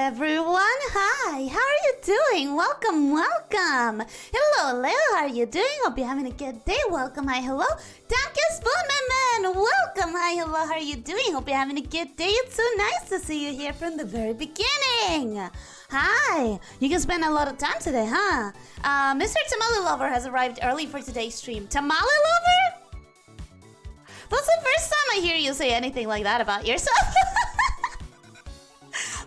everyone. Hi, how are you doing? Welcome, welcome. Hello, how are you doing? Hope you're having a good day. Welcome, hi, hello. Danke Spoonman, welcome, hi, hello. How are you doing? Hope you're having a good day. It's so nice to see you here from the very beginning. Hi, you can spend a lot of time today, huh? Mr. Tamale Lover has arrived early for today's stream. Tamale Lover? That's the first time I hear you say anything like that about yourself.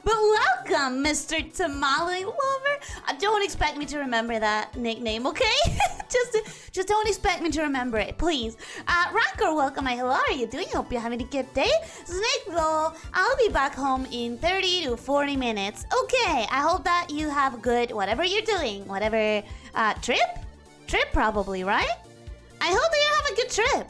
But welcome, Mr. Tamale Lover. Don't expect me to remember that nickname, okay? just don't expect me to remember it, please. Rancor, welcome. How are you doing? Hope you're having a good day. Snake though, I'll be back home in 30 to 40 minutes. Okay, I hope that you have a good whatever you're doing, whatever trip probably, right? I hope that you have a good trip,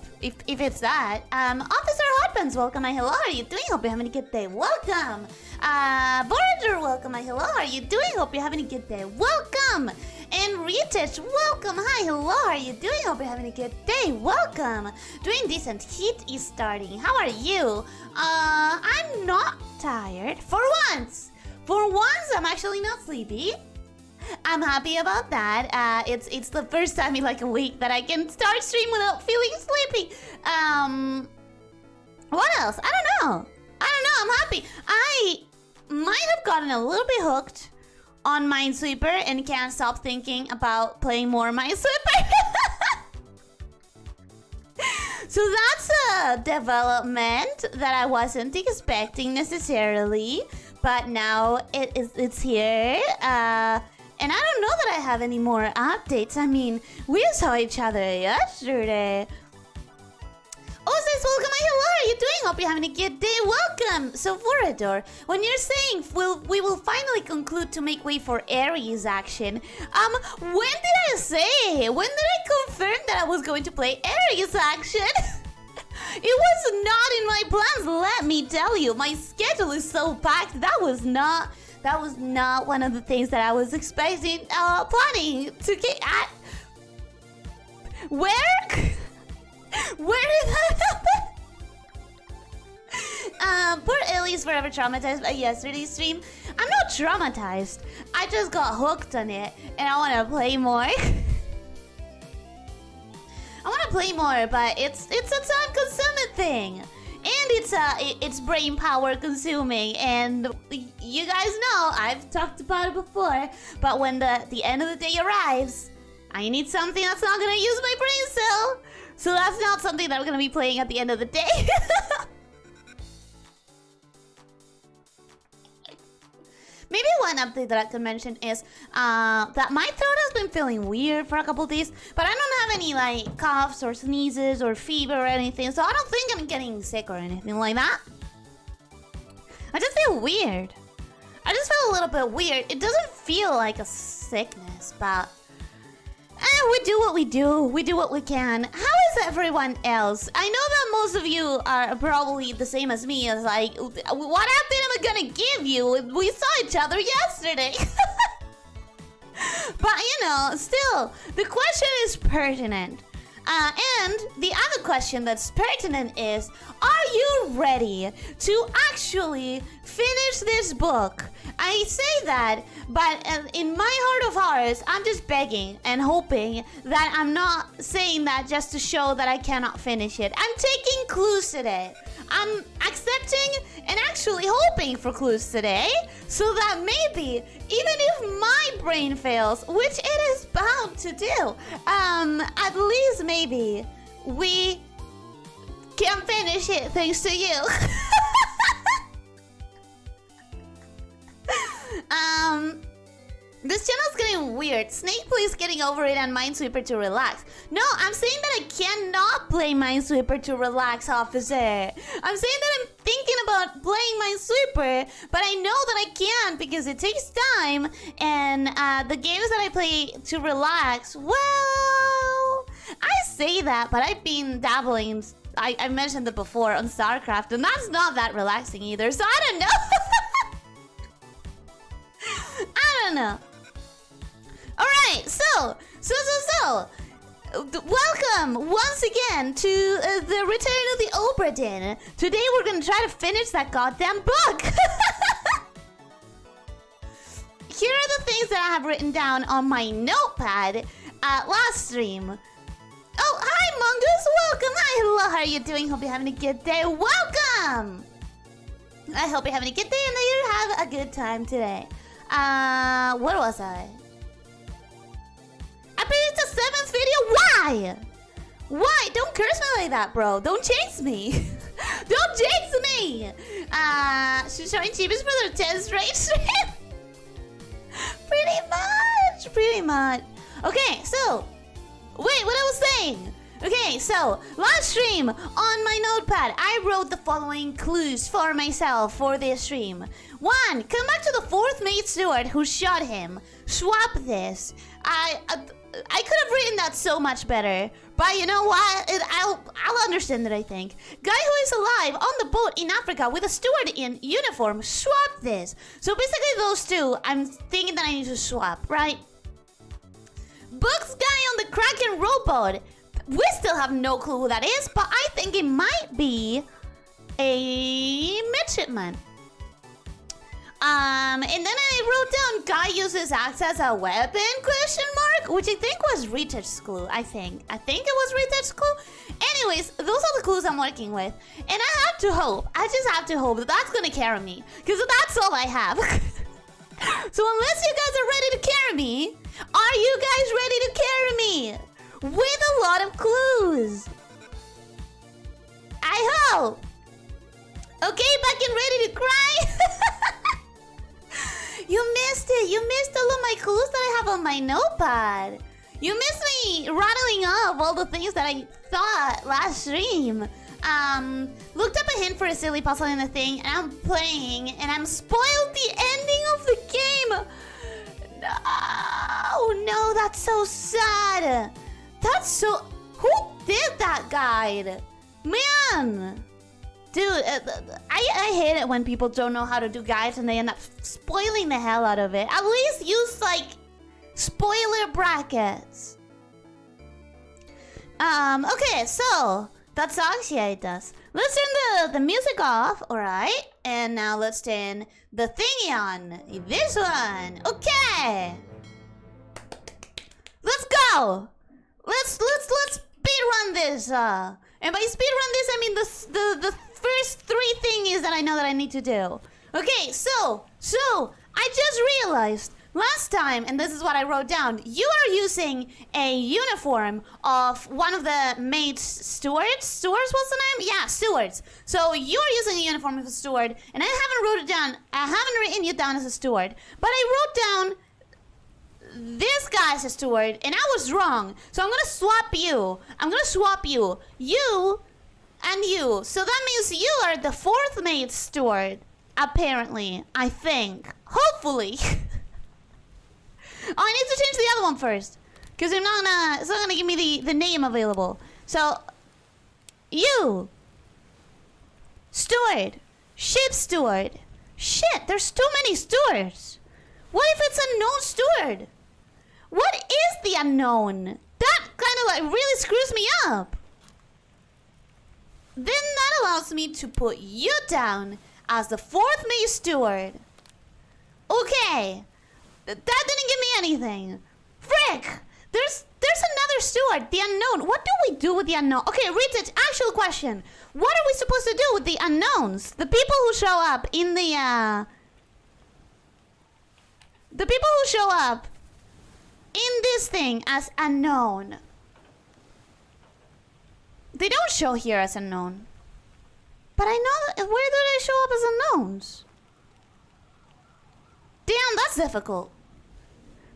if it's that. Officer Hotpants, welcome. How are you doing? Hope you're having a good day. Welcome. Voyager, welcome. How are you doing? Hope you're having a good day. Welcome. And Retouch, welcome. Hi, hello. How are you doing? Hope you're having a good day. Welcome. Doing decent. Heat is starting. How are you? I'm not tired. For once, I'm actually not sleepy. I'm happy about that. It's the first time in like a week that I can start stream without feeling sleepy. What else? I don't know. I'm happy. I might have gotten a little bit hooked on Minesweeper and can't stop thinking about playing more Minesweeper. So that's a development that I wasn't expecting necessarily, but now it's here. And I don't know that I have any more updates. I mean, we saw each other yesterday. Oh, sis, welcome. Hello, how are you doing? Hope you're having a good day. Welcome. So, Vorador, when you're saying we will finally conclude to make way for Ares action, when did I say? When did I confirm that I was going to play Ares action? It was not in my plans, let me tell you. My schedule is so packed. That was not one of the things that I was expecting, planning to get at. Where did that happen? Poor Ellie's forever traumatized by yesterday's stream. I'm not traumatized. I just got hooked on it, and I want to play more. I want to play more, but it's a time-consuming thing. And it's brain power consuming, and you guys know I've talked about it before. But when the end of the day arrives, I need something that's not gonna use my brain cell. So that's not something that I'm gonna be playing at the end of the day. Maybe one update that I could mention is that my throat has been feeling weird for a couple days, but I don't have any like coughs or sneezes or fever or anything, so I don't think I'm getting sick or anything like that. I just feel weird. I just feel a little bit weird. It doesn't feel like a sickness, but we do what we do. We do what we can. How is everyone else? I know that most of you are probably the same as me. As like, what update am I gonna give you? We saw each other yesterday. But you know, still, the question is pertinent. And the other question that's pertinent is, are you ready to actually finish this book? I say that, but in my heart of hearts, I'm just begging and hoping that I'm not saying that just to show that I cannot finish it. I'm taking clues today. I'm accepting and actually hoping for clues today, so that maybe, even if my brain fails, which it is bound to do, at least maybe we can finish it thanks to you. This channel's getting weird. Snake plays Getting Over It and Minesweeper to relax. No, I'm saying that I cannot play Minesweeper to relax, officer. I'm saying that I'm thinking about playing Minesweeper, but I know that I can't because it takes time, and the games that I play to relax, well, I say that, but I've been dabbling, I mentioned it before, on StarCraft, and that's not that relaxing either, so I don't know. I don't know. Alright, so, welcome once again to the return of the Obra Dinn. Today we're gonna try to finish that goddamn book. have written down on my notepad last stream. Oh, hi, Mongoose. Welcome. Hi, hello. How are you doing? Hope you're having a good day. Welcome. I hope you're having a good day and that you have a good time today. Where was I? I produced a 7th video. Why? Why? Don't curse me like that, bro. Don't chase me. Don't chase me. She's showing cheapest for the 10th straight stream. Pretty much. Okay, so wait, what I was saying. Okay, so last stream on my notepad, I wrote the following clues for myself for this stream. 1, come back to the 4th mate steward who shot him. Swap this. I could have written that so much better, but you know what? I'll understand it, I think. Guy who is alive on the boat in Africa with a steward in uniform. Swap this. So basically those two, I'm thinking that I need to swap, right? Books guy on the Kraken rowboat. We still have no clue who that is, but I think it might be a midshipman. And then I wrote down guy uses axe as a weapon, question mark, which I think was Richard's clue, I think it was Richard's clue. Anyways, those are the clues I'm working with. And I have to hope, I just have to hope that that's gonna carry me, because that's all I have. So unless you guys are ready to carry me, are you guys ready to carry me? With a lot of clues. I hope. Okay, back and ready to cry? You missed it. You missed all of my clues that I have on my notepad. You missed me rattling off all the things that I thought last stream. Looked up a hint for a silly puzzle in the thing, and I'm playing, and I'm spoiled the ending of the game. No, that's so sad. That's so... Who did that guide? Man! Dude, I hate it when people don't know how to do guides and they end up spoiling the hell out of it. At least use, like, spoiler brackets. Okay, so... That sucks? Yeah, it does. Let's turn the music off, alright? And now let's turn the thingy on. This one. Okay! Let's go! Let's speedrun this. And by speedrun this, I mean the first 3 things that I know that I need to do. Okay, so I just realized last time, and this is what I wrote down, you are using a uniform of one of the maid's stewards. Stewards was the name? Yeah, stewards. So you are using a uniform of a steward, and I haven't wrote it down. I haven't written you down as a steward, but I wrote down this guy's a steward, and I was wrong. So I'm gonna swap you. You and you. So that means you are the 4th mate steward, apparently. I think. Hopefully. Oh, I need to change the other one first, because it's not gonna give me the name available. So, you. Steward. Ship steward. Shit, there's too many stewards. What if it's a known steward? What is the unknown? That kind of like really screws me up. Then that allows me to put you down as the 4th mate steward. Okay. That didn't give me anything. Frick! There's another steward, the unknown. What do we do with the unknown? Okay, Rita, actual question. What are we supposed to do with the unknowns? The people who show up in the people who show up in this thing as unknown. They don't show here as unknown. But I know that, where do they show up as unknowns? Damn, that's difficult.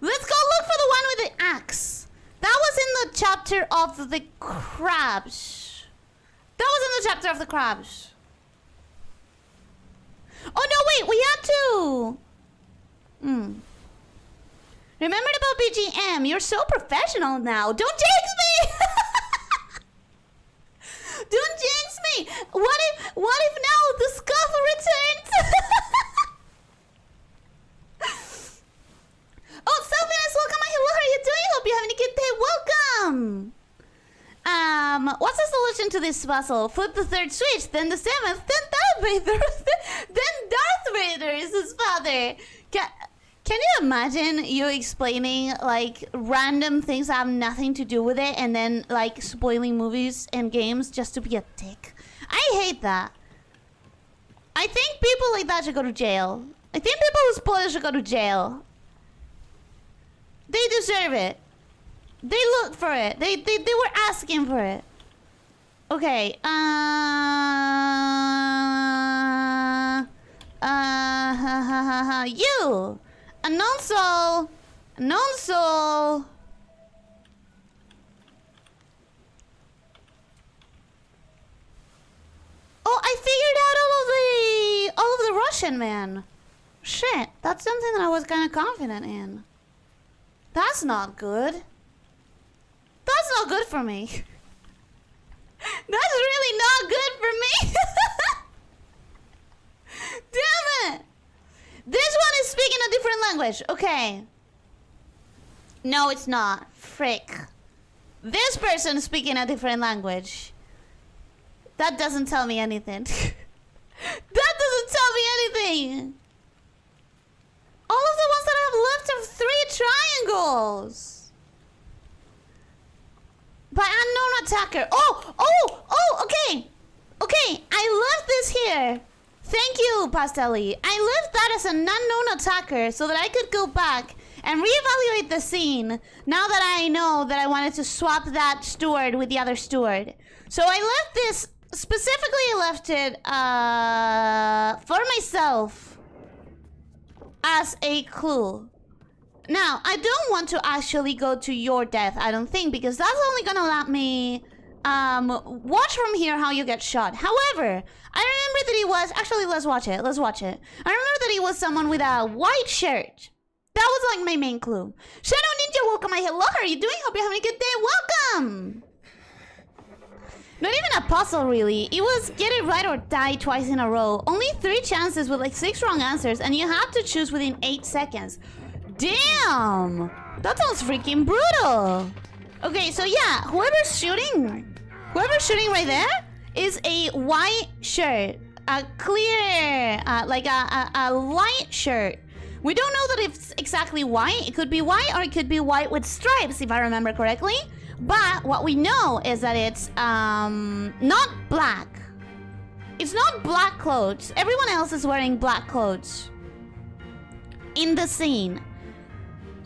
Let's go look for the one with the axe. That was in the chapter of the crabs. Oh no, wait, we had to. Remembered about BGM. You're so professional now. Don't jinx me. Don't jinx me. What if now the scuffle returns? Oh, Sylvanus, welcome. Hello, how are you doing? Hope you're having a good day. Welcome. What's the solution to this puzzle? Flip the 3rd switch, then the 7th, then Darth Vader. Then Darth Vader is his father. Can you imagine you explaining like random things that have nothing to do with it and then like spoiling movies and games just to be a dick? I hate that. I think people like that should go to jail. I think people who spoil should go to jail. They deserve it. They looked for it. They were asking for it. Okay. You. Anonso. Anonso. Oh, I figured out all of the Russian man. Shit, that's something that I was kind of confident in. That's not good. That's not good for me. That's really not good for me. Damn it. This one is speaking a different language. Okay. No, it's not. Frick. This person is speaking a different language. That doesn't tell me anything. That doesn't tell me anything. All of the ones that I have left are 3 triangles. By unknown attacker. Oh, okay. Okay, I left this here. Thank you, Pastelli. I left that as an unknown attacker so that I could go back and reevaluate the scene now that I know that I wanted to swap that steward with the other steward. So I left this, specifically I left it for myself as a clue. Now, I don't want to actually go to your death, I don't think, because that's only gonna let me watch from here how you get shot. However, I remember that he was... Actually, let's watch it. Let's watch it. I remember that he was someone with a white shirt. That was like my main clue. Shadow Ninja, welcome. Hello, how are you doing? Hope you're having a good day. Welcome! Not even a puzzle, really. It was get it right or die twice in a row. Only 3 chances with like 6 wrong answers, and you have to choose within 8 seconds. Damn! That sounds freaking brutal. Okay, so yeah, whoever's shooting right there is a white shirt. A clear, like a light shirt. We don't know that it's exactly white. It could be white or it could be white with stripes, if I remember correctly. But what we know is that it's not black. It's not black clothes. Everyone else is wearing black clothes in the scene.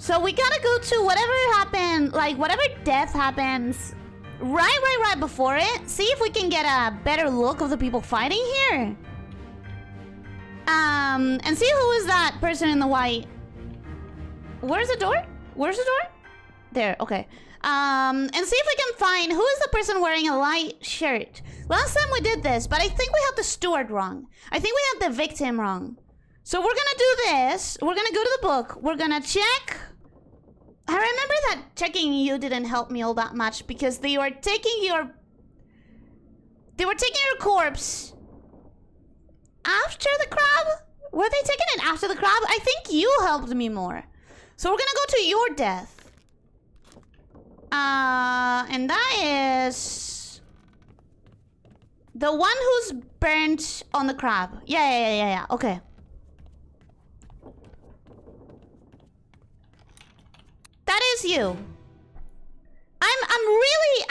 So we gotta go to whatever happened, like whatever death happens right before it. See if we can get a better look of the people fighting here. And see who is that person in the white. Where's the door? Where's the door? There, okay. And see if we can find who is the person wearing a light shirt. Last time we did this, but I think we had the steward wrong. I think we had the victim wrong. So we're gonna do this. We're gonna go to the book. We're gonna check. I remember that checking you didn't help me all that much because they were taking your corpse after the crab? Were they taking it after the crab? I think you helped me more. So we're gonna go to your death. And that is the one who's burnt on the crab. Yeah. Okay. That is you. I'm really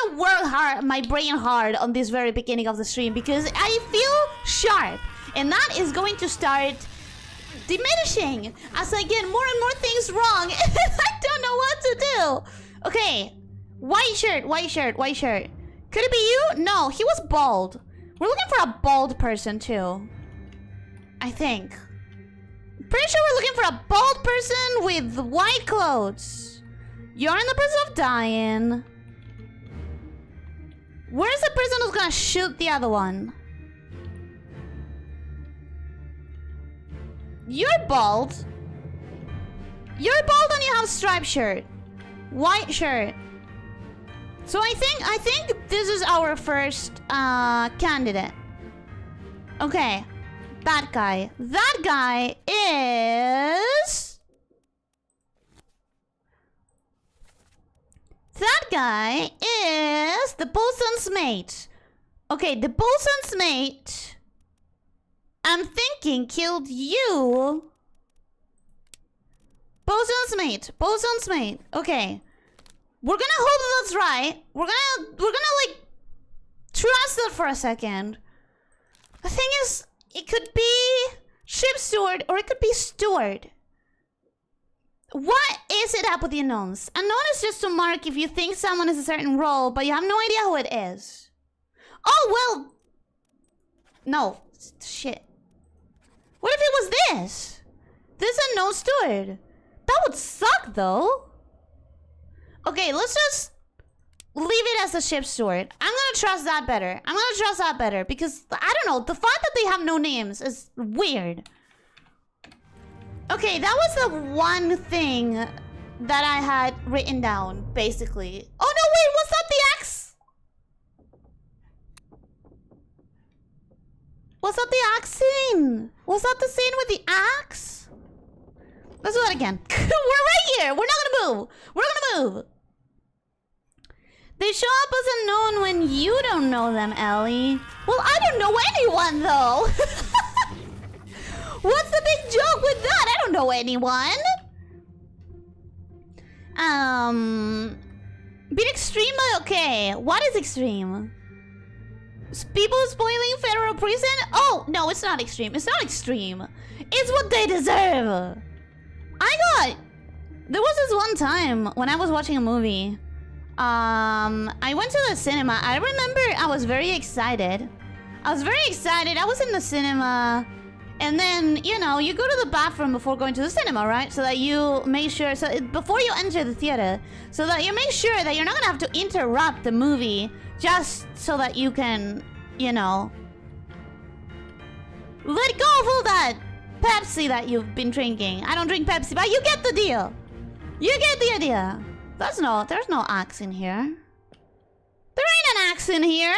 gonna work my brain hard on this very beginning of the stream because I feel sharp, and that is going to start diminishing as I get more and more things wrong, and I don't know what to do. Okay, white shirt. Could it be you? No, he was bald. We're looking for a bald person too, I think. Pretty sure we're looking for a bald person with white clothes. You're in the process of dying. Where's the person who's gonna shoot the other one? You're bald. You're bald and you have striped shirt. White shirt. So I think this is our first candidate. Okay. That guy. That guy is... That guy is the bosun's mate. Okay, the bosun's mate, I'm thinking, killed you Boson's mate. Boson's mate. Okay. We're gonna hope that's right. We're gonna like trust it for a second. The thing is, it could be ship steward or it could be steward. What is it up with the unknowns? Unknown is just to mark if you think someone is a certain role, but you have no idea who it is. Oh, well. No. Shit. What if it was this? This unknown steward. That would suck, though. Okay, let's just leave it as a ship steward. I'm gonna trust that better. I'm gonna trust that better because, I don't know, the fact that they have no names is weird. Okay, that was the one thing that I had written down, basically. Oh, no, wait, was that the axe? Was that the axe scene? Was that the scene with the axe? Let's do that again. We're right here. We're not gonna move. We're gonna move. They show up as unknown when you don't know them, Ellie. Well, I don't know anyone, though. What's the big joke with that? I don't know anyone. Bit extreme, but okay. What is extreme? People spoiling federal prison? Oh, no, it's not extreme. It's not extreme. It's what they deserve. There was this one time when I was watching a movie. I went to the cinema. I remember I was very excited. I was in the cinema. And then, you know, you go to the bathroom before going to the cinema, right? So that you make sure, before you enter the theater, so that you make sure that you're not gonna have to interrupt the movie just so that you can, you know, let go of all that Pepsi that you've been drinking. I don't drink Pepsi, but you get the deal. You get the idea. There's no axe in here. There ain't an axe in here.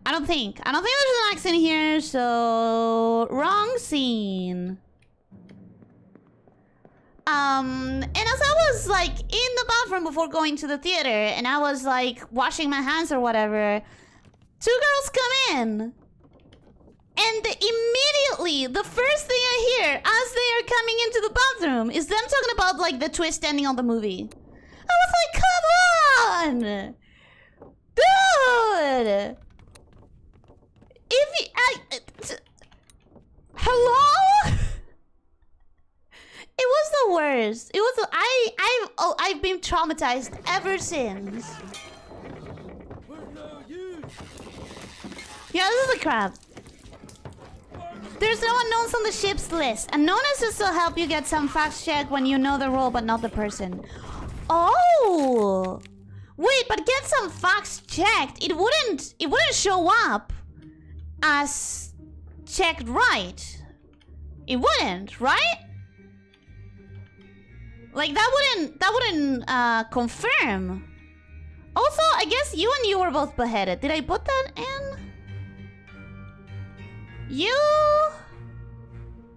I don't think there's an axe in here, so wrong scene. And as I was like in the bathroom before going to the theater, and I was like washing my hands or whatever, two girls come in. And immediately, the first thing I hear as they are coming into the bathroom is them talking about like the twist ending on the movie. I was like, come on! Dude! Hello? It was the worst. It was I've been traumatized ever since. Yeah, this is a crap. There's no unknowns on the ship's list. Unknown is just to help you get some facts checked when you know the role but not the person. Oh! Wait, but get some facts checked. It wouldn't show up as checked right. It wouldn't, right? Like that wouldn't confirm. Also, I guess you and you were both beheaded. Did I put that in? You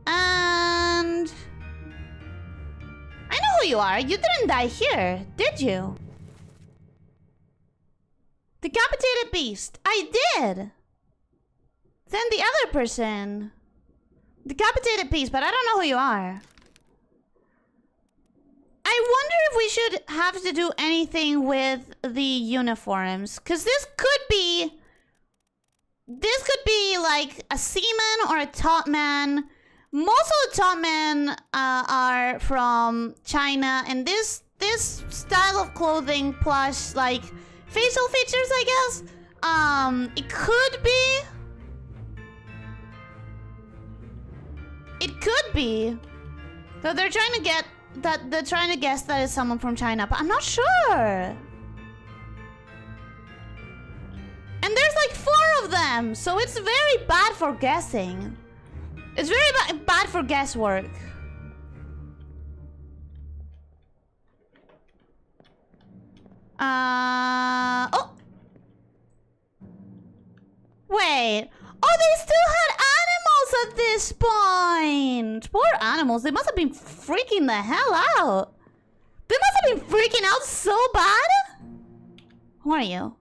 and I know who you are. You didn't die here, did you? Decapitated beast. I did. Then the other person. Decapitated beast, but I don't know who you are. I wonder if we should have to do anything with the uniforms, because this could be like a seaman or a top man. Most of the top men are from China, and this style of clothing plus like facial features, I guess. It could be. It could be that they're trying to guess that it's someone from China, but I'm not sure. And there's like 4 of them, so it's very bad for guessing. It's very bad for guesswork. Oh. Wait. Oh, they still had animals at this point. Poor animals. They must have been freaking the hell out. They must have been freaking out so bad. Who are you?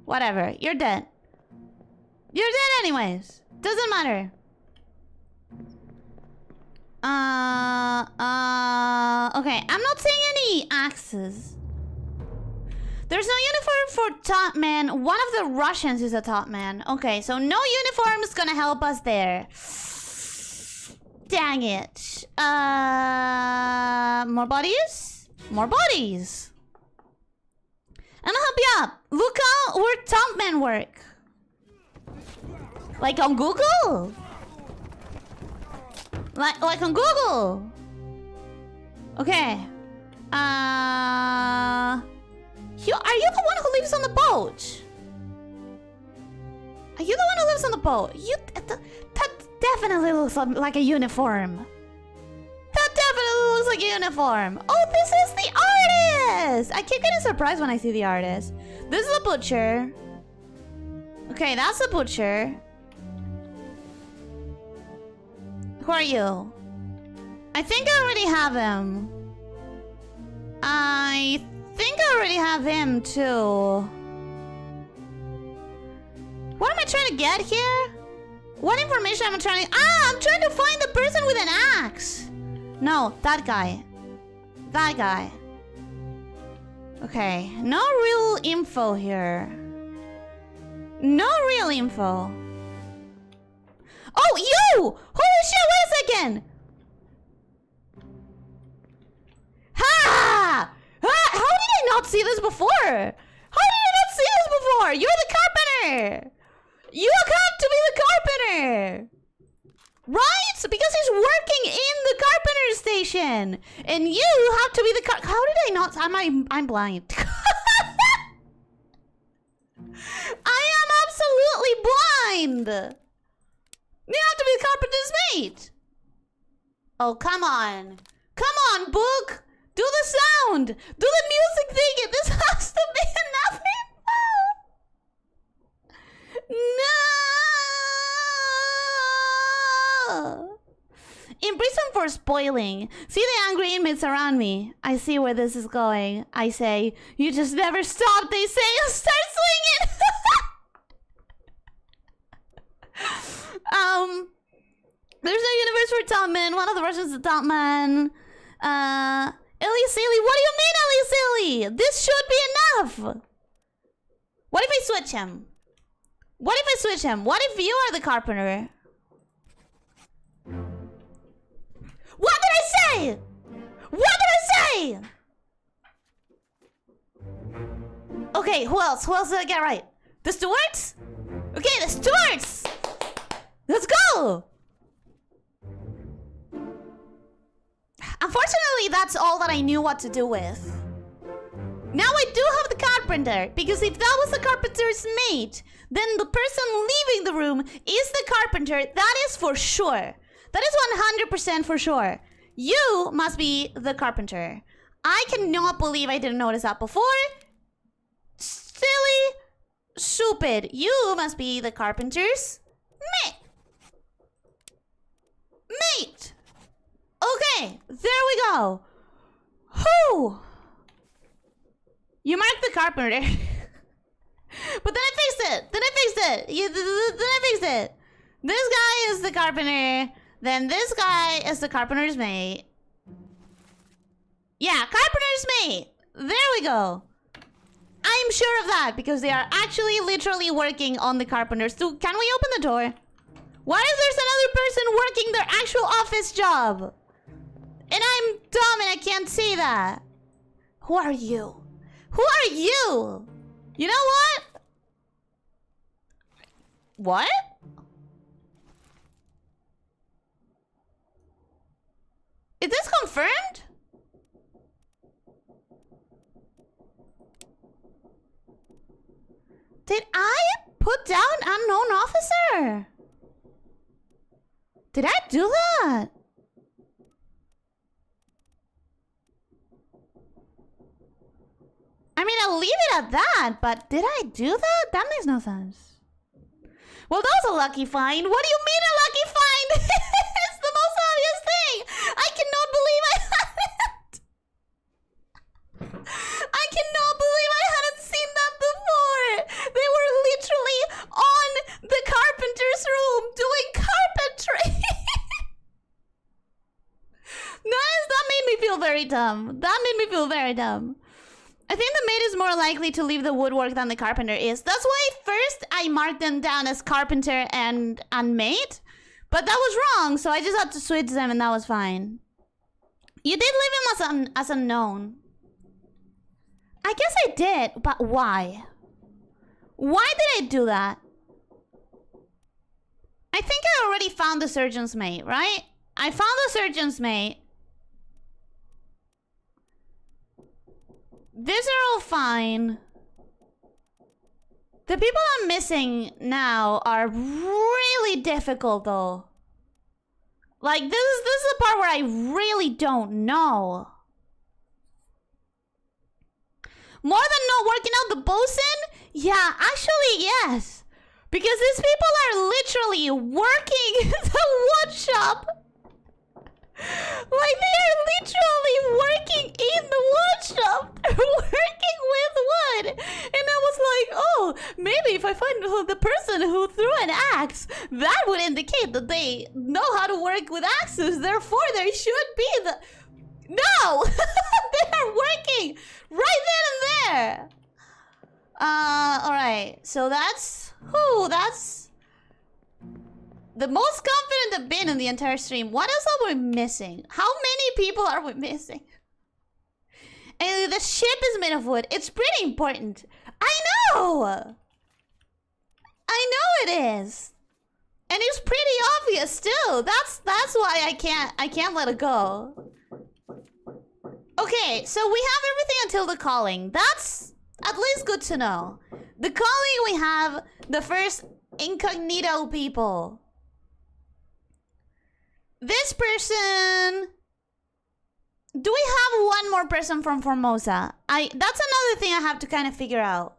Whatever. You're dead. You're dead anyways. Doesn't matter. Okay, I'm not seeing any axes. There's no uniform for top man. One of the Russians is a top man. Okay, so no uniform is gonna help us there. Dang it. More bodies? More bodies. I'm gonna help you up. Look how where top men work. Like on Google? Like on Google. Okay. Are you the one who lives on the boat? Are you the one who lives on the boat? That definitely looks like a uniform. That definitely looks like a uniform. Oh, this is the artist! I keep getting surprised when I see the artist. This is the butcher. Okay, that's the butcher. Who are you? I think I already have him. I think I already have him too. What am I trying to get here? What information am I trying to... I'm trying to find the person with an axe. No, that guy. That guy. Okay, no real info here. No real info. Oh, you! Holy shit, wait a second! Ha! How did I not see this before? How did I not see this before? You're the carpenter! You have to be the carpenter! Right? Because he's working in the carpenter station! And you have to be the how did I not... I'm blind. I am absolutely blind! You have to be the carpenter's mate! Oh, come on. Come on, book! Do the sound! Do the music thing! This has to be enough info! No! In prison for spoiling. See the angry inmates around me. I see where this is going. I say, you just never stop, they say, and start swinging! There's no universe for top man. One of the Russians is a top man. Elyssia, what do you mean, Elyssia? This should be enough. What if I switch him? What if I switch him? What if you are the carpenter? What did I say? What did I say? Okay, who else? Who else did I get right? The stewards? Okay, the stewards! Let's go! Unfortunately, that's all that I knew what to do with. Now I do have the carpenter, because if that was the carpenter's mate, then the person leaving the room is the carpenter. That is for sure. That is 100% for sure. You must be the carpenter. I cannot believe I didn't notice that before. Silly. Stupid. You must be the carpenter's mate. Mate. Okay, there we go. Whew. You marked the carpenter. But then I fixed it. Then I fixed it. This guy is the carpenter. Then this guy is the carpenter's mate. Yeah, carpenter's mate. There we go. I'm sure of that because they are actually literally working on the carpenters. So can we open the door? Why is there another person working their actual office job? And I'm dumb and I can't see that. Who are you? Who are you? You know what? What? Is this confirmed? Did I put down unknown officer? Did I do that? I mean, I'll leave it at that, but did I do that? That makes no sense. Well, that was a lucky find. What do you mean a lucky find? It's the most obvious thing. I cannot believe I hadn't. I cannot believe I hadn't seen that before. They were literally on the carpenter's room doing carpentry. very dumb. That made me feel very dumb. I think the maid is more likely to leave the woodwork than the carpenter is. That's why first I marked them down as carpenter and maid. But that was wrong, so I just had to switch them and that was fine. You did leave him as unknown. I guess I did, but why? Why did I do that? I think I already found the surgeon's mate, right? I found the surgeon's mate. These are all fine. The people I'm missing now are really difficult, though. Like, this is the part where I really don't know. More than not working out the bosun? Yeah, actually, yes. Because these people are literally working the wood shop. Like, they are literally working in the wood shop. They're working with wood. And I was like, oh, maybe if I find the person who threw an axe, that would indicate that they know how to work with axes. Therefore, there should be the... No! They are working right then and there. Alright. So that's... Whew, that's... the most confident I've been in the entire stream. What else are we missing? How many people are we missing? And the ship is made of wood. It's pretty important. I know! I know it is. And it's pretty obvious still. That's why I can't let it go. Okay, so we have everything until the calling. That's at least good to know. The calling, we have the first incognito people. This person... Do we have one more person from Formosa? That's another thing I have to kind of figure out.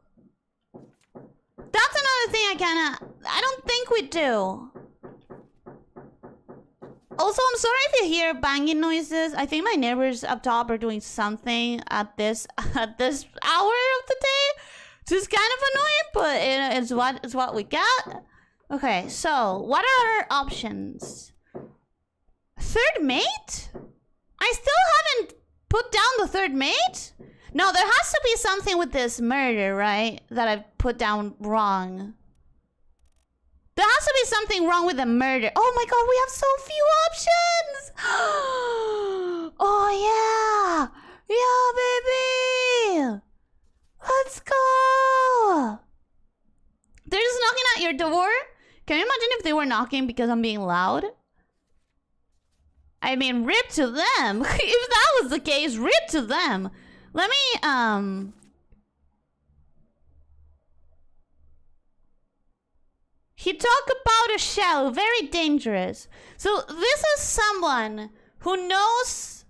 That's another thing I don't think we do. Also, I'm sorry if you hear banging noises. I think my neighbors up top are doing something at this hour of the day. It's kind of annoying, but it's what we got. Okay, so what are our options? Third mate? I still haven't put down the third mate? No, there has to be something with this murder, right? That I've put down wrong. There has to be something wrong with the murder. Oh my god, we have so few options! Oh yeah! Yeah, baby! Let's go! They're just knocking at your door? Can you imagine if they were knocking because I'm being loud? I mean, rip to them. If that was the case, rip to them. Let me, He talked about a shell, very dangerous. So this is someone who knows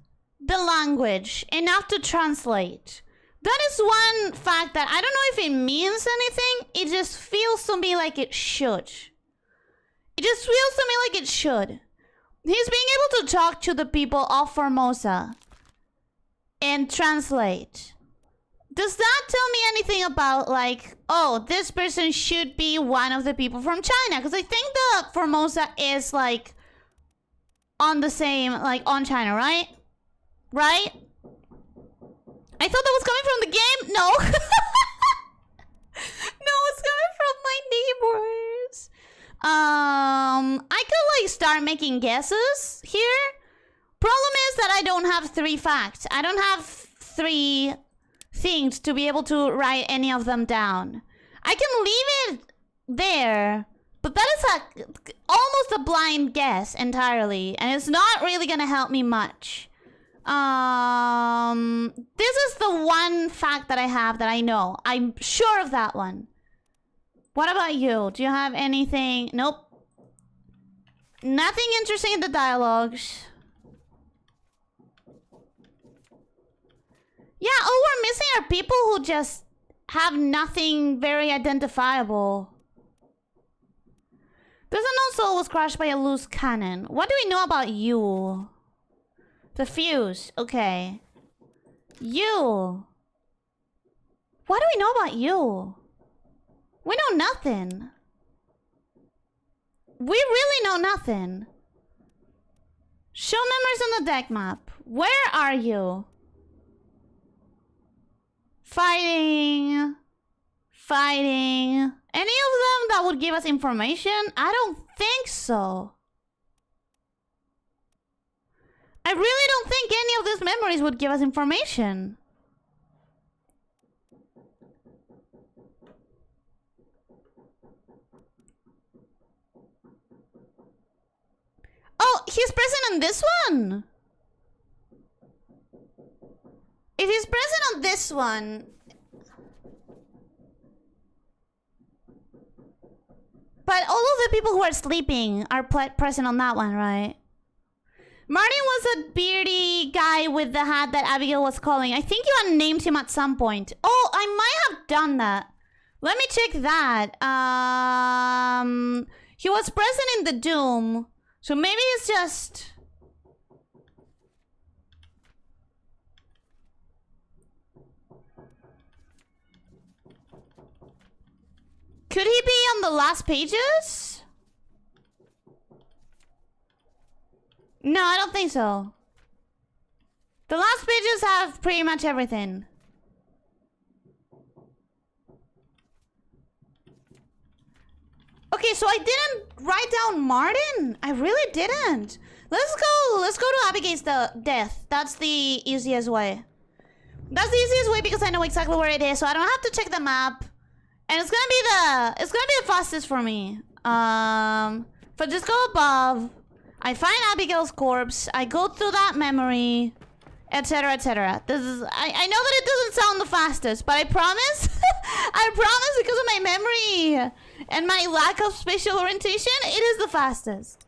the language enough to translate. That is one fact that I don't know if it means anything. It just feels to me like it should. It just feels to me like it should. He's being able to talk to the people of Formosa and translate. Does that tell me anything about, like, oh, this person should be one of the people from China? Because I think the Formosa is, like, on the same, like, on China, right? Right? I thought that was coming from the game? No. No, it's coming from my neighbors. I could, like, start making guesses here. Problem is that I don't have 3 facts. I don't have 3... things to be able to write any of them down. I can leave it there, but that is almost a blind guess entirely, and it's not really gonna help me much. This is the one fact that I have that I know. I'm sure of that one. What about you? Do you have anything? Nope. Nothing interesting in the dialogues. Yeah, all we're missing are people who just have nothing very identifiable. This unknown soul was crushed by a loose cannon. What do we know about you? The fuse. Okay. You. What do we know about you? We know nothing. We really know nothing. Show members on the deck map. Where are you? Fighting. Fighting. Any of them that would give us information? I don't think so. I really don't think any of these memories would give us information. Oh, he's present on this one. If he's present on this one... But all of the people who are sleeping are present on that one, right? Martin was a beardy guy with the hat that Abigail was calling. I think you unnamed him at some point. Oh, I might have done that. Let me check that. He was present in the Doom. So maybe it's just... Could he be on the last pages? No, I don't think so. The last pages have pretty much everything. Okay, so I didn't write down Martin. I really didn't. Let's go to Abigail's death. That's the easiest way. That's the easiest way because I know exactly where it is, so I don't have to check the map. And it's gonna be the fastest for me. But just go above. I find Abigail's corpse. I go through that memory, etc., etc. This is. I know that it doesn't sound the fastest, but I promise. I promise, because of my memory and my lack of spatial orientation, it is the fastest.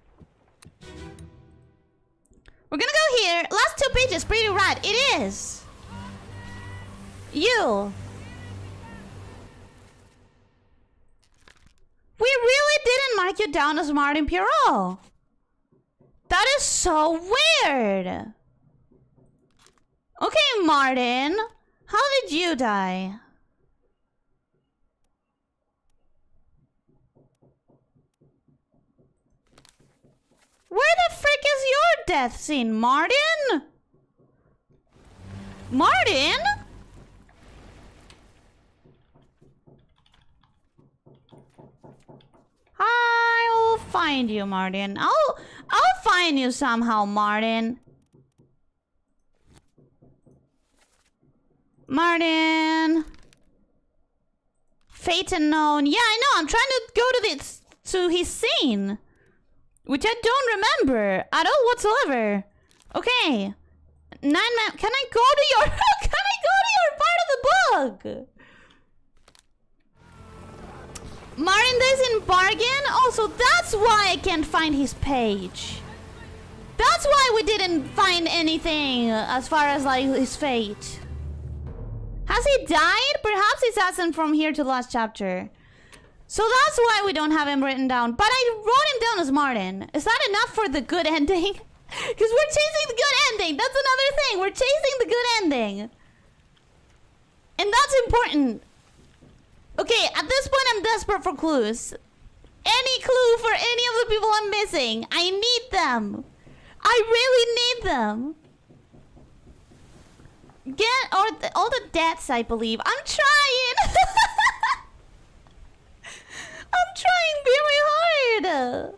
We're gonna go here. Last 2 pages, pretty rad. It is. You. We really didn't mark you down as Martin Pierrot. That is so weird. Okay, Martin. How did you die? Where the frick is your death scene, Martin? Martin? I'll find you, Martin. I'll find you somehow, Martin. Martin. Fate unknown. Yeah, I know. I'm trying to go to his scene, which I don't remember at all whatsoever. Okay. 9 man. Can I go to your? Can I go to your part of the book? Martin dies in bargain? Also, that's why I can't find his page. That's why we didn't find anything as far as like his fate. Has he died? Perhaps he's absent from here to the last chapter. So that's why we don't have him written down. But I wrote him down as Martin. Is that enough for the good ending? Because we're chasing the good ending. That's another thing. We're chasing the good ending. And that's important. Okay, at this point I'm desperate for clues. Any clue for any of the people I'm missing. I need them. I really need them. Get all the deaths, I believe. I'm trying. I'm trying very hard.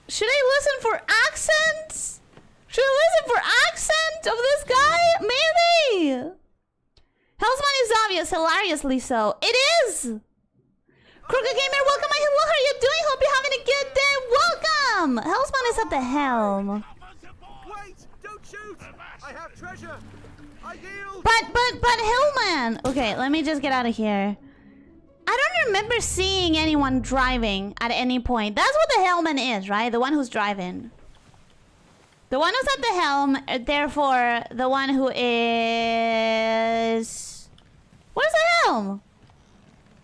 Should I listen for accents? Should I listen for accent of this guy? Maybe. Hellsman is obvious, hilariously so. It is. Crooked Gamer, welcome. Hello, how are you doing? Hope you're having a good day. Welcome. Hellsman is at the helm. Wait! Don't shoot! I have treasure. I yield. But Hellman. Okay, let me just get out of here. I don't remember seeing anyone driving at any point. That's what the Hellman is, right? The one who's driving. The one who's at the helm, therefore, the one who is... Where's the helm?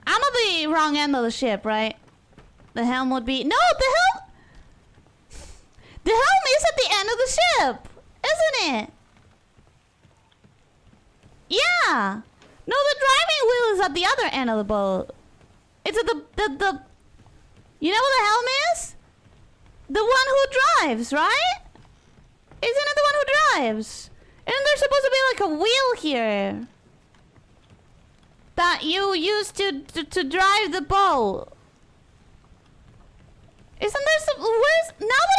I'm at the wrong end of the ship, right? The helm would be... No, the helm... The helm is at the end of the ship, isn't it? Yeah. No, the driving wheel is is at the other end of the boat. It's at the... You know what the helm is? The one who drives, right? Isn't it the one who drives? Isn't there supposed to be like a wheel here? That you use to drive the boat? Isn't there some... Where's... Now that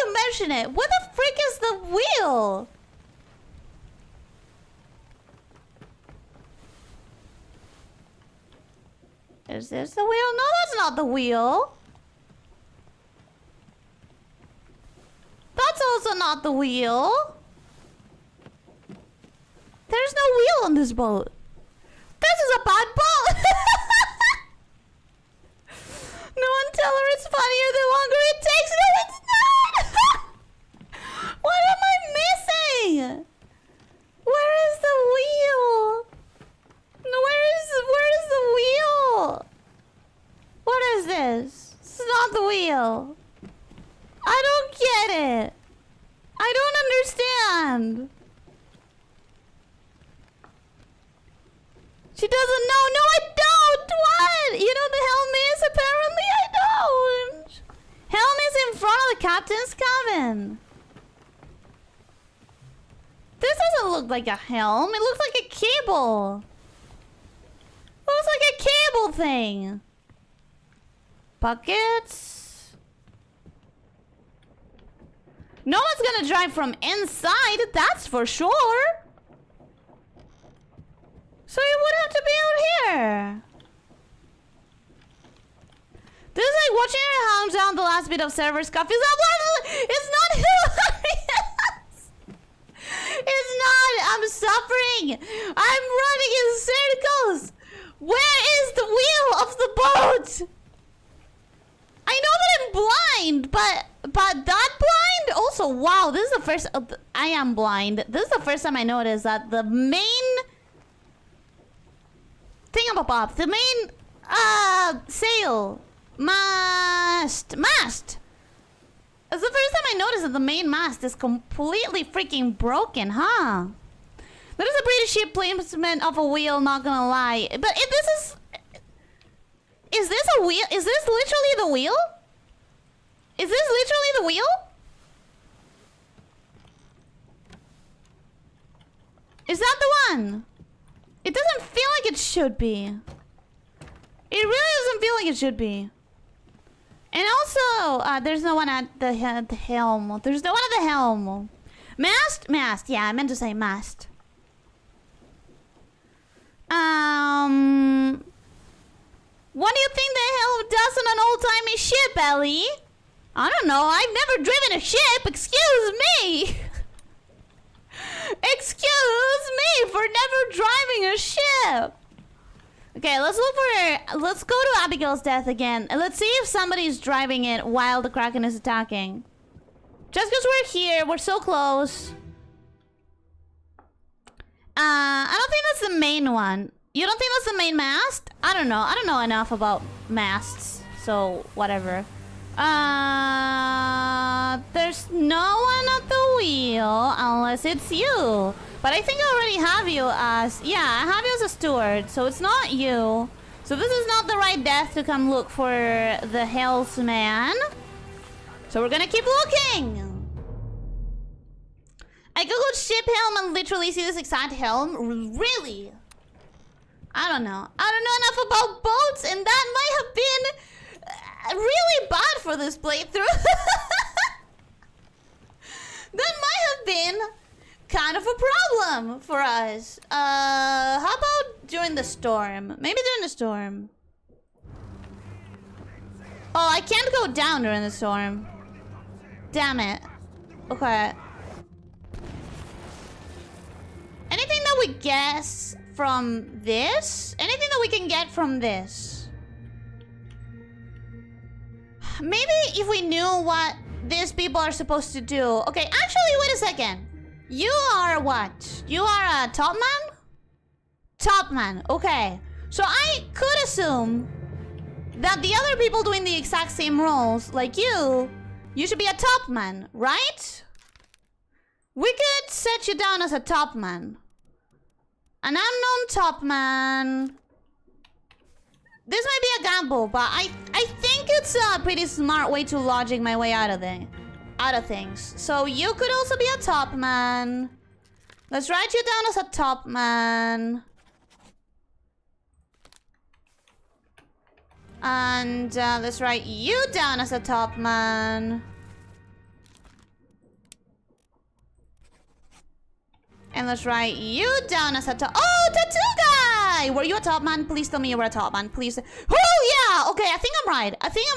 you mention it, where the frick is the wheel? Is this the wheel? No, that's not the wheel. That's also not the wheel. There's no wheel on this boat. This is a bad boat. No one tell her it's funnier the longer it takes. No, it's not. What am I missing? Where is the wheel? No, where is the wheel? What is this? This is not the wheel. I don't get it. I don't understand. She doesn't know. No, I don't. What? You know the helm is? Apparently I don't. Helm is in front of the captain's cabin. This doesn't look like a helm. It looks like a cable. Looks like a cable thing. Buckets. No one's gonna drive from inside, that's for sure. So you would have to be out here. This is like watching her hound down the last bit of server scuff. It's not hilarious. It's not. I'm suffering. I'm running in circles. Where is the wheel of the boat? I know that I'm blind, but that blind? Also, wow, this is the first... I am blind. This is the first time I noticed that the main... Thingamabob, the main... sail. Mast. It's the first time I noticed that the main mast is completely freaking broken, huh? That is a pretty cheap placement of a wheel, not gonna lie. But if this is... Is this a wheel? Is this literally the wheel? Is this literally the wheel? Is that the one? It doesn't feel like it should be. It really doesn't feel like it should be. And also, there's no one at the helm. There's no one at the helm. Mast? Mast. Yeah, I meant to say mast. What do you think the hell does on an old-timey ship, Ellie? I don't know. I've never driven a ship. Excuse me. Excuse me for never driving a ship. Okay, let's look for... Let's go to Abigail's death again. And let's see if somebody's driving it while the Kraken is attacking. Just because we're here, we're so close. I don't think that's the main one. You don't think that's the main mast? I don't know. I don't know enough about masts. So, whatever. There's no one at the wheel unless it's you. But I think I already have you as... Yeah, I have you as a steward. So it's not you. So this is not the right death to come look for the Hellsman. So we're gonna keep looking. I googled ship helm and literally see this exact helm. Really? I don't know. I don't know enough about boats, and that might have been really bad for this playthrough. That might have been kind of a problem for us. How about during the storm? Maybe during the storm. Oh, I can't go down during the storm. Damn it. Okay. Anything that we guess from this? Anything that we can get from this? Maybe if we knew what these people are supposed to do. Okay, actually, wait a second. You are what? You are a top man? Top man, okay. So I could assume that the other people doing the exact same roles, like you should be a top man, right? We could set you down as a top man. An unknown top man This might be a gamble, but I think it's a pretty smart way to logic my way out of things. So you could also be a top man. Let's write you down as a top man. And let's write you down as a top man. And let's write you down as a top... Oh, tattoo guy! Were you a top man? Please tell me you were a top man. Please. Oh, yeah! Okay, I think I'm right. I think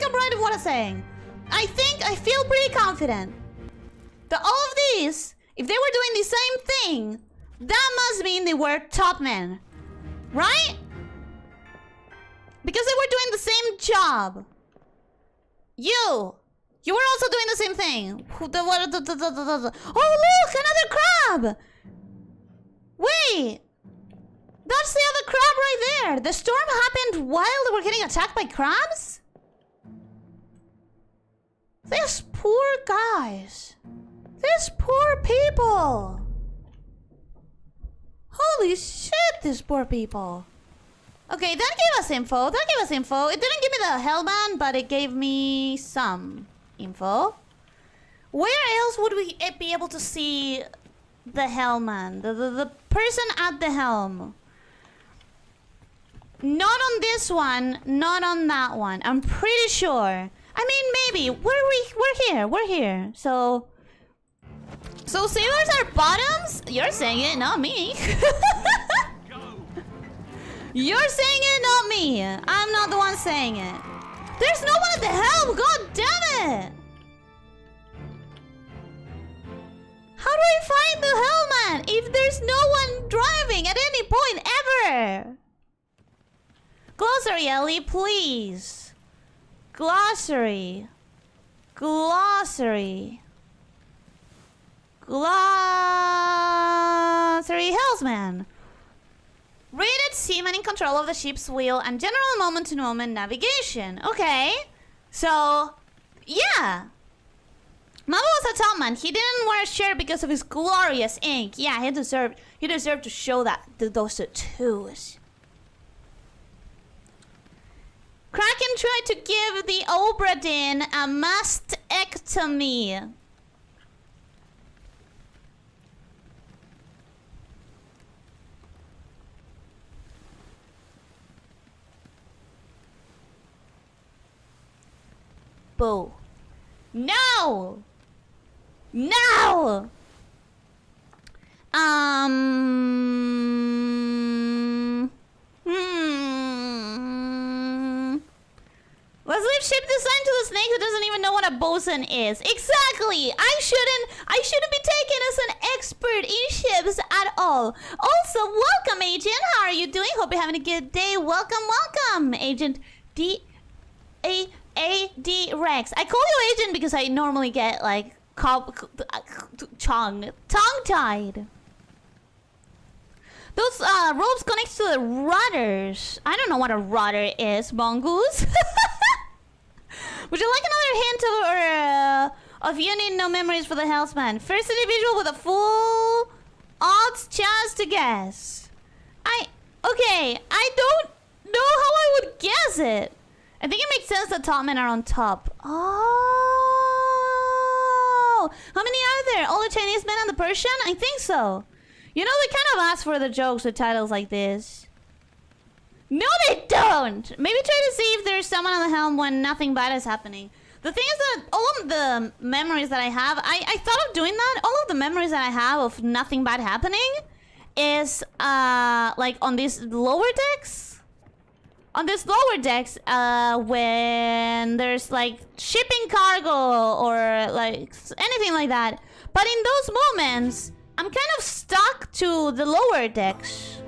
I'm right in what I'm saying. I feel pretty confident that all of these, if they were doing the same thing, that must mean they were top men. Right? Because they were doing the same job. You were also doing the same thing. Oh, look! Another crab! Wait! That's the other crab right there. The storm happened while they were getting attacked by crabs? These poor guys. These poor people. Holy shit, these poor people. Okay, that gave us info. It didn't give me the hellman, but it gave me some info. Where else would we be able to see the hellman? The person at the helm. Not on this one, not on that one. I'm pretty sure. I mean, maybe. We're here. So sailors are bottoms? You're saying it, not me. You're saying it, not me. I'm not the one saying it. There's no one at the helm. God damn it. How do I find the hellman if there's no one driving at any point ever? Glossary, Ellie, please. Glossary. Hellsman. Rated seaman in control of the ship's wheel and general moment-to-moment navigation. Okay. So, yeah. Mama was a top man. He didn't wear a shirt because of his glorious ink. Yeah, he deserved to show those tattoos. Kraken tried to give the Obra Dinn a mastectomy. Boo. No! No! Let's leave ship design to the snake who doesn't even know what a bosun is. Exactly! I shouldn't be taken as an expert in ships at all. Also, welcome, Agent. How are you doing? Hope you're having a good day. Welcome, Agent D-A-D Rex. I call you Agent because I normally get, like, tongue-tied. Those ropes connect to the rudders. I don't know what a rudder is, mongoose. Would you like another hint of you need no memories for the Hellsman? First individual with a full odds chance to guess. I don't know how I would guess it. I think it makes sense that top men are on top. Oh, how many are there? All the Chinese men and the Persian? I think so. You know, they kind of ask for the jokes with titles like this. No, they don't! Maybe try to see if there's someone on the helm when nothing bad is happening. The thing is that all of the memories that I have, I thought of doing that. All of the memories that I have of nothing bad happening is, like, on these lower decks. On these lower decks, when there's, like, shipping cargo or, like, anything like that. But in those moments, I'm kind of stuck to the lower decks.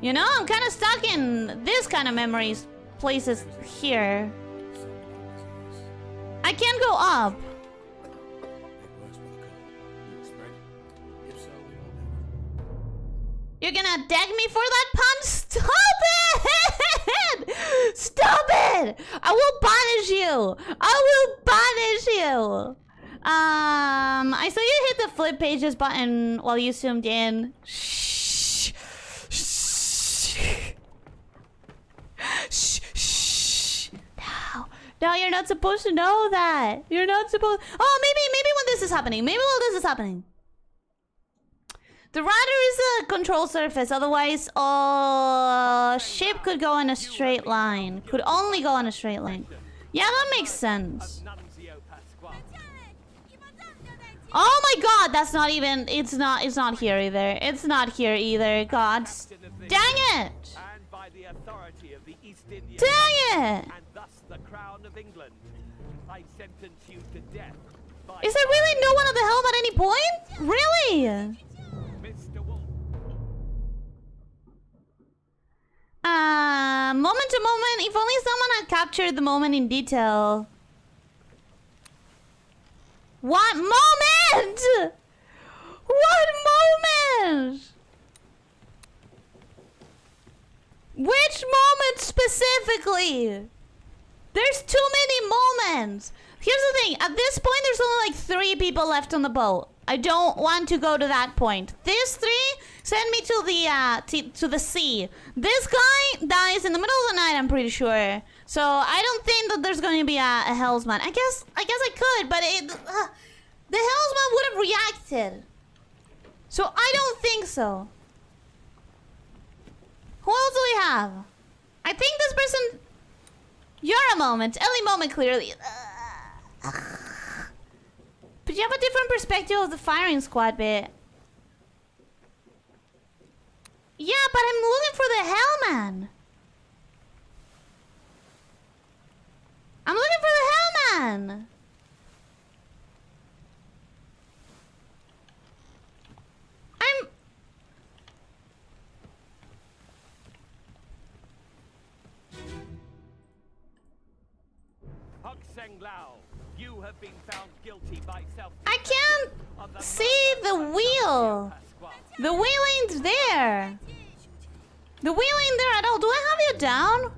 You know, I'm kind of stuck in this kind of memories places here. I can't go up. You're gonna deck me for that pun? Stop it! Stop it! I will punish you. I saw you hit the flip pages button while you zoomed in. Shh. No, you're not supposed to know that. You're not supposed... Oh, maybe when this is happening. Maybe while this is happening. The rudder is a control surface. Otherwise, ship could go in a straight line. Could only go in a straight line. Yeah, that makes sense. Oh my god, that's not even... It's not here either. It's not here either. God. Dang it! Dang it! Is there really no one at the helm at any point? Really? Moment to moment. If only someone had captured the moment in detail. What moment? What moment? Which moment specifically? There's too many moments. Here's the thing. At this point, there's only like 3 people left on the boat. I don't want to go to that point. These 3 send me to the sea. This guy dies in the middle of the night, I'm pretty sure. So I don't think that there's going to be a helmsman. I guess I could, but the helmsman would have reacted. So I don't think so. Who else do we have? I think this person... You're a moment. Ellie moment, clearly. But you have a different perspective of the firing squad bit. Yeah, but I'm looking for the hellman. I'm looking for the hellman. You have been found guilty by I can't see the wheel. The wheel ain't there. The wheel ain't there at all. Do I have you down?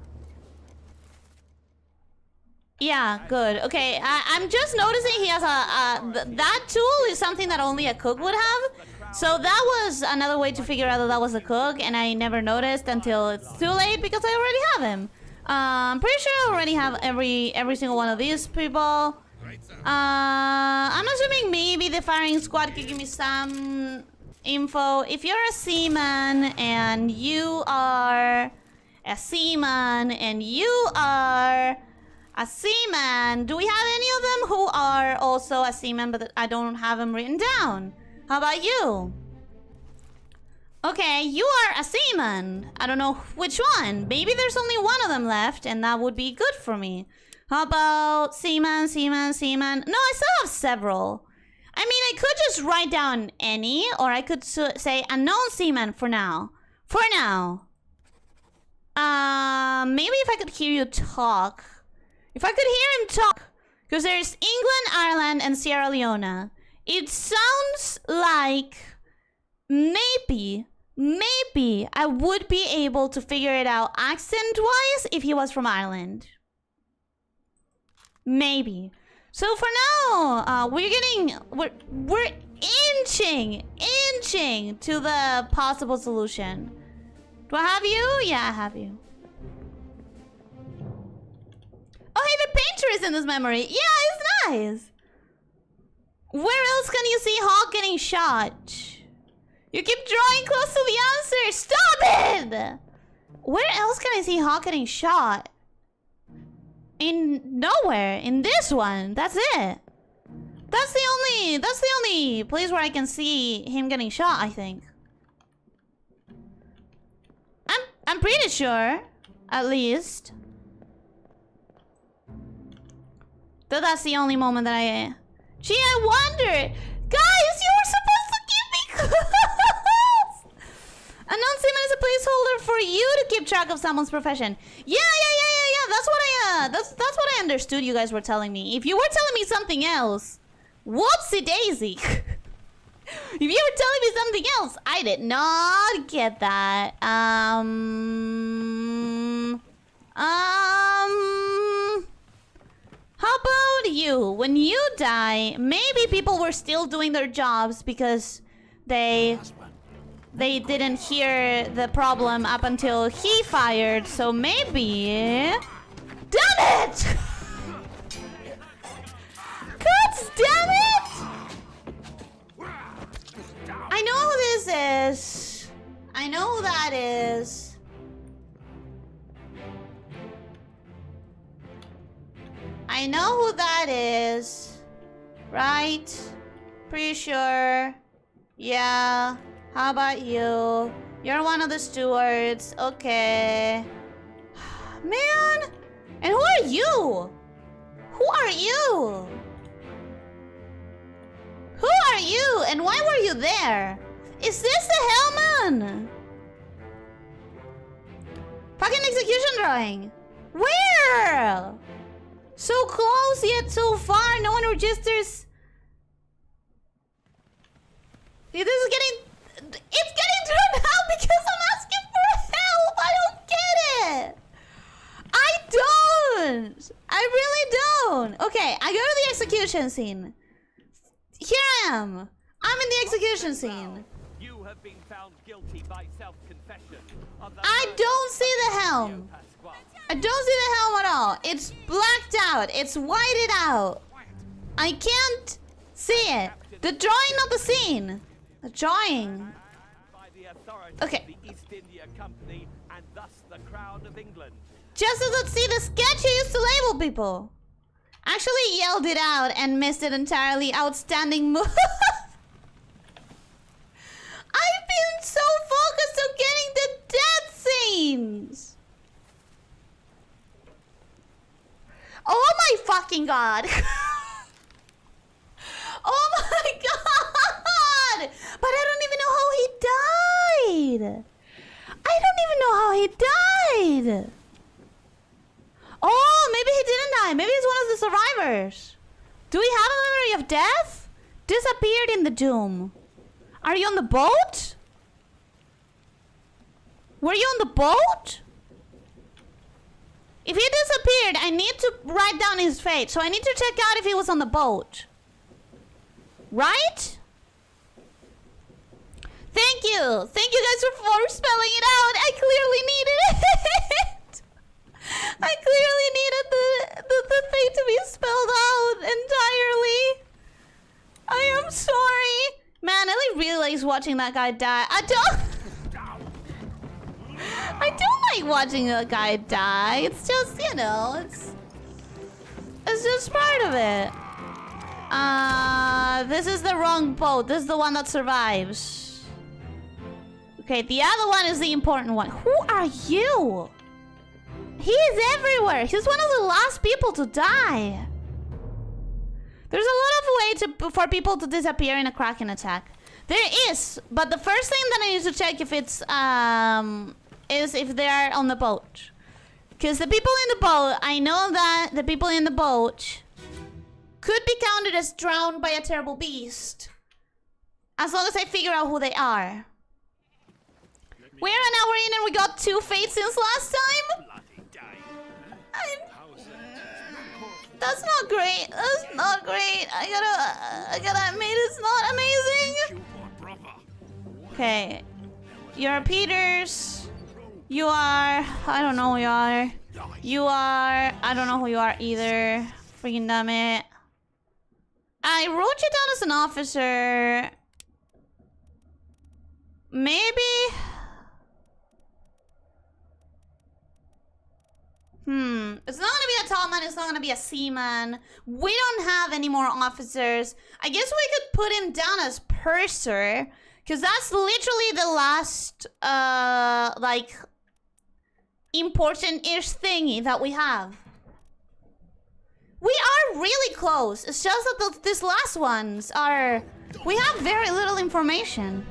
Yeah, good. Okay, I'm just noticing he has that tool is something that only a cook would have. So that was another way to figure out that was a cook, and I never noticed until it's too late because I already have him. I'm pretty sure I already have every single one of these people. I'm assuming maybe the firing squad could give me some info. If you're a seaman and you are a seaman and you are a seaman, do we have any of them who are also a seaman but I don't have them written down? How about you? Okay, you are a seaman. I don't know which one. Maybe there's only one of them left, and that would be good for me. How about seaman, seaman, seaman? No, I still have several. I mean, I could just write down any, or I could say unknown seaman for now. For now. Maybe if I could hear you talk. If I could hear him talk. Because there's England, Ireland, and Sierra Leone. It sounds like maybe I would be able to figure it out accent-wise if he was from Ireland. Maybe. So for now, we're inching to the possible solution. Do I have you? Yeah, I have you. Oh, hey, the painter is in this memory. Yeah, it's nice. Where else can you see Hawk getting shot? You keep drawing close to the answer. Stop it! Where else can I see Hawk getting shot? In nowhere. In this one. That's it. That's the only place where I can see him getting shot, I think. I'm pretty sure, at least, that that's the only moment that I... Gee, I wonder! Guys, you were supposed to give me clues! Unknown seaman is a placeholder for you to keep track of someone's profession. Yeah. That's what I understood you guys were telling me. If you were telling me something else, whoopsie daisy. If you were telling me something else, I did not get that. How about you? When you die, maybe people were still doing their jobs because they didn't hear the problem up until he fired. So maybe... Damn it! who that is. I know who that is. Right? Pretty sure. Yeah. How about you? You're one of the stewards. Okay. Man! And who are you? Who are you? Who are you? And why were you there? Is this the Hellman? Fucking execution drawing. Where? So close yet so far. No one registers. This is getting... It's getting turned out because I'm asking for help. I don't get it. I don't. I really don't. Okay, I go to the execution scene. Here I am. I'm in the execution scene. You have been found guilty by self-confession. I don't see the helm. I don't see the helm at all. It's blacked out. It's whited out. I can't see it. The drawing, not the scene. The drawing. Okay. The East India Company and thus the Crown of England. Just as let's see the sketch you used to label people. Actually yelled it out and missed it entirely. Outstanding move. I've been so focused on getting the death scenes. Oh my fucking god. Oh my god. But I don't even know how he died. I don't even know how he died. Oh, maybe he didn't die. Maybe he's one of the survivors. Do we have a memory of death? Disappeared in the doom. Are you on the boat? Were you on the boat? If he disappeared, I need to write down his fate. So I need to check out if he was on the boat. Right? Thank you. Thank you guys for spelling it out. I clearly needed it. I clearly needed the fate to be spelled out entirely. I am sorry. Man, I really like watching that guy die. I don't like watching a guy die. It's just, you know, it's just part of it. This is the wrong boat. This is the one that survives. Okay, the other one is the important one. Who are you? He is everywhere. He's one of the last people to die. There's a lot of way for people to disappear in a Kraken attack. There is, but the first thing that I need to check if it's is if they are on the boat. Because the people in the boat, I know that the people in the boat could be counted as drowned by a terrible beast. As long as I figure out who they are. We're an hour in and we got 2 fates since last time? That's not great. That's not great. I gotta admit it's not amazing. Okay. You're Peters. You are... I don't know who you are. You are... I don't know who you are either. Freaking damn it. I wrote you down as an officer. Maybe... It's not gonna be a topman, it's not gonna be a seaman. We don't have any more officers. I guess we could put him down as purser. Because that's literally the last, like, important-ish thingy that we have. We are really close. It's just that these last ones are... We have very little information.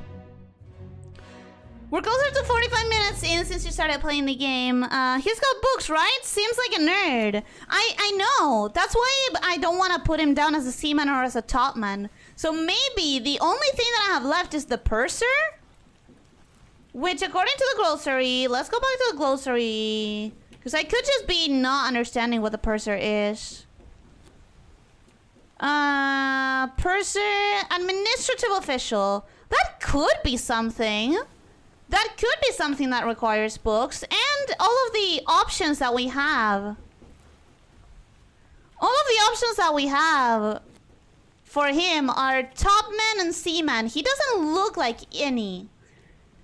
We're closer to 45 minutes in since you started playing the game. He's got books, right? Seems like a nerd. I know. That's why I don't want to put him down as a seaman or as a topman. So maybe the only thing that I have left is the purser? Which, according to the glossary... Let's go back to the glossary. Because I could just be not understanding what the purser is. Purser... Administrative official. That could be something. That could be something that requires books. And all of the options that we have. All of the options that we have for him are topman and seaman. He doesn't look like any.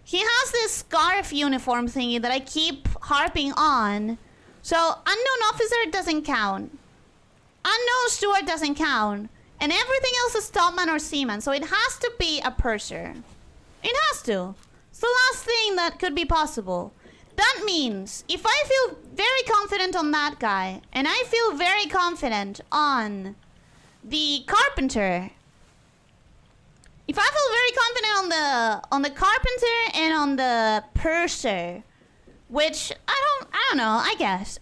He has this scarf uniform thingy that I keep harping on. So, unknown officer doesn't count. Unknown steward doesn't count. And everything else is topman or seaman. So it has to be a purser. It has to. It's the last thing that could be possible. That means if I feel very confident on that guy, and I feel very confident on the carpenter. If I feel very confident on the carpenter and on the purser, which I don't know, I guess.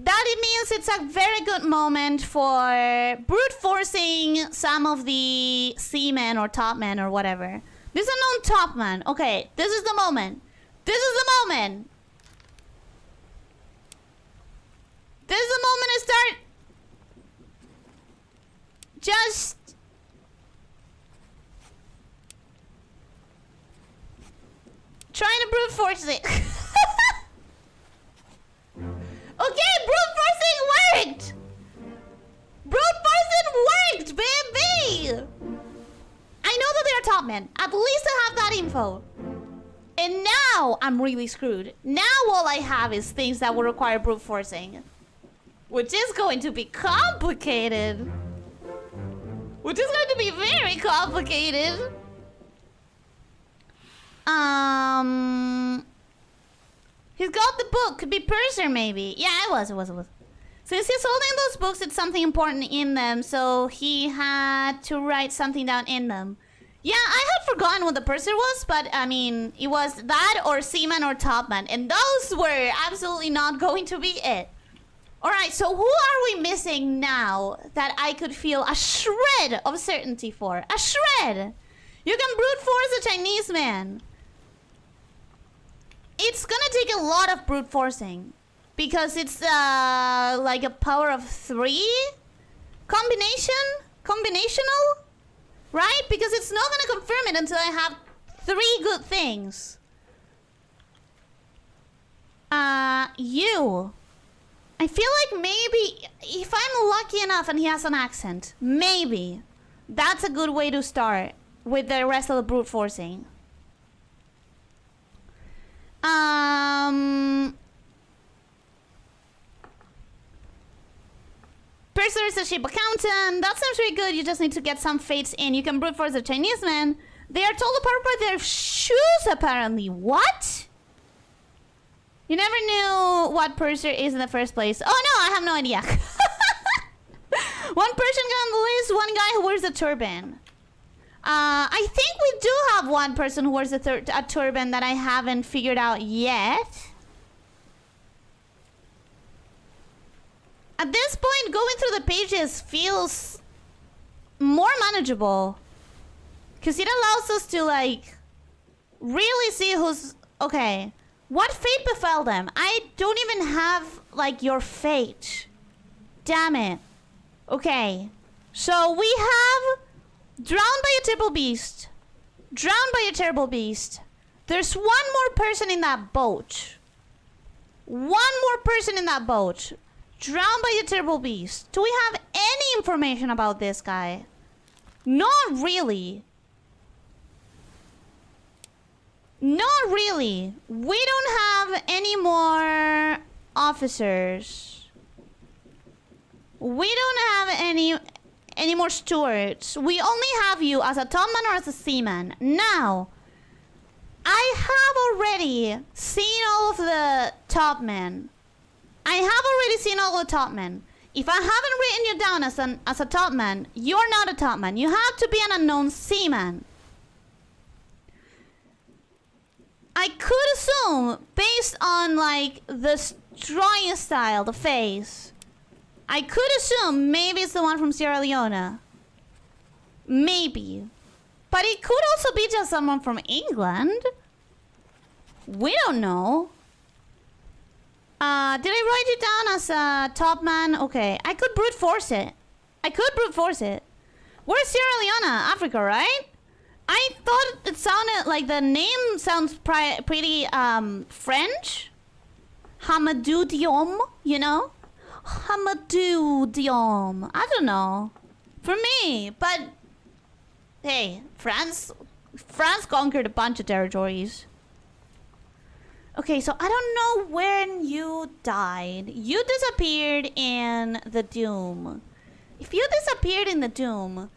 That it means it's a very good moment for brute forcing some of the seamen or topmen or whatever. This is a known topman. Okay, this is the moment. This is the moment. This is the moment I start just trying to brute force it. Okay, brute forcing worked! Brute forcing worked, baby! I know that they are top men. At least I have that info. And now I'm really screwed. Now all I have is things that will require brute forcing. Which is going to be complicated. Which is going to be very complicated. He's got the book. Could be purser, maybe. Yeah, it was. Since he's holding those books, it's something important in them, so he had to write something down in them. Yeah, I had forgotten what the purser was, but I mean, it was that or seaman or topman, and those were absolutely not going to be it. Alright, so who are we missing now that I could feel a shred of certainty for? A shred! You can brute force a Chinese man. It's gonna take a lot of brute forcing. Because it's like a power of 3? Combinational? Right? Because it's not gonna confirm it until I have 3 good things. You. I feel like maybe if I'm lucky enough and he has an accent, maybe that's a good way to start with the rest of the brute forcing. Purser is a ship accountant. That sounds really good. You just need to get some fates in. You can brute force a Chinese man. They are told apart by their shoes, apparently. What? You never knew what purser is in the first place. Oh no, I have no idea. One person got on the list, one guy who wears a turban. I think we do have one person who wears a turban that I haven't figured out yet. At this point, going through the pages feels more manageable. Because it allows us to, like, really see who's... Okay. What fate befell them? I don't even have, like, your fate. Damn it. Okay. So we have... Drowned by a terrible beast. Drowned by a terrible beast. There's one more person in that boat. One more person in that boat. Drowned by a terrible beast. Do we have any information about this guy? Not really. Not really. We don't have any more officers. We don't have any more stewards. We only have you as a topman or as a seaman. Now, I have already seen all of the topmen. I have already seen all the topmen. If I haven't written you down as a topman, you're not a topman. You have to be an unknown seaman. I could assume, based on like the drawing style, the face, I could assume maybe it's the one from Sierra Leone. Maybe. But it could also be just someone from England. We don't know. Did I write it down as a top man? Okay, I could brute force it. Where's Sierra Leone? Africa, right? I thought it sounded like the name sounds pretty French. Hamadou Diom, you know? Hamadou Diom. I don't know. For me, but hey, France France conquered a bunch of territories. Okay, so I don't know when you died. You disappeared in the Doom. If you disappeared in the Doom,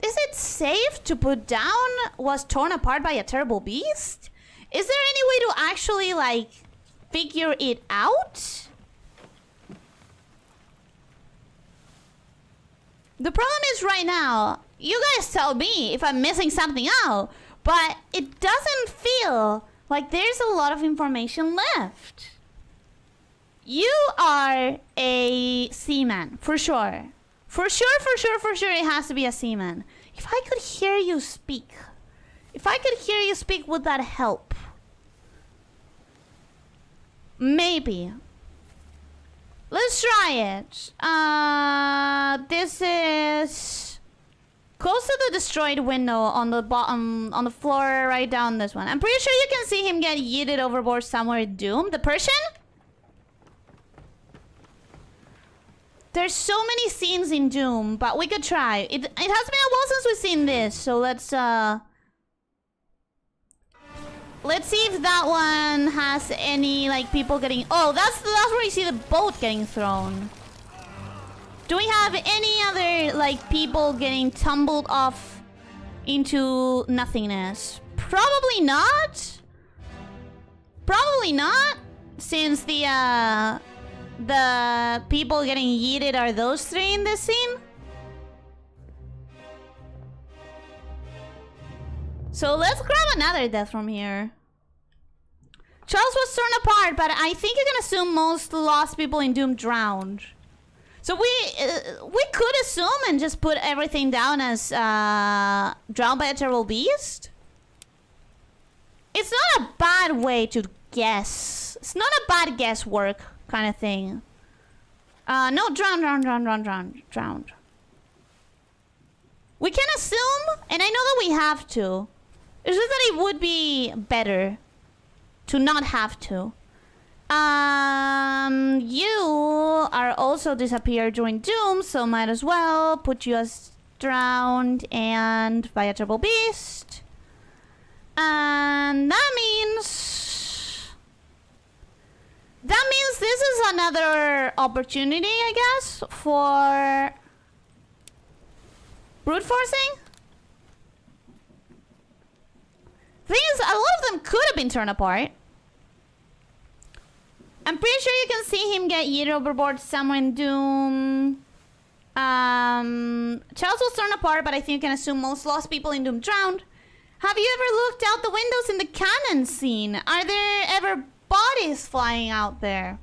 is it safe to put down was torn apart by a terrible beast? Is there any way to actually, like, figure it out? The problem is right now, you guys tell me if I'm missing something out, but it doesn't feel like there's a lot of information left. You are a seaman, for sure. For sure, it has to be a seaman. If I could hear you speak, would that help? Maybe. Let's try it. This is close to the destroyed window on the bottom, on the floor right down this one. I'm pretty sure you can see him get yeeted overboard somewhere in Doom. The Persian? There's so many scenes in Doom, but we could try. It has been a while since we've seen this, so let's see if that one has any, like, people getting... Oh, that's where you see the boat getting thrown. Do we have any other, like, people getting tumbled off into nothingness? Probably not. Probably not, since the people getting yeeted are those three in this scene. So let's grab another death from here. Charles was torn apart, but I think you can assume most lost people in Doom drowned. So we could assume and just put everything down as drowned by a terrible beast. It's not a bad way to guess. It's not a bad guesswork kind of thing. No, drowned. We can assume, and I know that we have to. It's just that it would be better to not have to. You are also disappeared during Doom, so might as well put you as drowned and by a terrible beast. And that means this is another opportunity, I guess, for brute forcing. Thing is, a lot of them could have been torn apart. I'm pretty sure you can see him get yeeted overboard somewhere in Doom. Charles was torn apart, but I think you can assume most lost people in Doom drowned. Have you ever looked out the windows in the cannon scene? Are there ever bodies flying out there?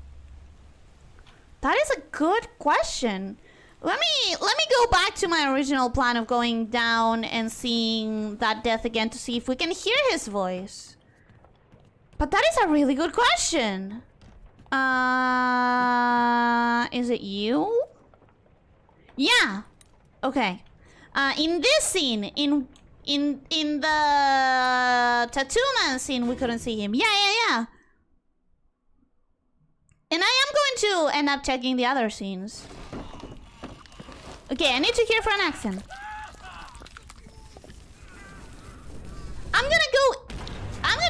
That is a good question. Let me go back to my original plan of going down and seeing that death again to see if we can hear his voice. But that is a really good question. Is it you? Yeah. Okay. In this scene, in the tattoo man scene, we couldn't see him. Yeah. And I am going to end up checking the other scenes. Okay, I need to hear for an accent. I'm gonna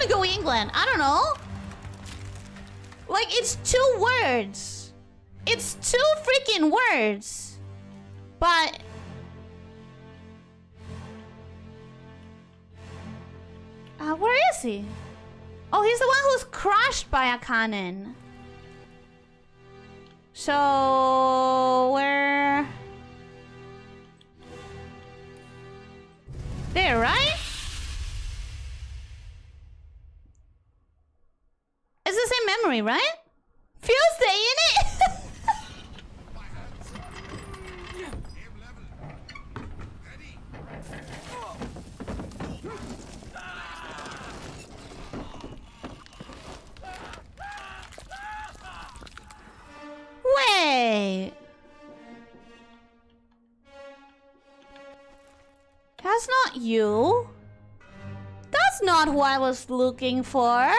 go England. I don't know. Like, it's 2 words. It's 2 freaking words. But where is he? Oh, he's the one who's crushed by a cannon. So where? There, right? It's the same memory, right? Feels stay in it. Wait. That's not you. That's not who I was looking for.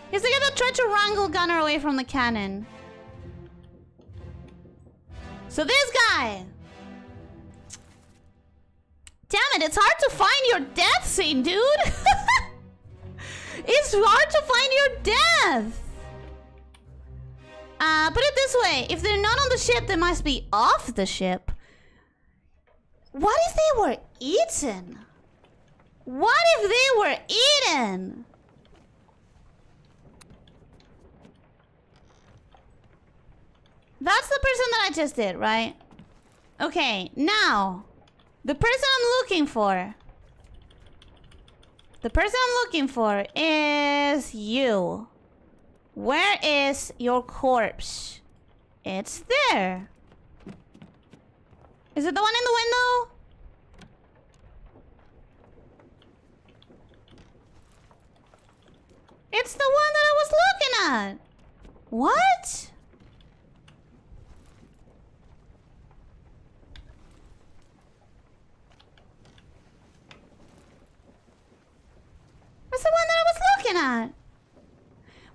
He's the guy that tried to wrangle Gunner away from the cannon. So this guy. Damn it, it's hard to find your death scene, dude. It's hard to find your death. Put it this way. If they're not on the ship, they must be off the ship. What if they were eaten? What if they were eaten? That's the person that I just did, right? Okay, now, the person I'm looking for. The person I'm looking for is you. Where is your corpse? It's there. Is it the one in the window? It's the one that I was looking at. What? That's the one that I was looking at.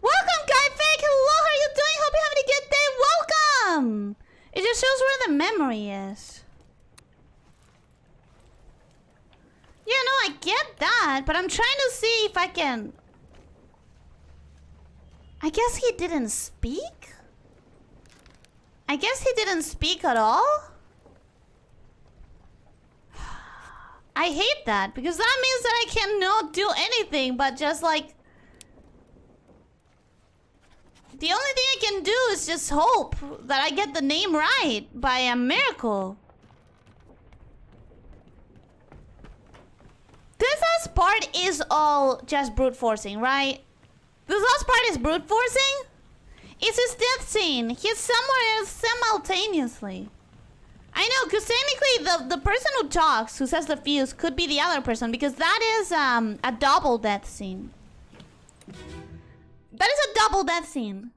Welcome, Guy Fake. Hello, how are you doing? Hope you're having a good day. Welcome. It just shows where the memory is. Yeah, no, I get that, but I'm trying to see if I can... I guess he didn't speak? I guess he didn't speak at all? I hate that, because that means that I cannot do anything but just like... The only thing I can do is just hope that I get the name right by a miracle. This last part is all just brute forcing, right? This last part is brute forcing? It's his death scene. He's somewhere else simultaneously. I know, because technically the person who talks, who says the fuse, could be the other person, because that is a double death scene. That is a double death scene.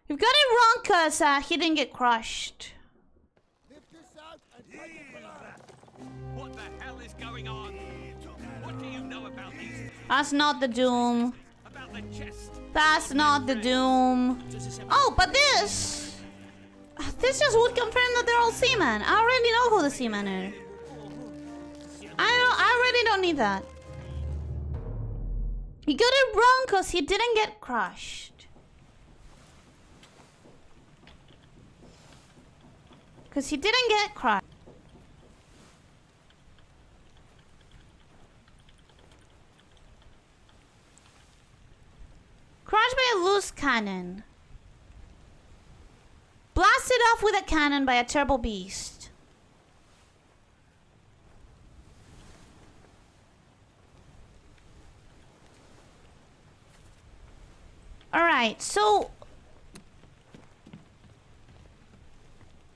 You've got it wrong because he didn't get crushed. What the hell is going on? What do you know about these? That's not the doom. About the chest? That's not the doom. Oh, but this just would confirm that they're all seamen. I already know who the seamen are. I already don't need that. He got it wrong because he didn't get crushed. Because he didn't get crushed. Crushed by a loose cannon. Blasted off with a cannon by a turbo beast. Alright, so...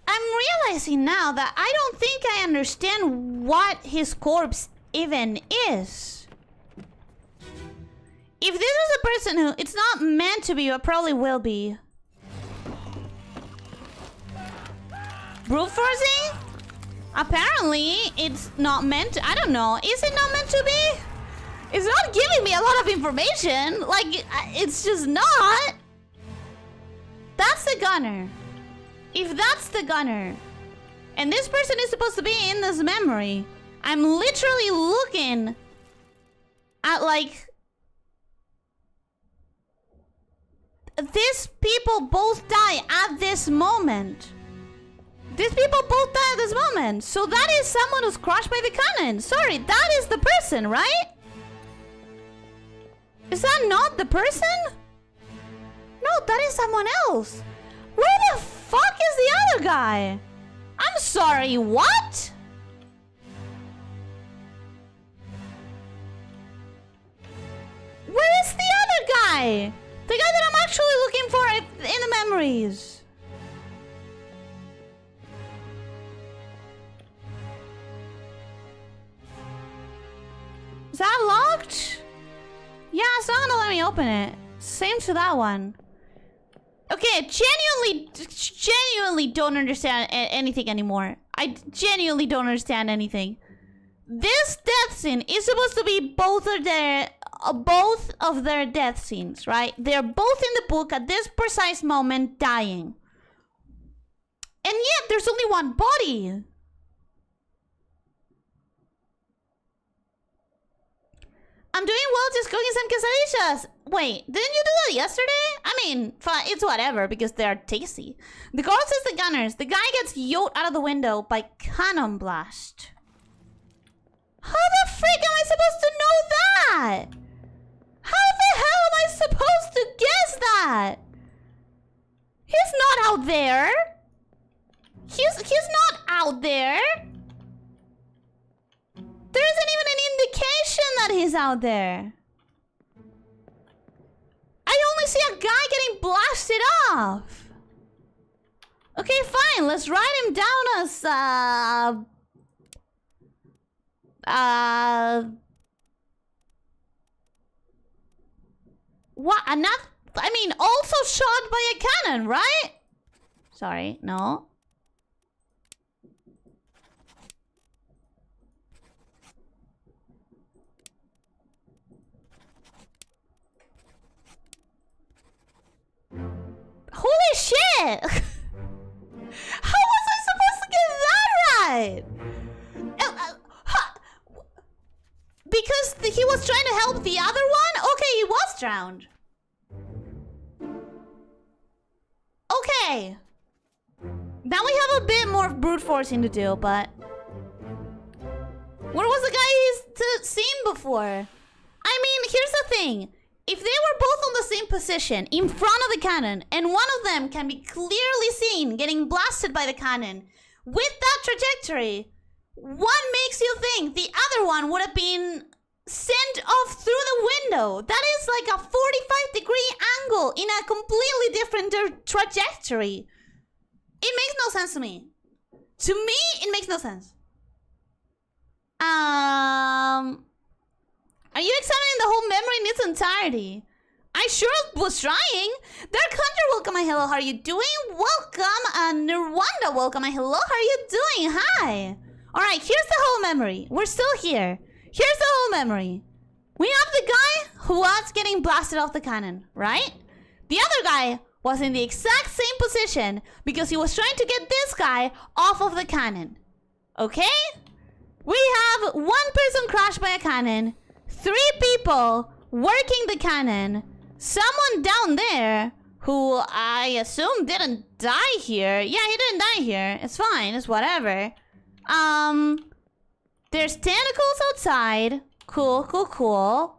I'm realizing now that I don't think I understand what his corpse even is. If this is a person who... It's not meant to be, but probably will be. Brute forcing? Apparently, it's not meant to... I don't know. Is it not meant to be? It's not giving me a lot of information. Like, it's just not. That's the gunner. If that's the gunner, and this person is supposed to be in this memory, I'm literally looking at, like... These people both die at this moment. These people both die at this moment. So that is someone who's crushed by the cannon. Sorry, that is the person, right? Is that not the person? No, that is someone else. Where the fuck is the other guy? I'm sorry, what? Where is the other guy? The guy that I'm actually looking for in the memories. Is that locked? Yeah, it's not gonna let me open it. Same to that one. Okay, genuinely don't understand anything anymore. I genuinely don't understand anything. This death scene is supposed to be both of their death scenes, right? They're both in the book at this precise moment dying. And yet there's only one body. I'm doing well, just cooking some quesadillas. Wait, didn't you do that yesterday? I mean, fine, it's whatever because they're tasty. The girl says the gunners. The guy gets yoked out of the window by cannon blast. How the frick am I supposed to know that? How the hell am I supposed to guess that? He's not out there. He's not out there. There isn't even an indication that he's out there. I only see a guy getting blasted off. Okay, fine. Let's write him down as what? Enough? I mean, also shot by a cannon, right? Sorry, no. Holy shit! How was I supposed to get that right? Because he was trying to help the other one? Okay, he was drowned. Okay. Now we have a bit more brute forcing to do, but... Where was the guy he's seen before? I mean, here's the thing. If they were both on the same position, in front of the cannon, and one of them can be clearly seen getting blasted by the cannon, with that trajectory, one makes you think the other one would have been sent off through the window. That is like a 45-degree angle in a completely different trajectory. It makes no sense to me. To me, it makes no sense. Are you examining the whole memory in its entirety? I sure was trying. Dark Hunter, welcome, my hello. How are you doing? Welcome, Nirwanda, welcome, my hello. How are you doing? Hi. All right, here's the whole memory. We're still here. Here's the whole memory. We have the guy who was getting blasted off the cannon, right? The other guy was in the exact same position because he was trying to get this guy off of the cannon. Okay? We have one person crashed by a cannon, 3 people working the cannon, someone down there who I assume didn't die here. Yeah, he didn't die here. It's fine. It's whatever. There's tentacles outside. Cool, cool, cool.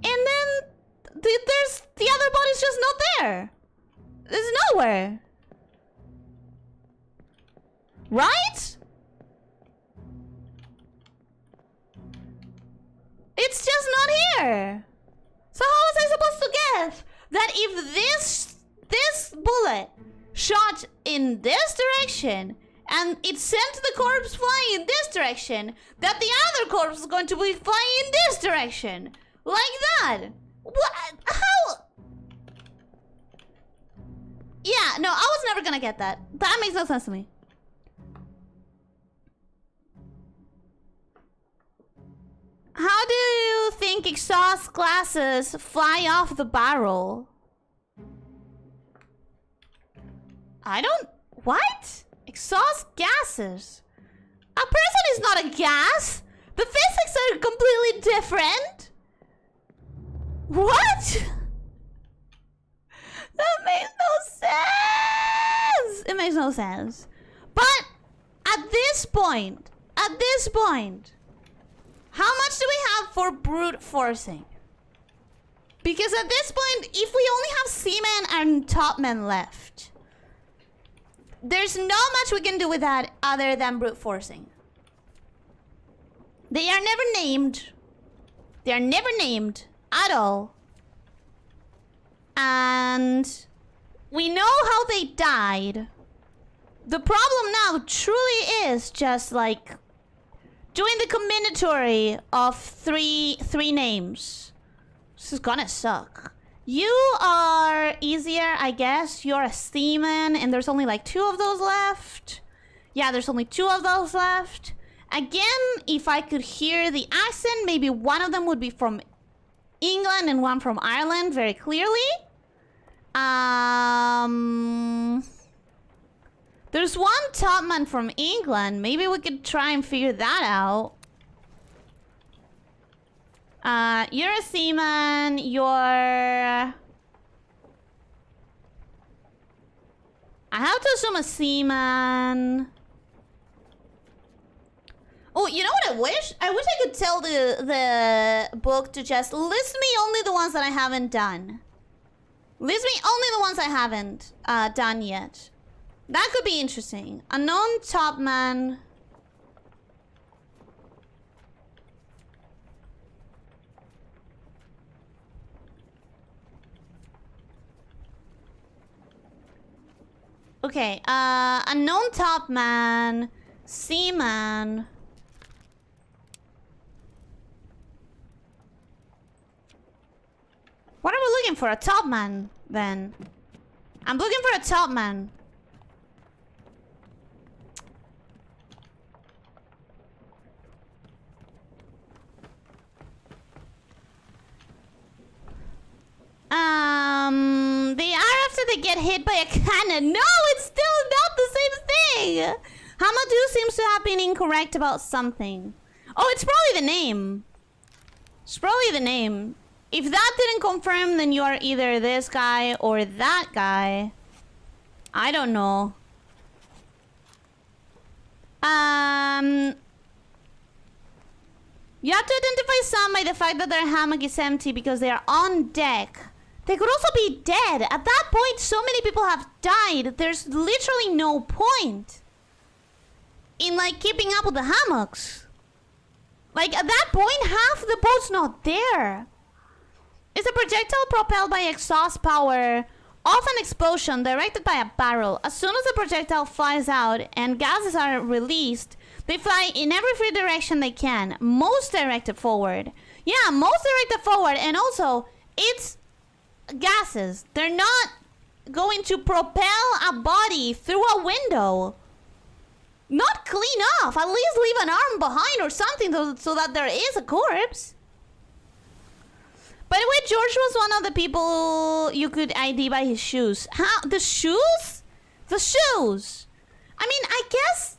And then there's the other body's just not there. It's nowhere. Right? It's just not here. So how was I supposed to guess that if this bullet shot in this direction and it sent the corpse flying in this direction, that the other corpse is going to be flying in this direction? Like that. What? How? Yeah, no, I was never gonna get that. That makes no sense to me. How do you think exhaust gases fly off the barrel? I don't... What? Exhaust gases? A person is not a gas! The physics are completely different! What? That makes no sense! It makes no sense. But at this point, how much do we have for brute forcing? Because at this point, if we only have seamen and topmen left, there's not much we can do with that other than brute forcing. They are never named. They are never named at all. And we know how they died. The problem now truly is just like doing the combinatory of three names. This is gonna suck. You are easier, I guess. You're a seaman, and there's only like 2 of those left. Yeah, there's only 2 of those left. Again, if I could hear the accent, maybe one of them would be from England and one from Ireland, very clearly. There's one topman from England. Maybe we could try and figure that out. You're a seaman. You're... I have to assume a seaman. Oh, you know what I wish? I wish I could tell the book to just list me only the ones that I haven't done. List me only the ones I haven't done yet. That could be interesting. Unknown topman. Okay, unknown topman, seaman. What are we looking for? A topman, then. I'm looking for a topman. They are after they get hit by a cannon. No, it's still not the same thing. Hamadou seems to have been incorrect about something. Oh, it's probably the name. It's probably the name. If that didn't confirm, then you are either this guy or that guy. I don't know. You have to identify some by the fact that their hammock is empty because they are on deck. They could also be dead. At that point, so many people have died. There's literally no point in, like, keeping up with the hammocks. Like, at that point, half the boat's not there. It's a projectile propelled by exhaust power off an explosion directed by a barrel. As soon as the projectile flies out and gases are released, they fly in every free direction they can. Most directed forward. Yeah, most directed forward. And also, it's gases. They're not going to propel a body through a window. Not clean off. At least leave an arm behind or something so that there is a corpse. By the way, George was one of the people you could ID by his shoes. How? The shoes? The shoes. I mean, I guess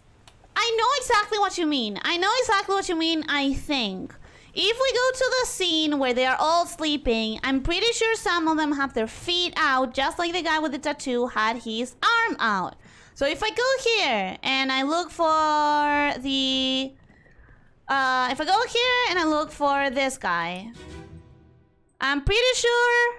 I know exactly what you mean. I know exactly what you mean, I think. If we go to the scene where they are all sleeping, I'm pretty sure some of them have their feet out, just like the guy with the tattoo had his arm out. So if I go here and I look for the... if I go here and I look for this guy... I'm pretty sure...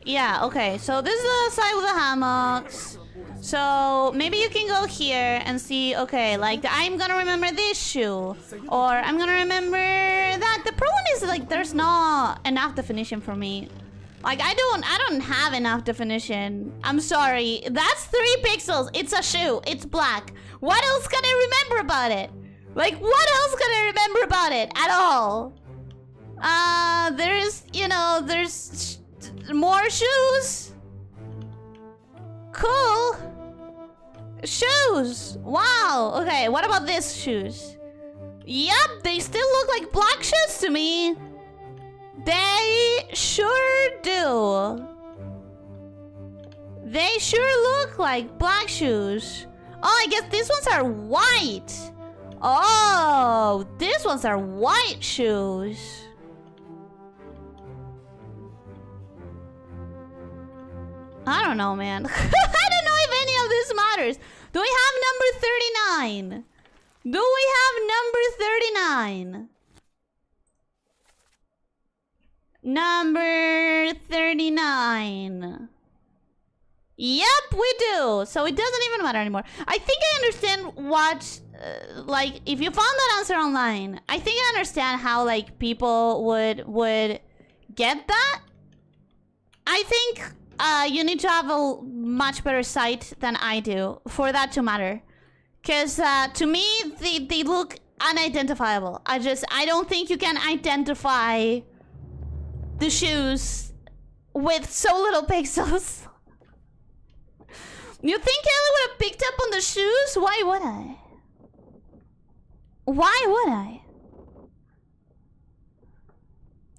Yeah, okay. So this is the side with the hammocks. So maybe you can go here and see, okay, like I'm gonna remember this shoe. Or I'm gonna remember that. The problem is like there's not enough definition for me. Like I don't have enough definition. I'm sorry. That's 3 pixels. It's a shoe. It's black. What else can I remember about it? Like what else can I remember about it at all? There's, you know, there's more shoes. Cool. Shoes. Wow. Okay, what about these shoes? Yep, they still look like black shoes to me. They sure do. They sure look like black shoes. Oh, I guess these ones are white. Oh, these ones are white shoes. I don't know, man. I don't know if any of this matters. Do we have number 39? Do we have number 39? Number 39. Yep, we do. So it doesn't even matter anymore. I think I understand what... like, if you found that answer online, I think I understand how, like, people would get that. I think... you need to have a much better sight than I do for that to matter. Because to me, they look unidentifiable. I don't think you can identify the shoes with so little pixels. You think Ellie would have picked up on the shoes? Why would I? Why would I?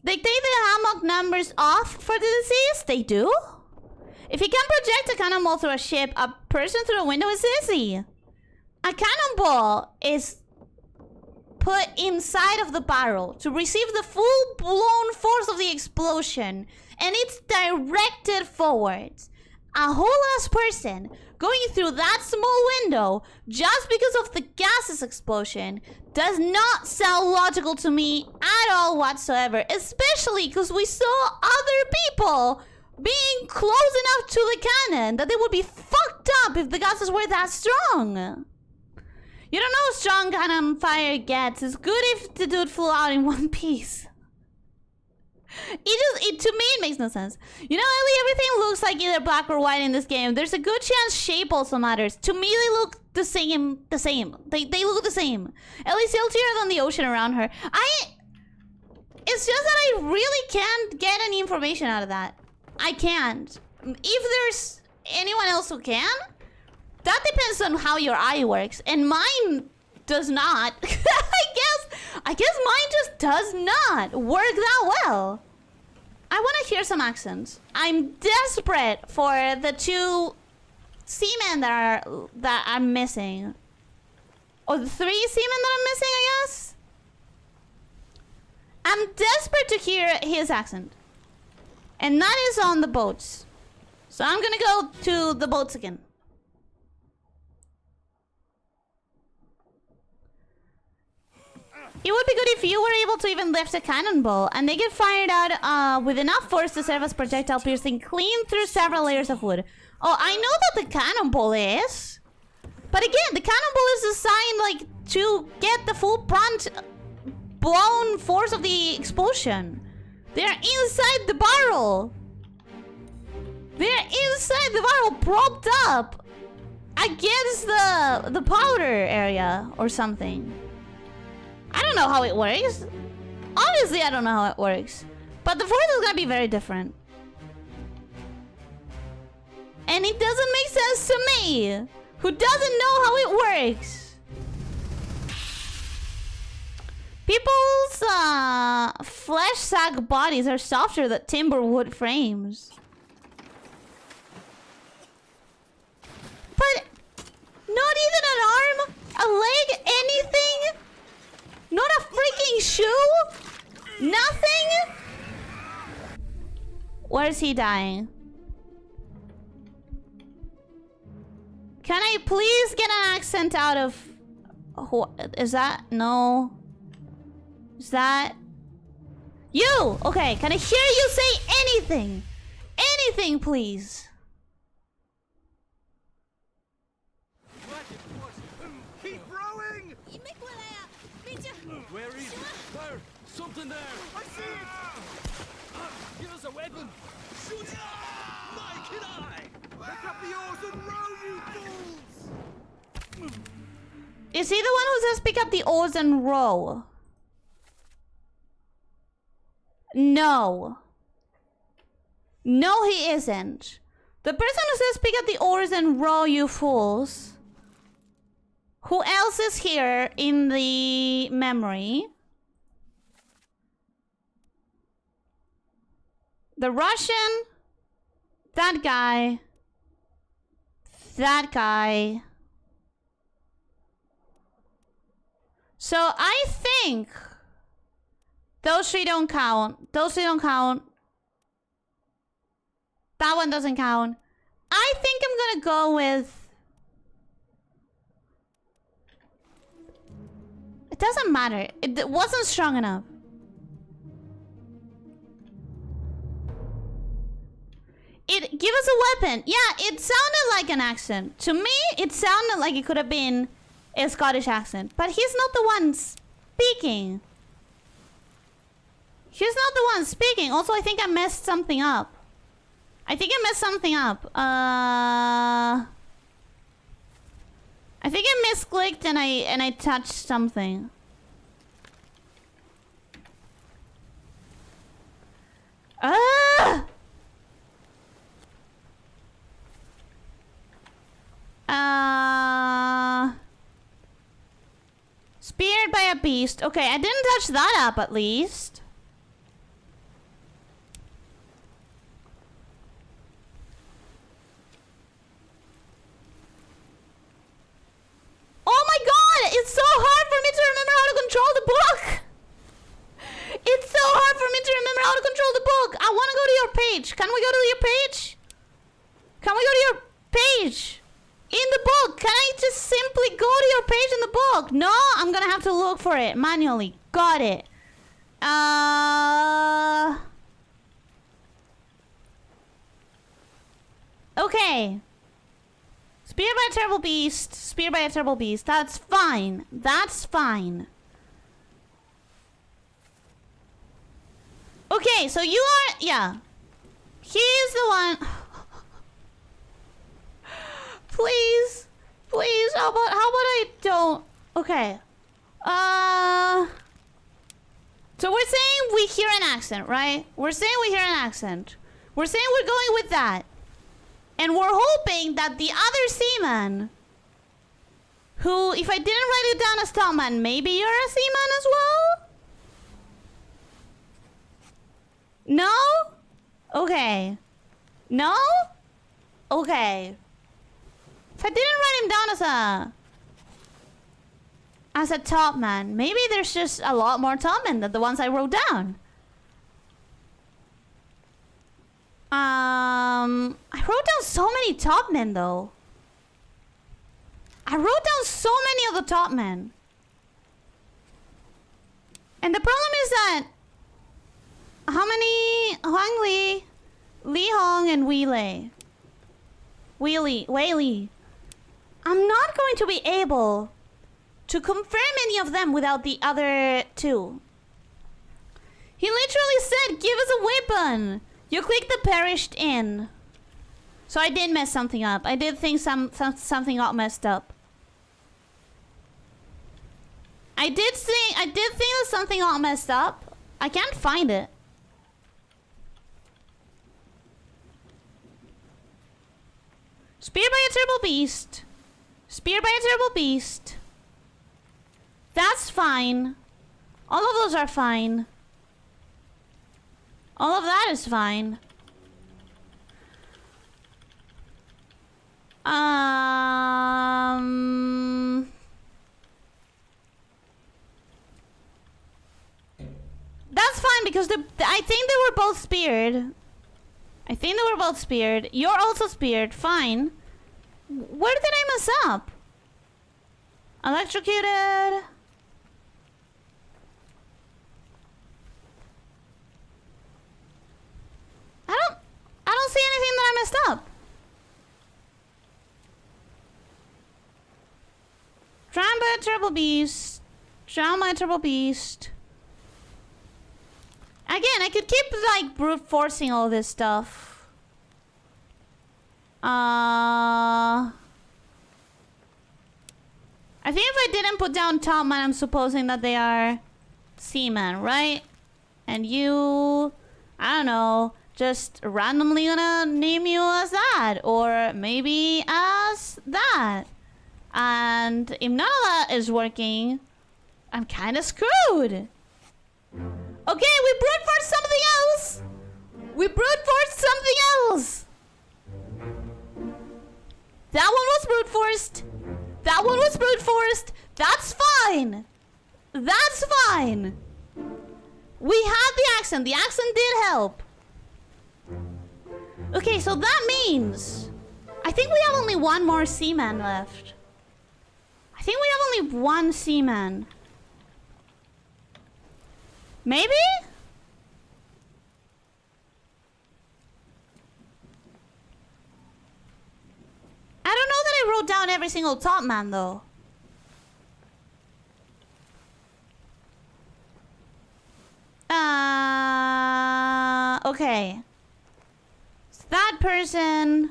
They take the hammock numbers off for the deceased? They do? If you can project a cannonball through a ship, a person through a window is easy. A cannonball is put inside of the barrel to receive the full-blown force of the explosion, and it's directed forwards. A whole-ass person going through that small window just because of the gases explosion does not sound logical to me at all whatsoever, especially because we saw other people being close enough to the cannon that they would be fucked up if the gases were that strong. You don't know how strong cannon fire gets. It's good if the dude flew out in one piece. To me, it makes no sense. You know, Ellie, everything looks like either black or white in this game. There's a good chance shape also matters. To me, they look the same. They look the same. Ellie's siltier than the ocean around her. It's just that I really can't get any information out of that. I can't. If there's anyone else who can, that depends on how your eye works. And mine does not. I guess mine just does not work that well. I want to hear some accents. I'm desperate for the 2 seamen that I'm missing. Or the 3 seamen that I'm missing, I guess. I'm desperate to hear his accent. And that is on the boats. So I'm gonna go to the boats again. It would be good if you were able to even lift a cannonball and they get fired out with enough force to serve as projectile piercing clean through several layers of wood. Oh, I know that the cannonball is. But again, the cannonball is designed like to get the full brunt blown force of the explosion. They're inside the barrel. They're inside the barrel, propped up against the powder area or something. I don't know how it works. Honestly, I don't know how it works. But the force is gonna be very different. And it doesn't make sense to me, who doesn't know how it works. People's flesh sack bodies are softer than timber wood frames. But not even an arm, a leg, anything? Not a freaking shoe? Nothing? Where is he dying? Can I please get an accent out of... Who is that? No. Is that... You! Okay, can I hear you say anything? Anything, please. Keep rowing! Where is it? There! Something there! I see it! Give us a weapon! Shoot it! Mike and I! Pick up the oars and row, you fools! Is he the one who says pick up the oars and row? No. No, he isn't. The person who says pick up the oars and row, you fools. Who else is here in the memory? The Russian. That guy. That guy. So I think those 3 don't count. Those 3 don't count. That one doesn't count. I think I'm gonna go with... It doesn't matter. It wasn't strong enough. Give us a weapon. Yeah, it sounded like an accent. To me, it sounded like it could have been a Scottish accent. But he's not the one speaking. He's not the one speaking. Also, I think I messed something up. I think I misclicked and I touched something. Speared by a beast. Okay, I didn't touch that up at least. Oh my god! It's so hard for me to remember how to control the your page? Can we go to your page? Can we go to your page? In the book. Can I just simply go to your page in the book? No, I'm gonna have to look for it manually. Got it. Okay. Speared by a terrible beast. Speared by a terrible beast. That's fine. That's fine. Okay, so you are... Yeah. He's the one... Please. Please. How about I don't... Okay. So we're saying we hear an accent, right? We're saying we hear an accent. We're saying we're going with that. And we're hoping that the other seaman, who, if I didn't write it down as Topman, maybe you're a seaman as well? No? Okay. No? Okay. If I didn't write him down as a topman, maybe there's just a lot more topmen than the ones I wrote down. I wrote down so many topmen though. I wrote down so many of the topmen. And the problem is that how many Huang Li, Li Hong, and Wei Li. I'm not going to be able to confirm any of them without the other two. He literally said, give us a weapon. You click the perished in. So I did mess something up. I did think something got messed up. I did think that something got messed up. I can't find it. Speared by a terrible beast. Speared by a terrible beast. That's fine. All of those are fine. All of that is fine. That's fine because I think they were both speared. I think they were both speared. You're also speared. Fine. Where did I mess up? Electrocuted. I don't see anything that I messed up. Drowned by a terrible beast. Drowned by a terrible beast. Again, I could keep like brute forcing all this stuff. I think if I didn't put down Topman, I'm supposing that they are seamen, right? And you, I don't know, just randomly gonna name you as that, or maybe as that. And if none of that is working, I'm kind of screwed. Okay, we brute forced something else. We brute forced something else. That one was brute forced. That one was brute forced. That's fine. That's fine. We had the accent. The accent did help. Okay, so that means I think we have only one more seaman left. I think we have only one seaman. Maybe? I don't know that I wrote down every single top man though. Okay. So that person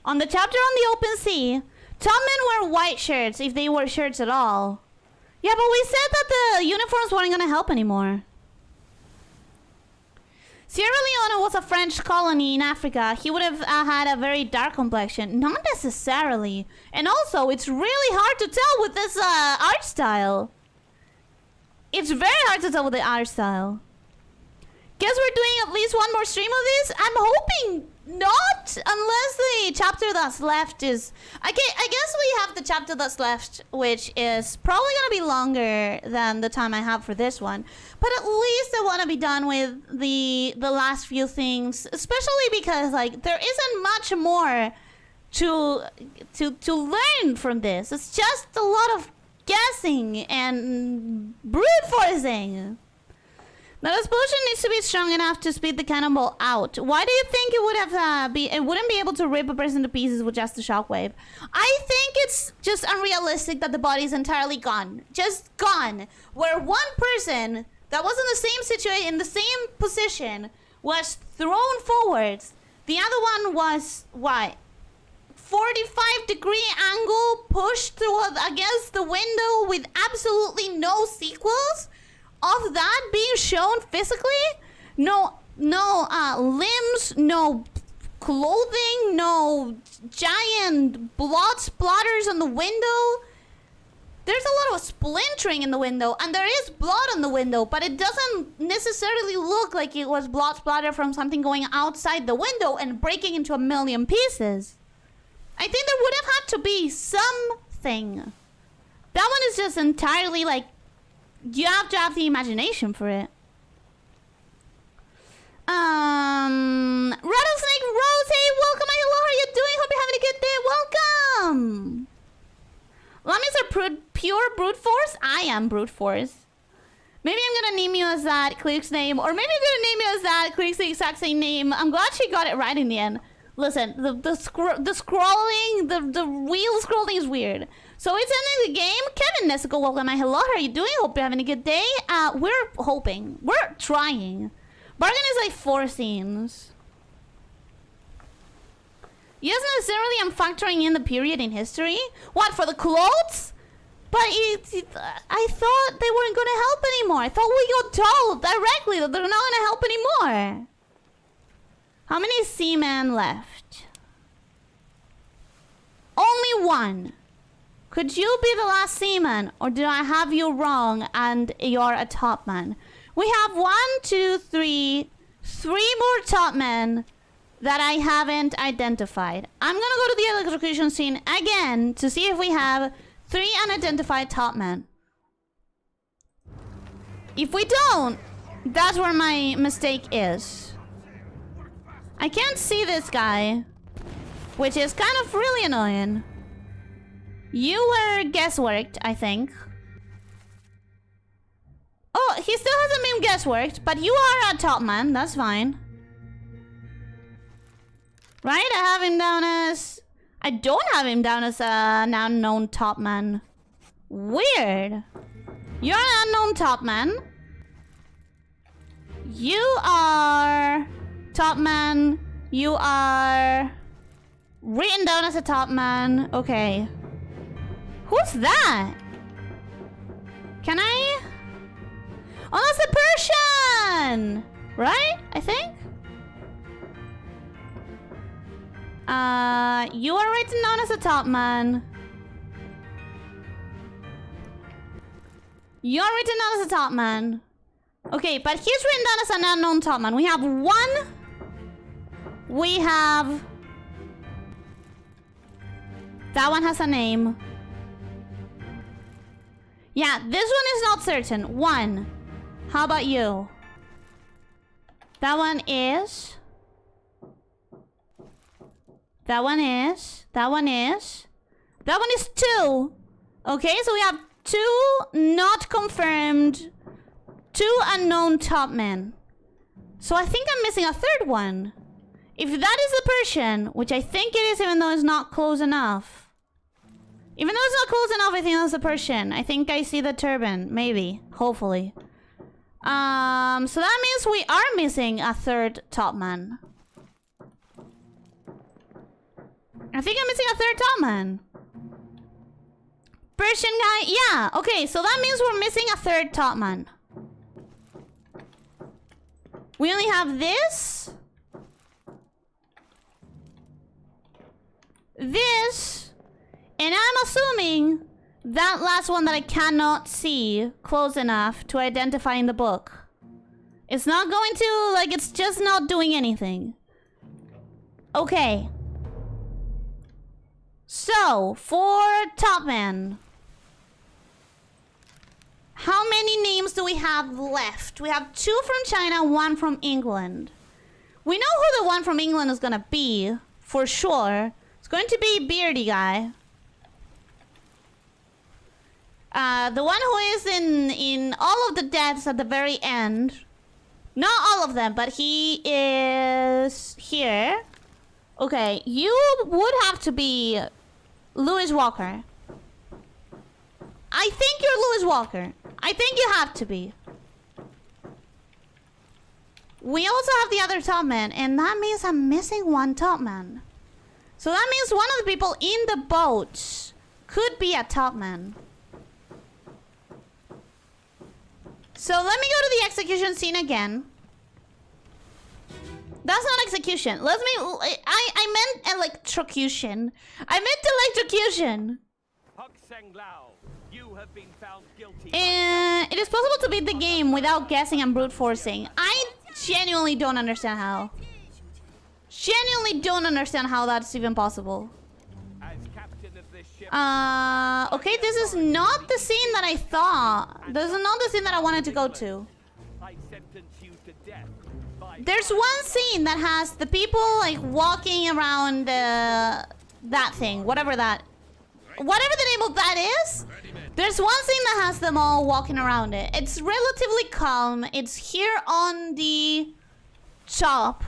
on the chapter on the open sea, top men wear white shirts if they wear shirts at all. Yeah, but we said that the uniforms weren't gonna help anymore. Sierra Leone was a French colony in Africa. He would have had a very dark complexion. Not necessarily. And also, it's really hard to tell with this art style. It's very hard to tell with the art style. Guess we're doing at least one more stream of this? I'm hoping Not unless the chapter that's left is... I guess we have the chapter that's left, which is probably gonna be longer than the time I have for this one. But at least I want to be done with the last few things, especially because like there isn't much more to learn from this. It's just a lot of guessing and brute forcing. The explosion needs to be strong enough to speed the cannonball out. Why do you think it would have it wouldn't be able to rip a person to pieces with just a shockwave? I think it's just unrealistic that the body is entirely gone. Just gone. Where one person that was in the same situation, in the same position, was thrown forwards. The other one was, what? 45-degree angle pushed through against the window with absolutely no sequels of that being shown physically. No limbs, no clothing, no giant blood splatters on the window. There's a lot of splintering in the window, and there is blood on the window, but it doesn't necessarily look like it was blood splatter from something going outside the window and breaking into a million pieces. I think there would have had to be something. That one is just entirely like, you have to have the imagination for it. Rattlesnake Rose, hey, welcome. Hello, how are you doing? Hope you're having a good day. Welcome. Llamas are pure brute force? I am brute force. Maybe I'm gonna name you as that, Click's name, or maybe I'm gonna name you as that, Click's the exact same name. I'm glad she got it right in the end. Listen, the scrolling, the wheel scrolling is weird. So it's ending the game. Kevin Nesico, welcome. Hello, how are you doing? Hope you're having a good day. We're hoping. We're trying. Bargain is like 4 scenes. Yes, necessarily I'm factoring in the period in history. What, for the clothes? But I thought they weren't going to help anymore. I thought we got told directly that they're not going to help anymore. How many seamen left? Only 1. Could you be the last seaman, or did I have you wrong and you're a top man? We have 1, 2, 3 more top men that I haven't identified. I'm gonna go to the electrocution scene again to see if we have 3 unidentified top men. If we don't, that's where my mistake is. I can't see this guy, which is kind of really annoying. You were guessworked, I think. Oh, he still hasn't been guessworked, but you are a top man, that's fine. Right? I have him down as... I don't have him down as an unknown top man. Weird. You're an unknown top man. You are... top man. You are... written down as a top man. Okay. Who's that? Can I... oh, that's the Persian! Right? I think? You are written down as a top man. You're written down as a top man. Okay, but he's written down as an unknown top man. We have 1. We have... that one has a name. Yeah, this one is not certain. 1. How about you? That one is... that one is... that one is... that one is 2. Okay, so we have 2 not confirmed, 2 unknown top men. So I think I'm missing a 3rd one. If that is the Persian, which I think it is, even though it's not close enough. Even though it's not close enough, I think that's the Persian. I think I see the turban. Maybe. Hopefully. So that means we are missing a 3rd top man. I think I'm missing a 3rd top man. Persian guy? Yeah. Okay, so that means we're missing a 3rd top man. We only have this. This. And I'm assuming that last one that I cannot see close enough to identify in the book. It's not going to, like, it's just not doing anything. Okay. So, for top man. How many names do we have left? We have 2 from China, 1 from England. We know who the one from England is gonna be, for sure. It's going to be Beardy Guy. The one who is in all of the deaths at the very end. Not all of them, but he is here. Okay, you would have to be Lewis Walker. I think you're Lewis Walker. I think you have to be. We also have the other top man, and that means I'm missing 1 top man. So that means one of the people in the boat could be a top man. So let me go to the execution scene again. That's not execution. I meant electrocution. I meant electrocution. You have been found guilty. It is possible to beat the game without guessing and brute forcing. I genuinely don't understand how. Genuinely don't understand how that's even possible. As captain of this ship, Okay, this is not the scene that I thought. This is not the scene that I wanted to go to. I sentence you to death. There's one scene that has the people like walking around that thing, whatever the name of that is. There's one scene that has them all walking around it. It's relatively calm. It's here on the top.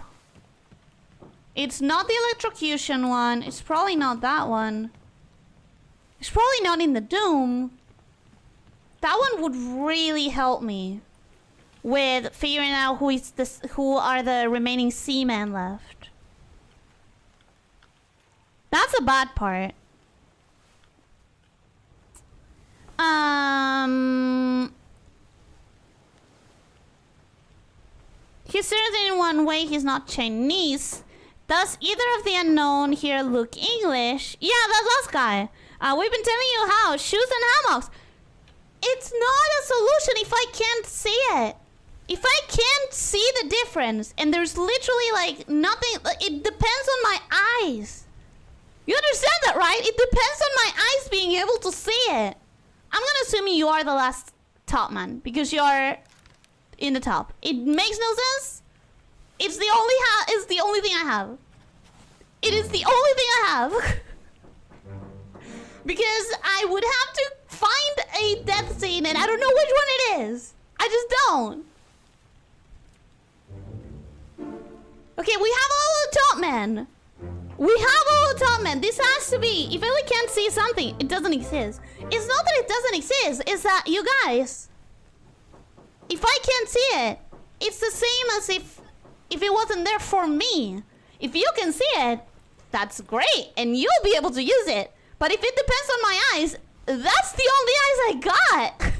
It's not the electrocution one. It's probably not that one. It's probably not in the Doom. That one would really help me with figuring out who are the remaining seamen left. That's a bad part. He says in one way he's not Chinese. Does either of the unknown here look English? Yeah, that last guy. We've been telling you how. Shoes and hammocks. It's not a solution if I can't see it. If I can't see the difference, and there's literally like nothing, it depends on my eyes. You understand that, right? It depends on my eyes being able to see it. I'm gonna assume you are the last top man because you're in the top. It makes no sense. It's the only thing I have. It is the only thing I have. Because I would have to find a death scene and I don't know which one it is. I just don't. Okay, we have all the top men. We have all the top men. This has to be. If I can't see something, it doesn't exist. It's not that it doesn't exist. It's that you guys. If I can't see it, it's the same as if it wasn't there for me. If you can see it, that's great, and you'll be able to use it. But if it depends on my eyes, that's the only eyes I got.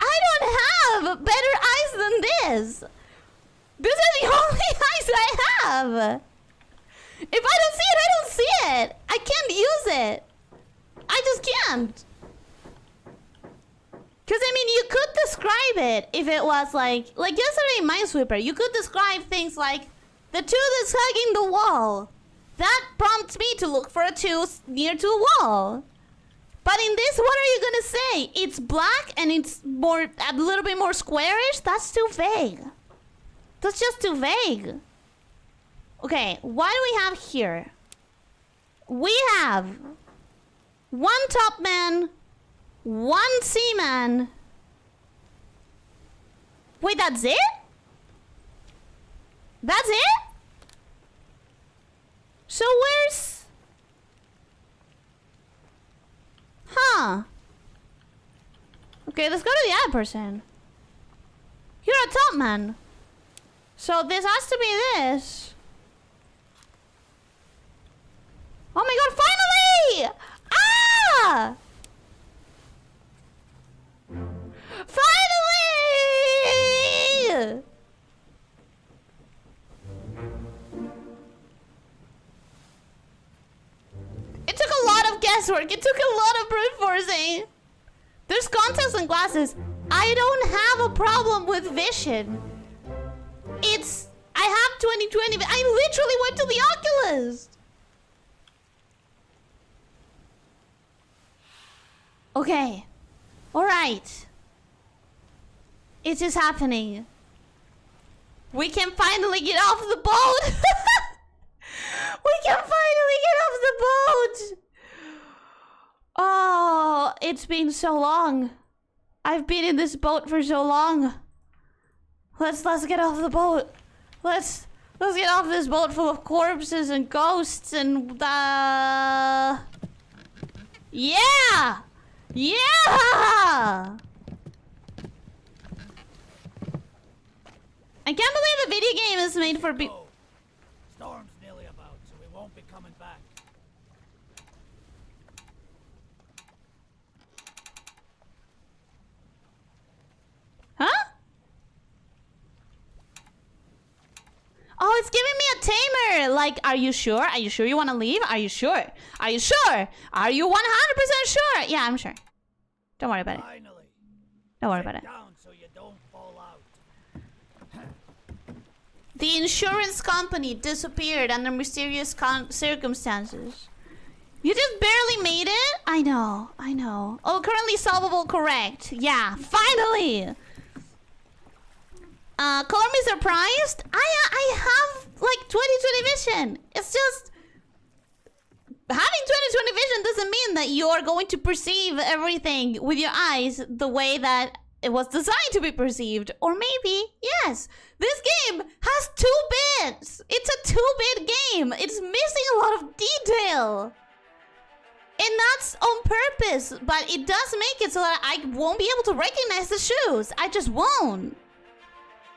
I don't have better eyes than this. These are the only eyes I have. If I don't see it, I don't see it. I can't use it. I just can't. Because, I mean, you could describe it if it was like yesterday in Minesweeper, you could describe things like the tooth is hugging the wall. That prompts me to look for a tooth near to a wall. But in this, what are you going to say? It's black and it's a little bit more squarish? That's too vague. That's just too vague. Okay, what do we have here? We have one top man, one seaman. Wait, that's it? That's it? So where's... Huh. Okay, let's go to the other person. You're a top man. So this has to be this. Oh my god, finally! Ah! Finally! It took a lot of guesswork. It took a lot of brute forcing. There's contacts and glasses. I don't have a problem with vision. I have 2020. I literally went to the Oculus. Okay. All right. It is happening. We can finally get off the boat. We can finally get off the boat. Oh, it's been so long. I've been in this boat for so long. Let's get off the boat. Let's get off this boat full of corpses and ghosts and yeah! Yeah! I can't believe the video game is made for people. Storm's nearly about, so we won't be coming back. Huh? Oh, it's giving me a tamer. Like, are you sure? Are you sure you want to leave? Are you sure? Are you sure? Are you 100% sure? Yeah, I'm sure. Don't worry about it. Finally. Don't worry about it. Down so you don't fall out. The insurance company disappeared under mysterious circumstances. You just barely made it? I know. Oh, currently solvable, correct. Yeah, finally! Call me surprised? I have, like, 20/20 vision. It's just... Having 20/20 vision doesn't mean that you're going to perceive everything with your eyes the way that it was designed to be perceived. Or maybe, yes, this game has 2 bits. It's a 2-bit game. It's missing a lot of detail. And that's on purpose, but it does make it so that I won't be able to recognize the shoes. I just won't.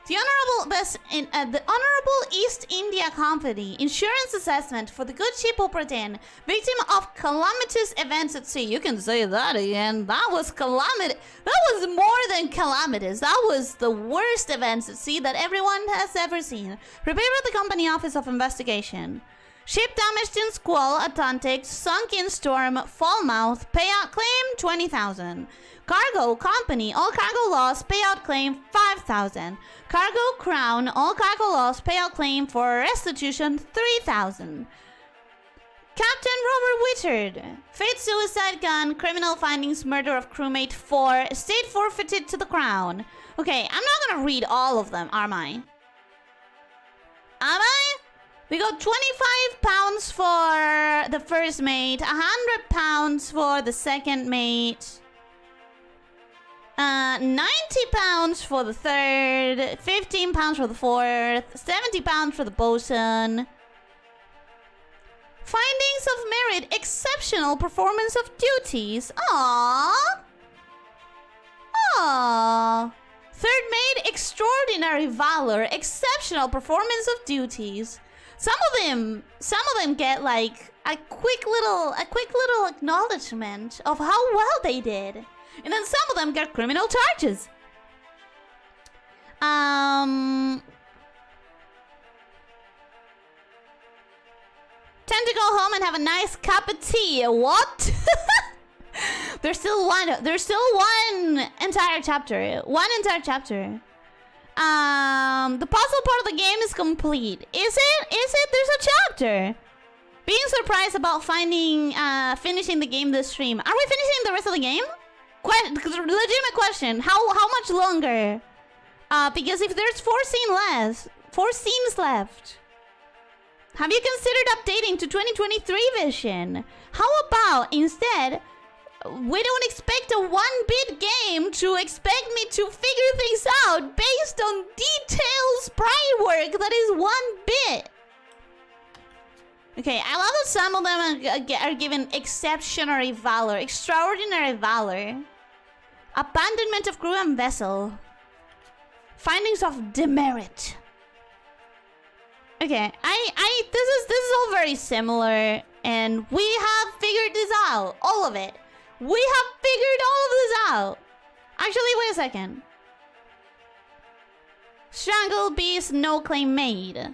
The Honorable East India Company insurance assessment for the good ship Obra Dinn, victim of calamitous events at sea. You can say that again. That was calamitous. That was more than calamitous. That was the worst events at sea that everyone has ever seen. Prepare at the company office of investigation. Ship damaged in squall, Atlantic, sunk in storm, Falmouth, payout claim 20,000. Cargo company, all cargo loss, payout claim 5,000. Cargo crown, all cargo loss, payout claim for restitution 3,000. Captain Robert Wittard, fate suicide gun, criminal findings, murder of crewmate 4, estate forfeited to the crown. Okay, I'm not gonna read all of them, am I? Am I? We got 25 pounds for the first mate, 100 pounds for the second mate, 90 pounds for the third, 15 pounds for the fourth, 70 pounds for the bosun. Findings of merit, exceptional performance of duties. Aww. Aww. Third mate, extraordinary valor, exceptional performance of duties. Some of them get like a quick little acknowledgement of how well they did. And then some of them get criminal charges. Time to go home and have a nice cup of tea. What? There's still one entire chapter. One entire chapter. The puzzle part of the game is complete. Is it? There's a chapter. Being surprised about finishing the game this stream. Are we finishing the rest of the game? Legitimate question. How much longer? Because if there's 4 scenes left. Have you considered updating to 2023 vision? How about instead, we don't expect a 1-bit game to expect me to figure things out based on detailed sprite work that is 1 bit. Okay, I love that some of them are given exceptionary valor, extraordinary valor. Abandonment of crew and vessel. Findings of demerit. Okay, this is all very similar, and we have figured this out, all of it. We have figured all of this out. Actually, wait a second. Strangle beast, no claim made.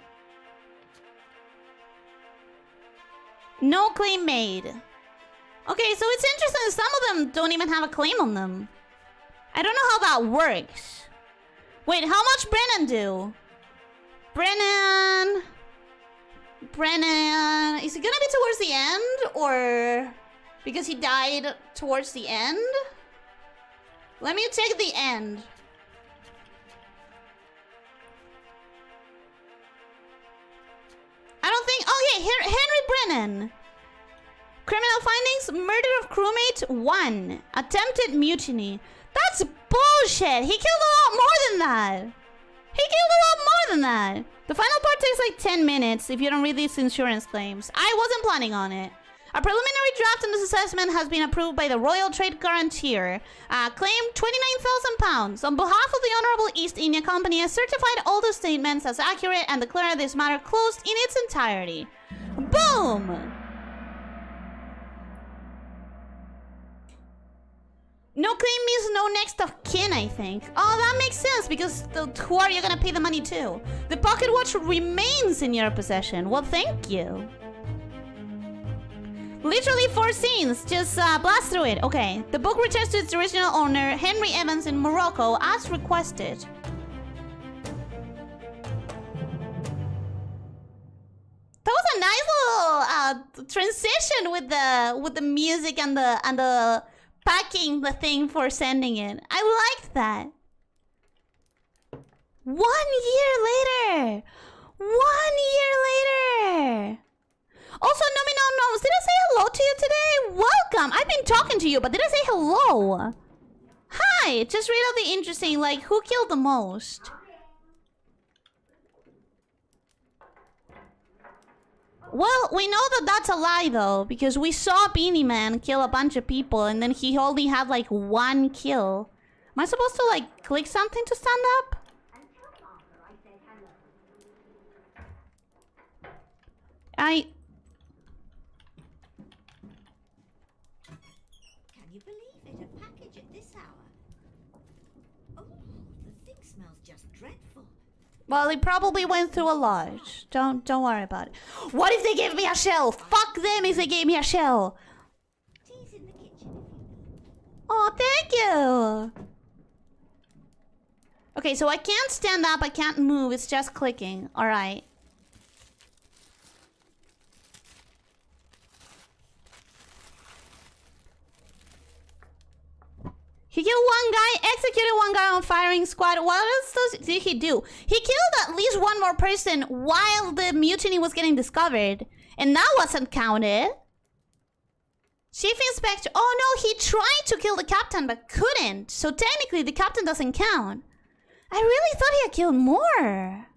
No claim made. Okay, so it's interesting. Some of them don't even have a claim on them. I don't know how that works. Wait, how much Brennan do? Brennan. Brennan. Is it gonna be towards the end or because he died towards the end? Let me check the end. I don't think. Oh yeah, here, Henry Brennan. Criminal findings: murder of crewmate 1, attempted mutiny. That's bullshit. He killed a lot more than that. He killed a lot more than that. The final part takes like 10 minutes if you don't read these insurance claims. I wasn't planning on it. A preliminary draft on this assessment has been approved by the Royal Trade Guarantor. Claim £29,000. On behalf of the Honorable East India Company, I certified all the statements as accurate and declare this matter closed in its entirety. Boom! No claim means no next of kin, I think. Oh, that makes sense, because who are you gonna pay the money to? The pocket watch remains in your possession. Well, thank you. Literally 4 scenes. Just blast through it. Okay. The book returns to its original owner, Henry Evans in Morocco, as requested. That was a nice little transition with the music and the packing the thing for sending it. I liked that. 1 year later. 1 year later. Also, Nomi, did I say hello to you today? Welcome. I've been talking to you, but did I say hello? Hi. Just read out the interesting, like, who killed the most? Well, we know that that's a lie, though, because we saw Beanie Man kill a bunch of people, and then he only had, like, 1 kill. Am I supposed to, like, click something to stand up? Can you believe it? A package at this hour. Oh, the thing smells just dreadful. Well, he probably went through a lot. Don't worry about it. What if they gave me a shell? Fuck them if they gave me a shell. Tea's in the kitchen if you need. Oh, thank you. Okay, so I can't stand up. I can't move. It's just clicking. All right. He killed 1 guy, executed 1 guy on firing squad. What else did he do? He killed at least 1 more person while the mutiny was getting discovered. And that wasn't counted. Chief Inspector... Oh no, he tried to kill the captain but couldn't. So technically the captain doesn't count. I really thought he had killed more.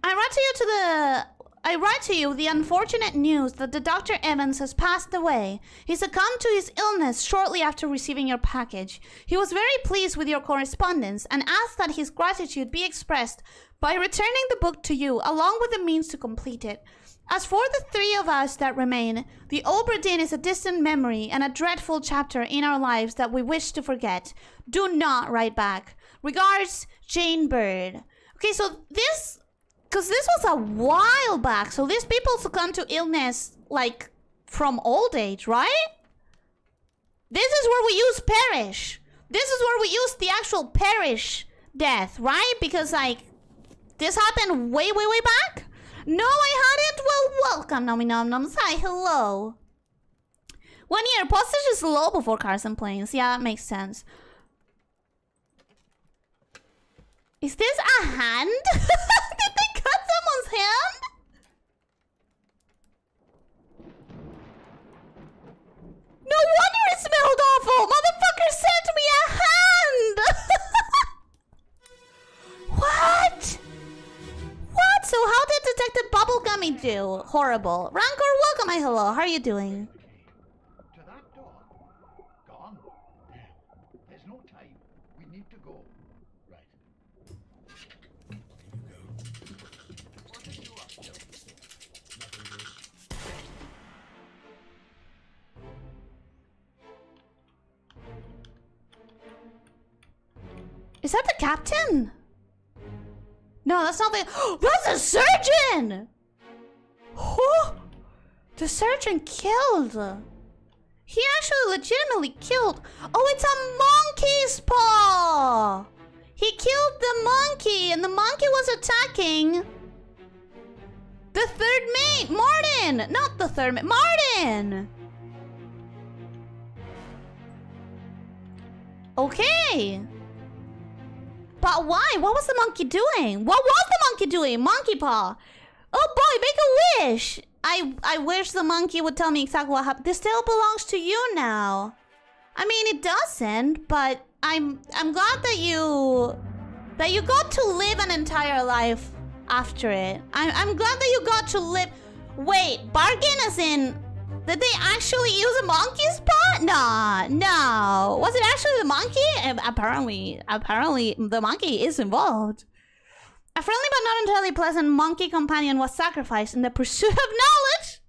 I write to you the unfortunate news that the Dr. Evans has passed away. He succumbed to his illness shortly after receiving your package. He was very pleased with your correspondence and asked that his gratitude be expressed by returning the book to you along with the means to complete it. As for the 3 of us that remain, the Obra Dinn is a distant memory and a dreadful chapter in our lives that we wish to forget. Do not write back. Regards, Jane Bird. Okay, so this... Because this was a while back, so these people succumb to illness, like, from old age, right? This is where we use perish. This is where we use the actual perish death, right? Because, like, this happened way back? No, I hadn't? Well, welcome, Nomi Nom Noms. Hi, hello. 1 year, postage is low before cars and planes. Yeah, that makes sense. Is this a hand? Did they cut someone's hand? No wonder it smelled awful! Motherfucker sent me a hand! What? What? So how did Detective Bubblegummy do? Horrible. Rancor, welcome, my hello. How are you doing? To that door. Gone. There's no time. We need to go. Right. What are you up to? Is that the captain? No, that's not the... That's the surgeon! Who? The surgeon killed. He actually legitimately killed... Oh, it's a monkey's paw! He killed the monkey, and the monkey was attacking third mate! Martin! Not the third mate. Martin! Okay. But why? What was the monkey doing? What was the monkey doing? Monkey paw. Oh boy, make a wish. I wish the monkey would tell me exactly what happened. This still belongs to you now. I mean, it doesn't, but I'm glad that you got to live an entire life after it. I'm glad that you got to live. Wait, bargain as in, did they actually use a monkey's paw? Nah, no. Was it actually the monkey? Apparently the monkey is involved. A friendly but not entirely pleasant monkey companion was sacrificed in the pursuit of knowledge.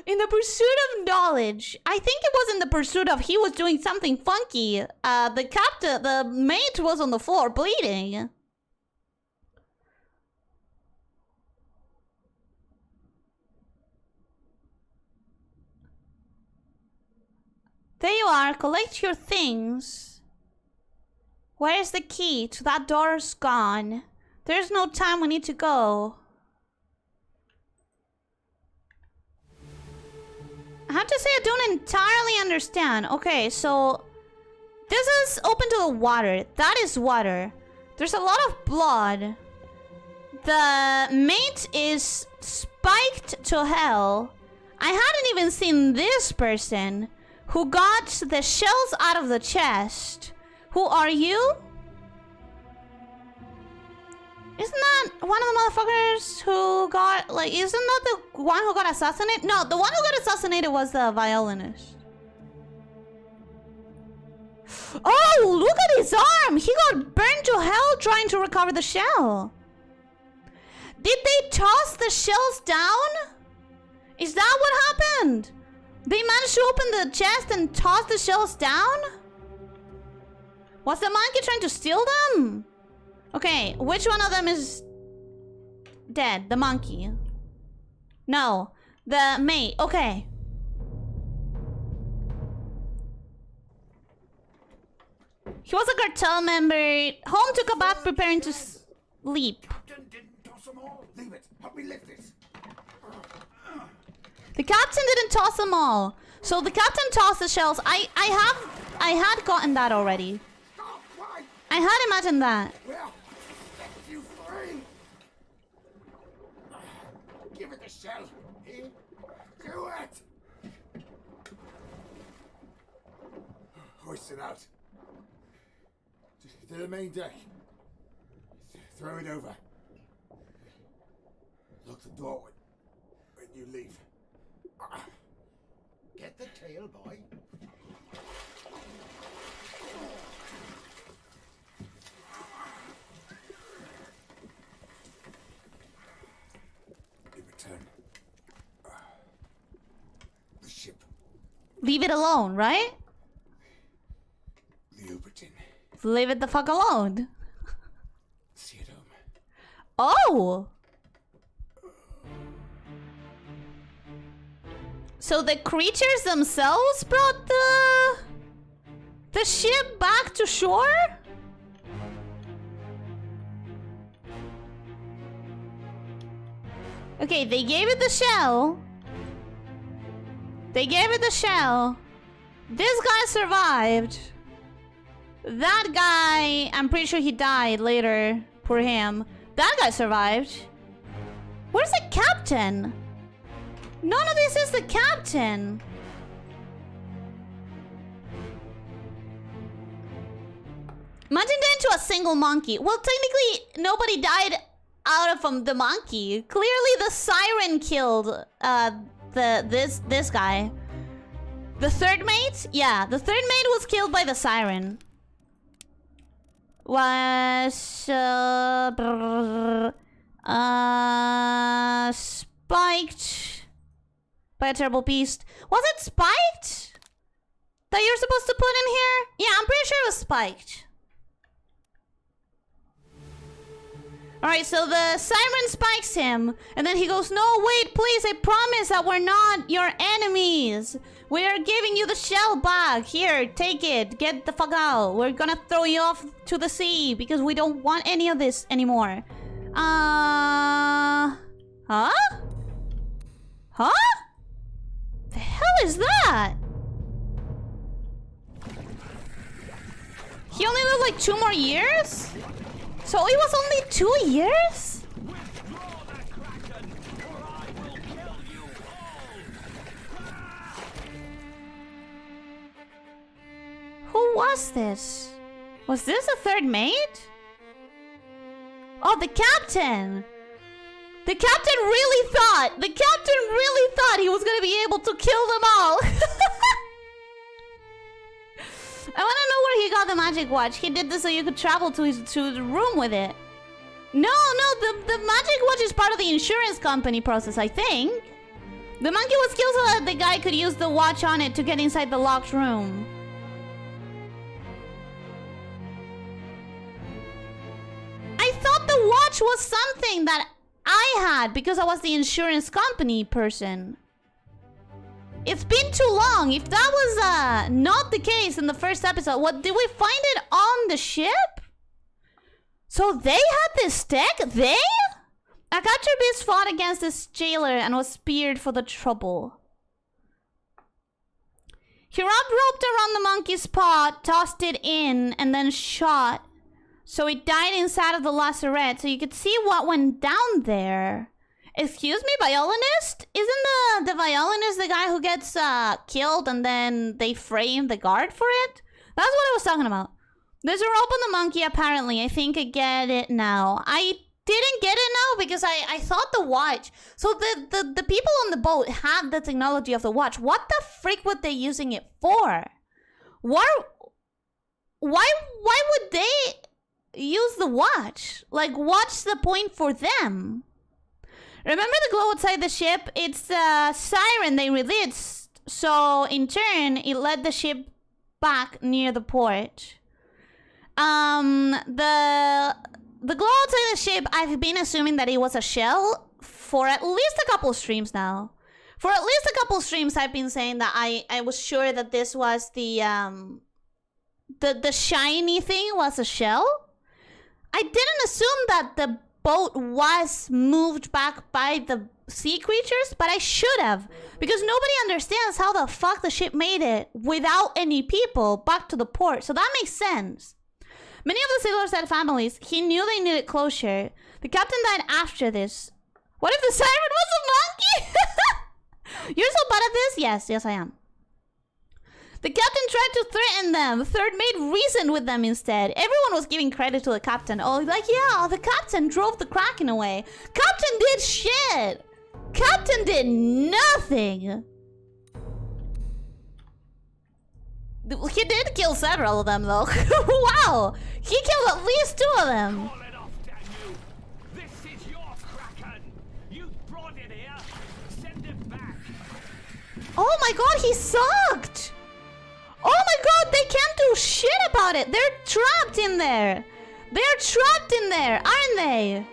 In the pursuit of knowledge. I think it was in the pursuit of he was doing something funky. The mate was on the floor bleeding. There you are. Collect your things. Where is the key to that door's gone? There's no time. We need to go. I have to say I don't entirely understand. Okay, so this is open to the water. That is water. There's a lot of blood. The mate is spiked to hell. I hadn't even seen this person who got the shells out of the chest. Who are you? Isn't that one of the motherfuckers who got, like, isn't that the one who got assassinated? No, the one who got assassinated was the violinist. Oh, look at his arm! He got burned to hell trying to recover the shell. Did they toss the shells down? Is that what happened? They managed to open the chest and toss the shells down? Was the monkey trying to steal them? Okay, which one of them is dead? The monkey. No, the mate. Okay. He was a cartel member. Home took a bath preparing to sleep. Captain didn't toss them all. Leave it. Help me lift this. The captain didn't toss them all. So the captain tossed the shells. I had gotten that already. Stop, why? I had imagined that. Well, set you free. Give it the shell. Here. Do it. Hoist it out. To the main deck. Throw it over. Lock the door when you leave. Get the tail, boy. In return, the ship. Leave it alone, right? The Obra Dinn. Leave it the fuck alone. See it home. Oh! So the creatures themselves brought the ship back to shore? Okay, they gave it the shell. They gave it the shell. This guy survived. That guy, I'm pretty sure he died later. Poor him. That guy survived. Where's the captain? None of this is the captain. Imagine that into a single monkey. Well, technically, nobody died out of the monkey. Clearly, the siren killed this guy. The third mate? Yeah, the third mate was killed by the siren. Was spiked by a terrible beast. Was it spiked? That you're supposed to put in here? Yeah, I'm pretty sure it was spiked. Alright, so the siren spikes him. And then he goes, no, wait, please, I promise that we're not your enemies. We are giving you the shell back. Here, take it. Get the fuck out. We're gonna throw you off to the sea because we don't want any of this anymore. Huh? Huh? The hell is that? He only lived like 2 more years? So it was only 2 years? Withdraw that kraken, or I will kill you all! Who was this? Was this a third mate? Oh, the captain! The captain really thought he was gonna be able to kill them all! I wanna know where he got the magic watch. He did this so you could travel to the room with it. No, the magic watch is part of the insurance company process, I think. The monkey was killed so that the guy could use the watch on it to get inside the locked room. I thought the watch was something that I had because I was the insurance company person. It's been too long. If that was not the case in the first episode, what did we find it on the ship? So they had this tech? They? A capture beast fought against this jailer and was speared for the trouble. He wrapped rope around the monkey's paw, tossed it in, and then shot. So it died inside of the lazaret, so you could see what went down there. Excuse me, violinist? Isn't the violinist the guy who gets killed and then they frame the guard for it? That's what I was talking about. There's a rope on the monkey, apparently. I think I get it now. I didn't get it now because I thought the watch... So the people on the boat had the technology of the watch. What the freak were they using it for? Why would they use the watch? Like, what's the point for them? Remember the glow outside the ship? It's a siren they released. So, in turn, it led the ship back near the port. The glow outside the ship, I've been assuming that it was a shell for at least a couple streams now. For at least a couple streams, I've been saying that I was sure that this was the shiny thing was a shell. I didn't assume that the boat was moved back by the sea creatures, but I should have, because nobody understands how the fuck the ship made it without any people back to the port, so that makes sense. Many of the sailors had families. He knew they needed closure. The captain died after this. What if the siren was a monkey? You're so bad at this? Yes I am. The captain tried to threaten them. The third mate reasoned with them instead. Everyone was giving credit to the captain. Oh, like, yeah, the captain drove the kraken away. Captain did shit. Captain did nothing. He did kill several of them, though. Wow. He killed at least 2 of them. Call it off, damn you! This is your kraken! You brought it here! Send it back! Oh my god, he sucked. Oh my god, they can't do shit about it. They're trapped in there. They're trapped in there, aren't they?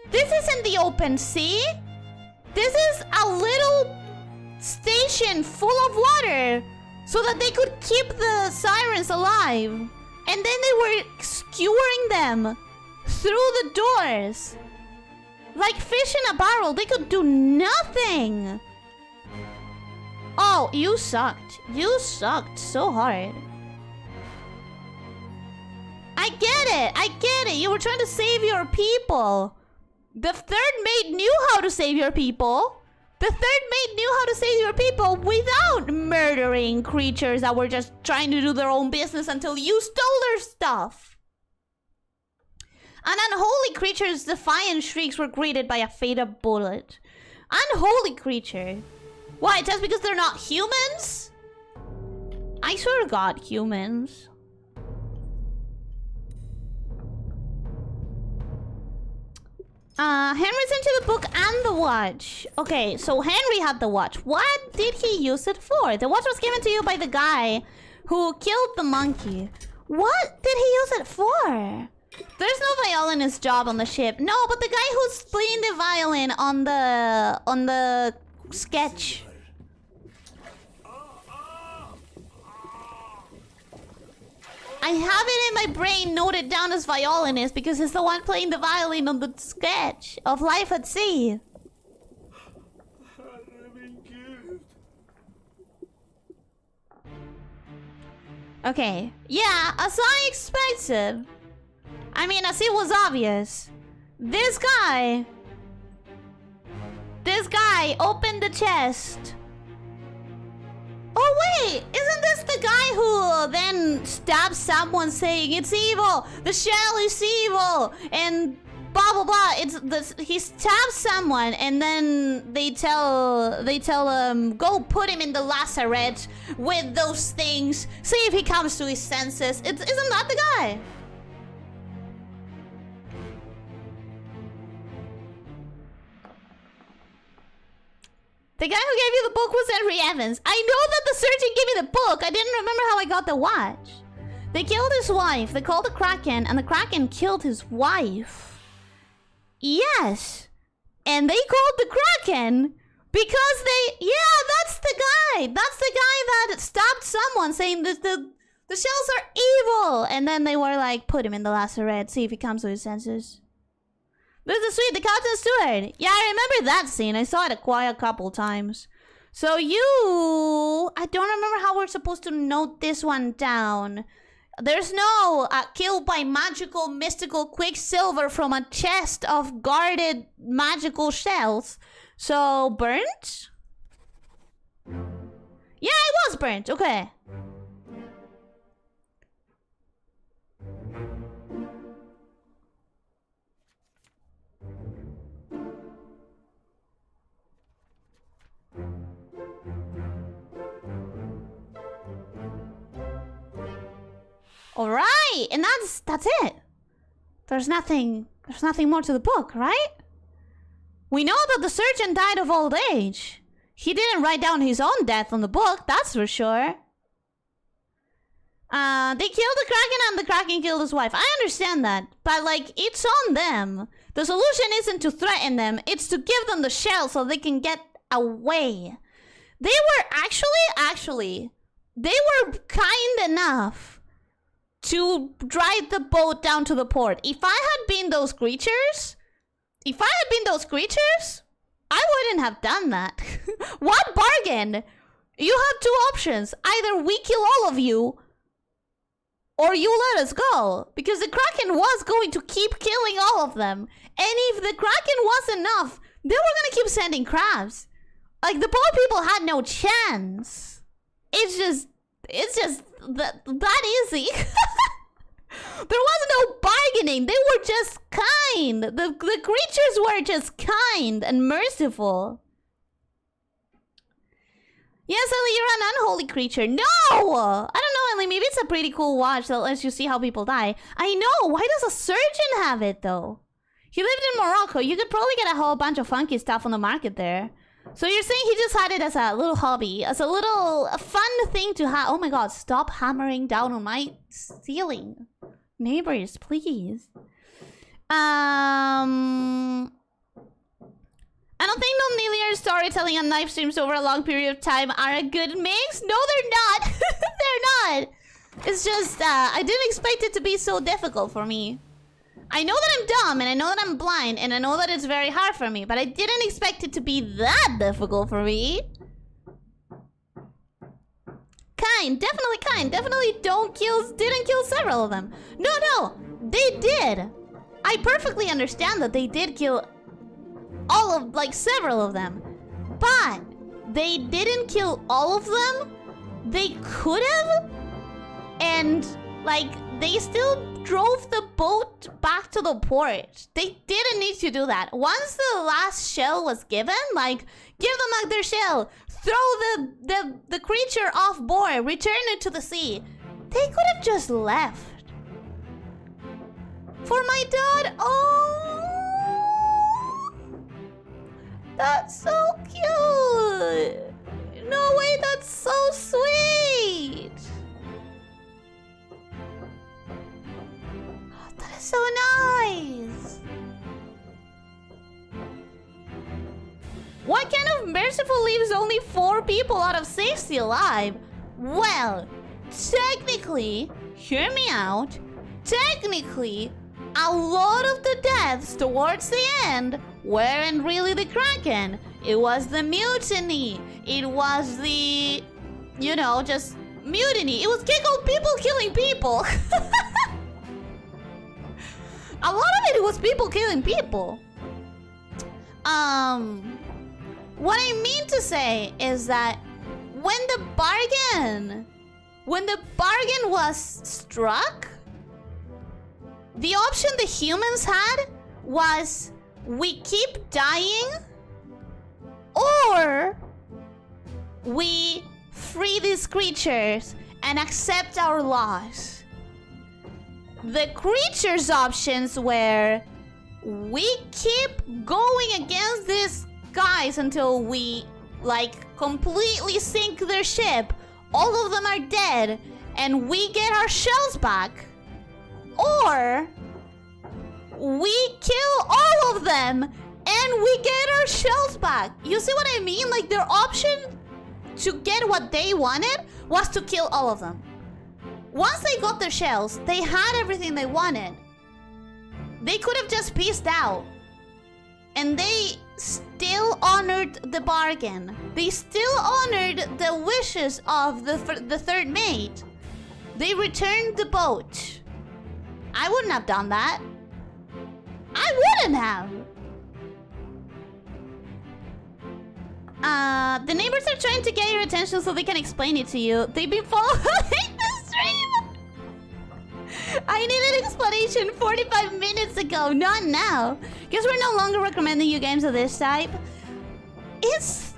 This isn't the open sea. This is a little station full of water so that they could keep the sirens alive. And then they were skewering them through the doors. Like fish in a barrel. They could do nothing. Oh, you sucked. You sucked so hard. I get it. You were trying to save your people. The third mate knew how to save your people. The third mate knew how to save your people without murdering creatures that were just trying to do their own business until you stole their stuff. And unholy creatures' defiant shrieks were greeted by a fatal bullet. Unholy creature. Why, just because they're not humans? I swear to God, humans. Henry's into the book and the watch. Okay, so Henry had the watch. What did he use it for? The watch was given to you by the guy who killed the monkey. What did he use it for? There's no violinist job on the ship. No, but the guy who's playing the violin on the sketch. I have it in my brain noted down as violinist because it's the one playing the violin on the sketch of Life at Sea. Okay. Yeah, as I expected. I mean, as it was obvious. This guy opened the chest. Oh wait, isn't this the guy who then stabs someone saying it's evil? The shell is evil and blah blah blah. He stabs someone and then they tell him go put him in the lazaret with those things. See if he comes to his senses. Isn't that the guy? The guy who gave you the book was Henry Evans. I know that the surgeon gave me the book. I didn't remember how I got the watch. They killed his wife. They called the Kraken, and the Kraken killed his wife. Yes. And they called the Kraken because they... Yeah, that's the guy. That's the guy that stopped someone saying that the shells are evil. And then they were like, put him in the lazaret, see if he comes to his senses. This is sweet, the captain's steward. Yeah, I remember that scene. I saw it quite a couple times. So I don't remember how we're supposed to note this one down. There's no killed by magical, mystical quicksilver from a chest of guarded magical shells. So, burnt? Yeah, it was burnt. Okay. Alright, and that's it. There's nothing more to the book, right? We know that the surgeon died of old age. He didn't write down his own death on the book, that's for sure. They killed the Kraken and the Kraken killed his wife. I understand that, but like, it's on them. The solution isn't to threaten them, it's to give them the shell so they can get away. They were actually, they were kind enough to drive the boat down to the port. If I had been those creatures, I wouldn't have done that. What bargain? You have two options. Either we kill all of you, or you let us go. Because the Kraken was going to keep killing all of them. And if the Kraken was enough, they were gonna keep sending crabs. Like, the poor people had no chance. It's just that easy. There was no bargaining. They were just kind. The creatures were just kind and merciful. Yes, Ellie, you're an unholy creature. No! I don't know, Ellie. Maybe it's a pretty cool watch that lets you see how people die. I know. Why does a surgeon have it, though? He lived in Morocco. You could probably get a whole bunch of funky stuff on the market there. So you're saying he just had it as a little hobby, as a fun thing to have. Oh my god, stop hammering down on my ceiling. Neighbors, please. I don't think non-linear storytelling and live streams over a long period of time are a good mix. No, they're not. They're not. It's just, I didn't expect it to be so difficult for me. I know that I'm dumb, and I know that I'm blind, and I know that it's very hard for me, but I didn't expect it to be that difficult for me. Kind, definitely didn't kill several of them. No, they did. I perfectly understand that they did kill several of them. But they didn't kill all of them. They could have, and they still drove the boat back to the port. They didn't need to do that. Once the last shell was given, give them back their shell. Throw the creature off board. Return it to the sea. They could have just left. For my dad. Oh, that's so cute. No way, that's so sweet. That is so nice. What kind of merciful leaves only 4 people out of 60 alive? Well, technically, hear me out. Technically, a lot of the deaths towards the end weren't really the Kraken. It was the mutiny. It was the, just Mutiny. It was called people killing people. A lot of it was people killing people. What I mean to say is that when the bargain was struck, the option the humans had was we keep dying or we free these creatures and accept our loss. The creatures' options were we keep going against these guys until we like completely sink their ship, all of them are dead, and we get our shells back. Or we kill all of them and we get our shells back. You see what I mean? Like their option to get what they wanted was to kill all of them. Once they got their shells, they had everything they wanted. They could have just peaced out. And they still honored the bargain. They still honored the wishes of the third mate. They returned the boat. I wouldn't have done that. I wouldn't have. The neighbors are trying to get your attention so they can explain it to you. They've been following the stream. I need an explanation 45 minutes ago, not now. Guess we're no longer recommending you games of this type. It's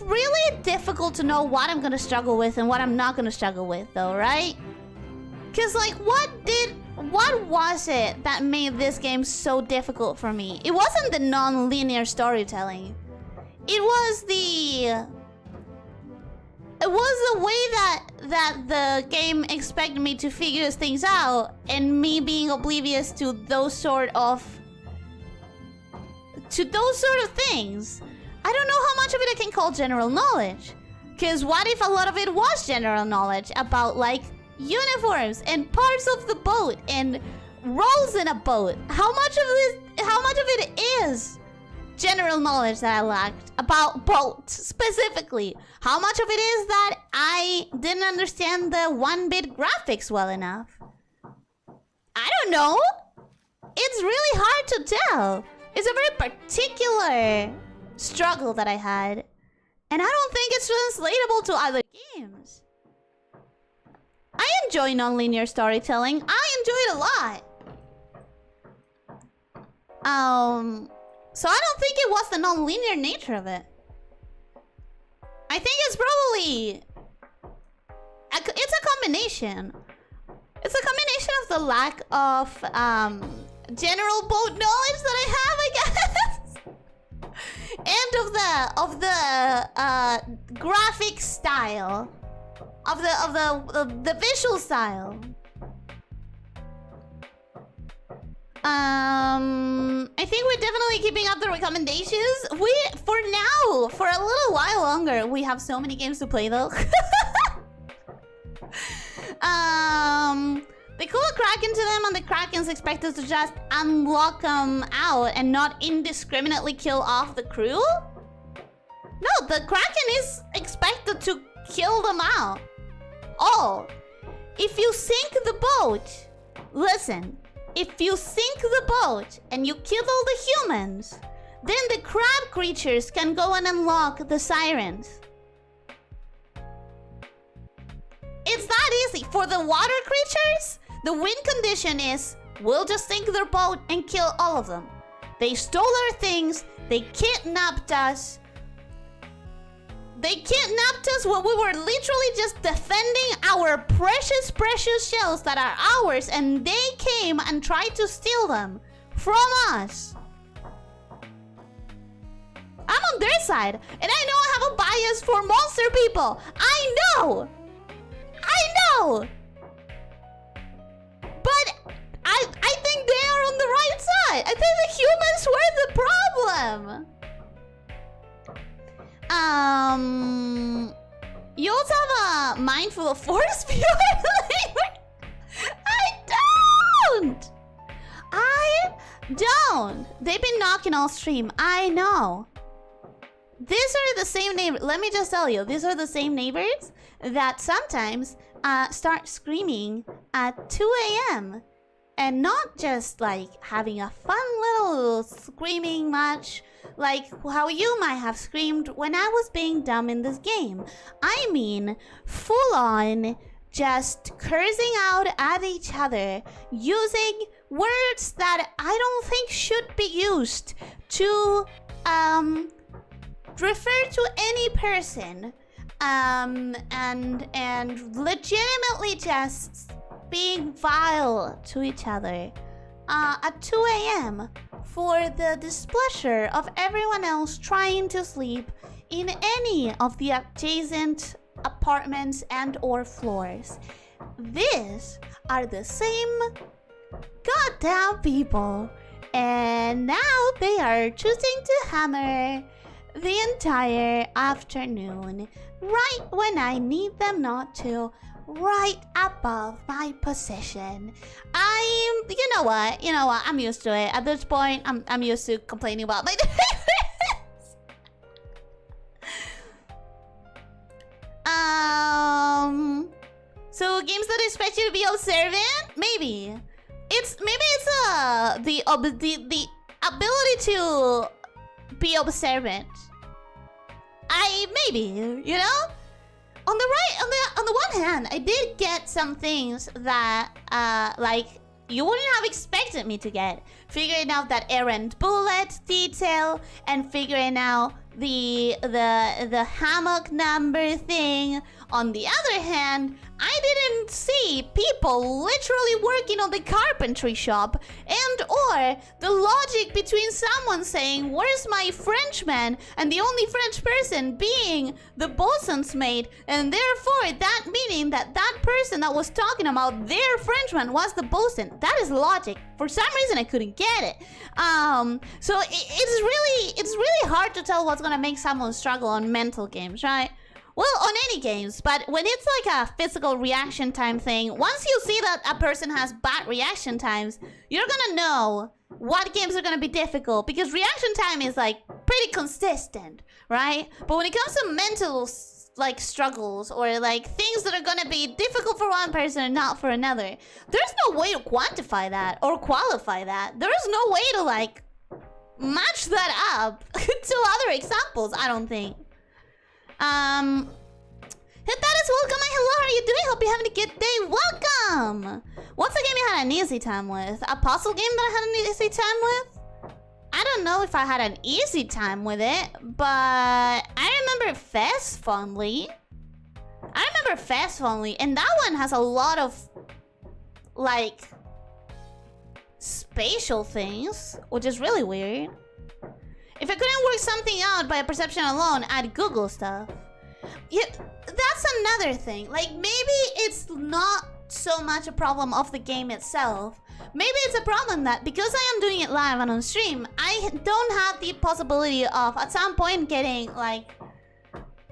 really difficult to know what I'm gonna struggle with and what I'm not gonna struggle with, though, right? Cause like, what was it that made this game so difficult for me? It wasn't the non-linear storytelling. It was the way that the game expected me to figure things out, and me being oblivious to those sort of things. I don't know how much of it I can call general knowledge. Cause what if a lot of it was general knowledge about like uniforms and parts of the boat and roles in a boat? How much of it is general knowledge that I lacked about boats specifically? How much of it is that I didn't understand the 1-bit graphics well enough? I don't know. It's really hard to tell. It's a very particular struggle that I had, and I don't think it's translatable to other games. I enjoy non-linear storytelling. I enjoy it a lot. So I don't think it was the non-linear nature of it. I think it's probably... It's a combination. It's a combination of the lack of general boat knowledge that I have, I guess. And of the graphic style. Of the visual style. I think we're definitely keeping up the recommendations. For now, for a little while longer, we have so many games to play though. They call a Kraken to them, and the Kraken's expected to just unlock them out and not indiscriminately kill off the crew? No, the Kraken is expected to kill them out. Oh, if you sink the boat, listen, if you sink the boat and you kill all the humans, then the crab creatures can go and unlock the sirens. It's that easy. For the water creatures, the win condition is we'll just sink their boat and kill all of them. They stole our things, they kidnapped us. They kidnapped us when we were literally just defending our precious, precious shells that are ours, and they came and tried to steal them from us. I'm on their side, and I know I have a bias for monster people. I know! But I think they are on the right side. I think the humans were the problem. You also have a mind full of force field. I don't. They've been knocking all stream. I know. these are the same neighbors. Let me just tell you, these are the same neighbors that sometimes start screaming at 2 a.m. and not just like having a fun little screaming match like how you might have screamed when I was being dumb in this game. I mean, full on just cursing out at each other, using words that I don't think should be used to refer to any person, and legitimately just being vile to each other at 2 a.m. for the displeasure of everyone else trying to sleep in any of the adjacent apartments and or floors. These are the same goddamn people, and now they are choosing to hammer the entire afternoon right when I need them not to, right above my position. You know what, I'm used to it. At this point, I'm used to complaining about my So games that expect you to be observant? Maybe. It's the ability to be observant. Maybe. On the one hand, I did get some things that like you wouldn't have expected me to get. Figuring out that errant bullet detail and figuring out the hammock number thing. On the other hand, I didn't see people literally working on the carpentry shop and or the logic between someone saying, "Where's my Frenchman?" and the only French person being the bosun's mate, and therefore that meaning that that person that was talking about their Frenchman was the bosun. That is logic. For some reason I couldn't get it. So it's really hard to tell what's gonna make someone struggle on mental games, right? Well, on any games, but when it's like a physical reaction time thing, once you see that a person has bad reaction times, you're gonna know what games are gonna be difficult, because reaction time is like pretty consistent, right? But when it comes to mental like struggles or like things that are gonna be difficult for one person and not for another, there's no way to quantify that or qualify that. There's no way to like match that up to other examples, I don't think. That is welcome. Hello, how are you doing? Hope you're having a good day. Welcome. What's a game you had an easy time with? A puzzle game that I had an easy time with? I don't know if I had an easy time with it, but I remember Fez fondly. And that one has a lot of like spatial things, which is really weird. If I couldn't work something out by perception alone, I'd Google stuff. Yeah, that's another thing. Like, maybe it's not so much a problem of the game itself. Maybe it's a problem that because I am doing it live and on stream, I don't have the possibility of at some point getting the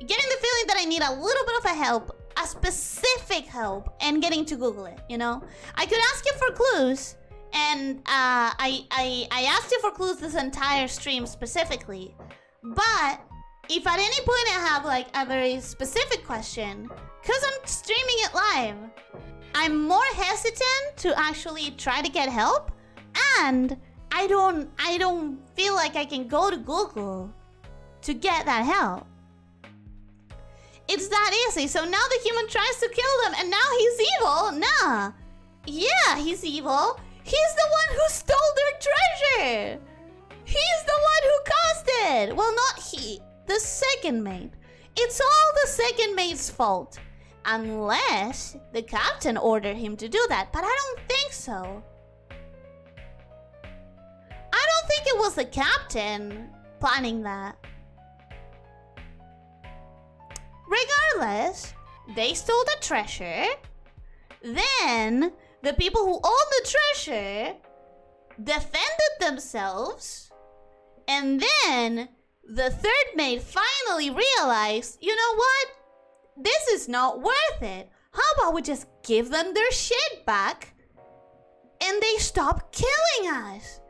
feeling that I need a little bit of a help, a specific help, and getting to Google it, I could ask you for clues. And I asked you for clues this entire stream specifically, but if at any point I have like a very specific question, because I'm streaming it live, I'm more hesitant to actually try to get help, and I don't feel like I can go to Google to get that help. It's that easy. So now the human tries to kill them, and now he's evil. Nah, yeah, he's evil. He's the one who stole their treasure! He's the one who caused it! Well, not he. The second mate. It's all the second mate's fault. Unless the captain ordered him to do that. But I don't think so. I don't think it was the captain planning that. Regardless, they stole the treasure. Then the people who own the treasure defended themselves, and then the third mate finally realized, you know what? This is not worth it. How about we just give them their shit back and they stop killing us?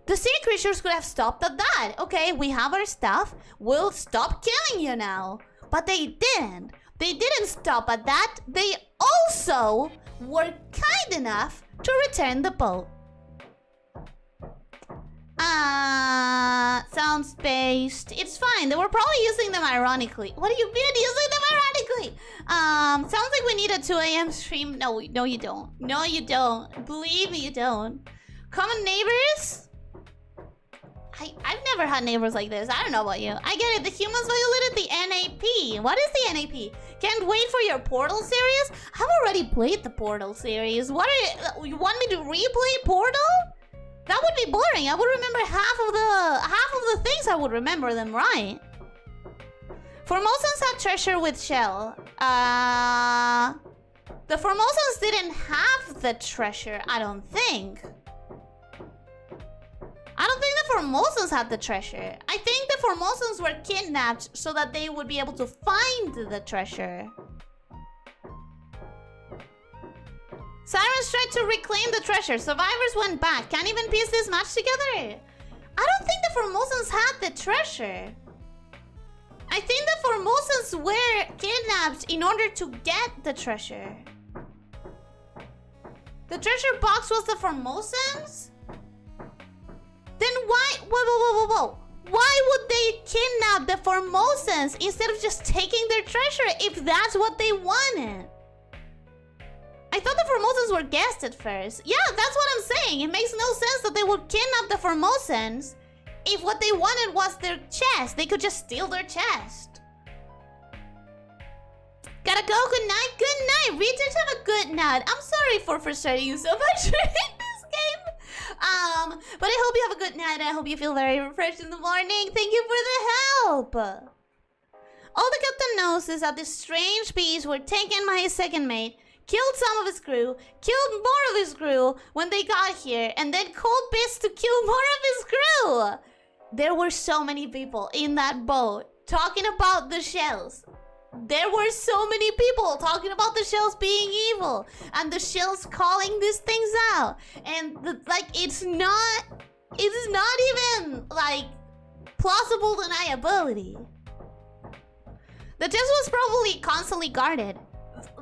The sea creatures could have stopped at that. Okay, we have our stuff. We'll stop killing you now. But they didn't. They didn't stop at that. They also were kind enough to return the boat. Sounds based. It's fine. They were probably using them ironically. What do you mean using them ironically? Sounds like we need a 2 a.m. stream. No, you don't. No, you don't. Believe me, you don't. Common neighbors? I've never had neighbors like this. I don't know about you. I get it. The humans violated the NAP. What is the NAP? Can't wait for your Portal series? I've already played the Portal series. What are you want me to replay Portal? That would be boring. I would remember half of the things. I would remember them, right? Formosans had treasure with Shell. The Formosans didn't have the treasure, I don't think. I don't think the Formosans had the treasure. I think the Formosans were kidnapped so that they would be able to find the treasure. Sirens tried to reclaim the treasure. Survivors went back. Can't even piece this match together. I don't think the Formosans had the treasure. I think the Formosans were kidnapped in order to get the treasure. The treasure box was the Formosans? Then why... Whoa. Why would they kidnap the Formosans instead of just taking their treasure if that's what they wanted? I thought the Formosans were guests at first. Yeah, that's what I'm saying. It makes no sense that they would kidnap the Formosans if what they wanted was their chest. They could just steal their chest. Gotta go. Good night. Good night. Regent, have a good night. I'm sorry for frustrating you so much in this game. But I hope you have a good night. I hope you feel very refreshed in the morning. Thank you for the help. All the captain knows is that this strange beast were taken by his second mate, killed some of his crew, killed more of his crew when they got here, and then cold bits to kill more of his crew. There were so many people in that boat talking about the shells. There were so many people talking about the shells being evil and the shells calling these things out. And it's not even like plausible deniability. The chest was probably constantly guarded.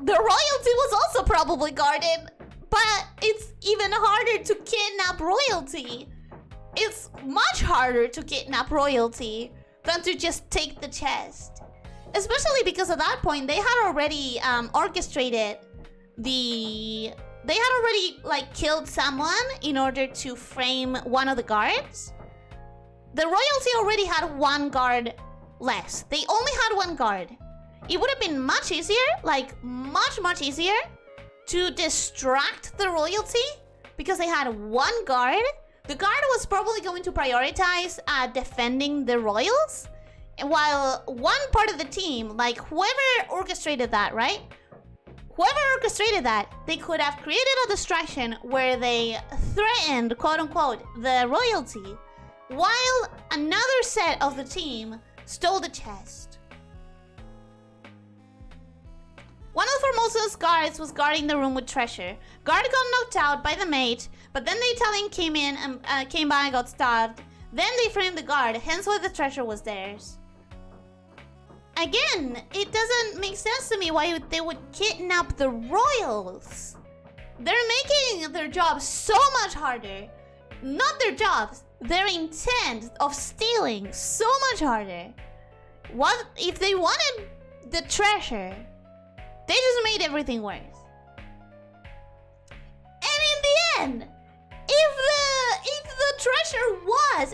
The royalty was also probably guarded, but it's even harder to kidnap royalty. It's much harder to kidnap royalty than to just take the chest. Especially because at that point they had already orchestrated they had already killed someone in order to frame one of the guards. The royalty already had one guard less. They only had one guard. It would have been much easier, much easier to distract the royalty because they had one guard. The guard was probably going to prioritize defending the royals, while one part of the team, whoever orchestrated that, right? Whoever orchestrated that, they could have created a distraction where they threatened, quote unquote, the royalty, while another set of the team stole the chest. One of Formosa's guards was guarding the room with treasure. Guard got knocked out by the mate, but then the Italian came in and came by and got stabbed. Then they framed the guard, hence why the treasure was theirs. Again, it doesn't make sense to me why they would kidnap the royals. They're making their job so much harder. Not their jobs, their intent of stealing so much harder. What if they wanted the treasure? They just made everything worse. And in the end,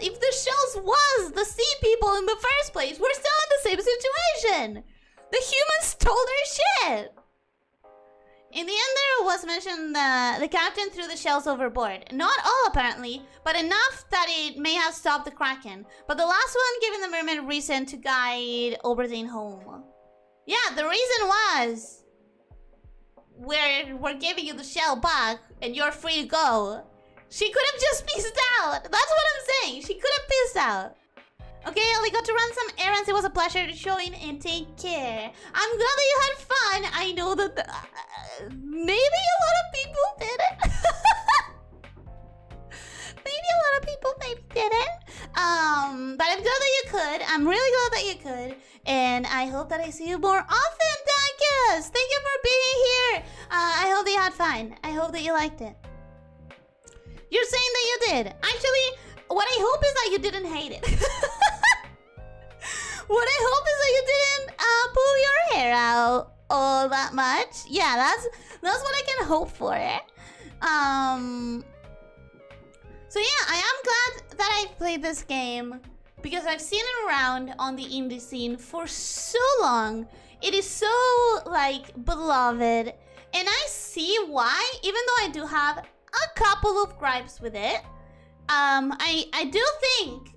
if the shells was the sea people in the first place, we're still in the same situation. The humans stole their shit. In the end, there was mentioned the captain threw the shells overboard. Not all, apparently, but enough that it may have stopped the Kraken. But the last one giving the mermaid reason to guide Obra Dinn home. Yeah, the reason was we're giving you the shell back and you're free to go. She could have just pissed out. That's what I'm saying. She could have pissed out. Okay, Ellie, got to run some errands. It was a pleasure to join and take care. I'm glad that you had fun. I know that maybe a lot of people did it. Maybe a lot of people maybe didn't. But I'm glad that you could. I'm really glad that you could. And I hope that I see you more often, Dacus. Thank you for being here. I hope that you had fun. I hope that you liked it. You're saying that you did. Actually, what I hope is that you didn't hate it. What I hope is that you didn't pull your hair out all that much. Yeah, that's what I can hope for. So yeah, I am glad that I played this game because I've seen it around on the indie scene for so long. It is so like beloved, and I see why. Even though I do have a couple of gripes with it, I do think,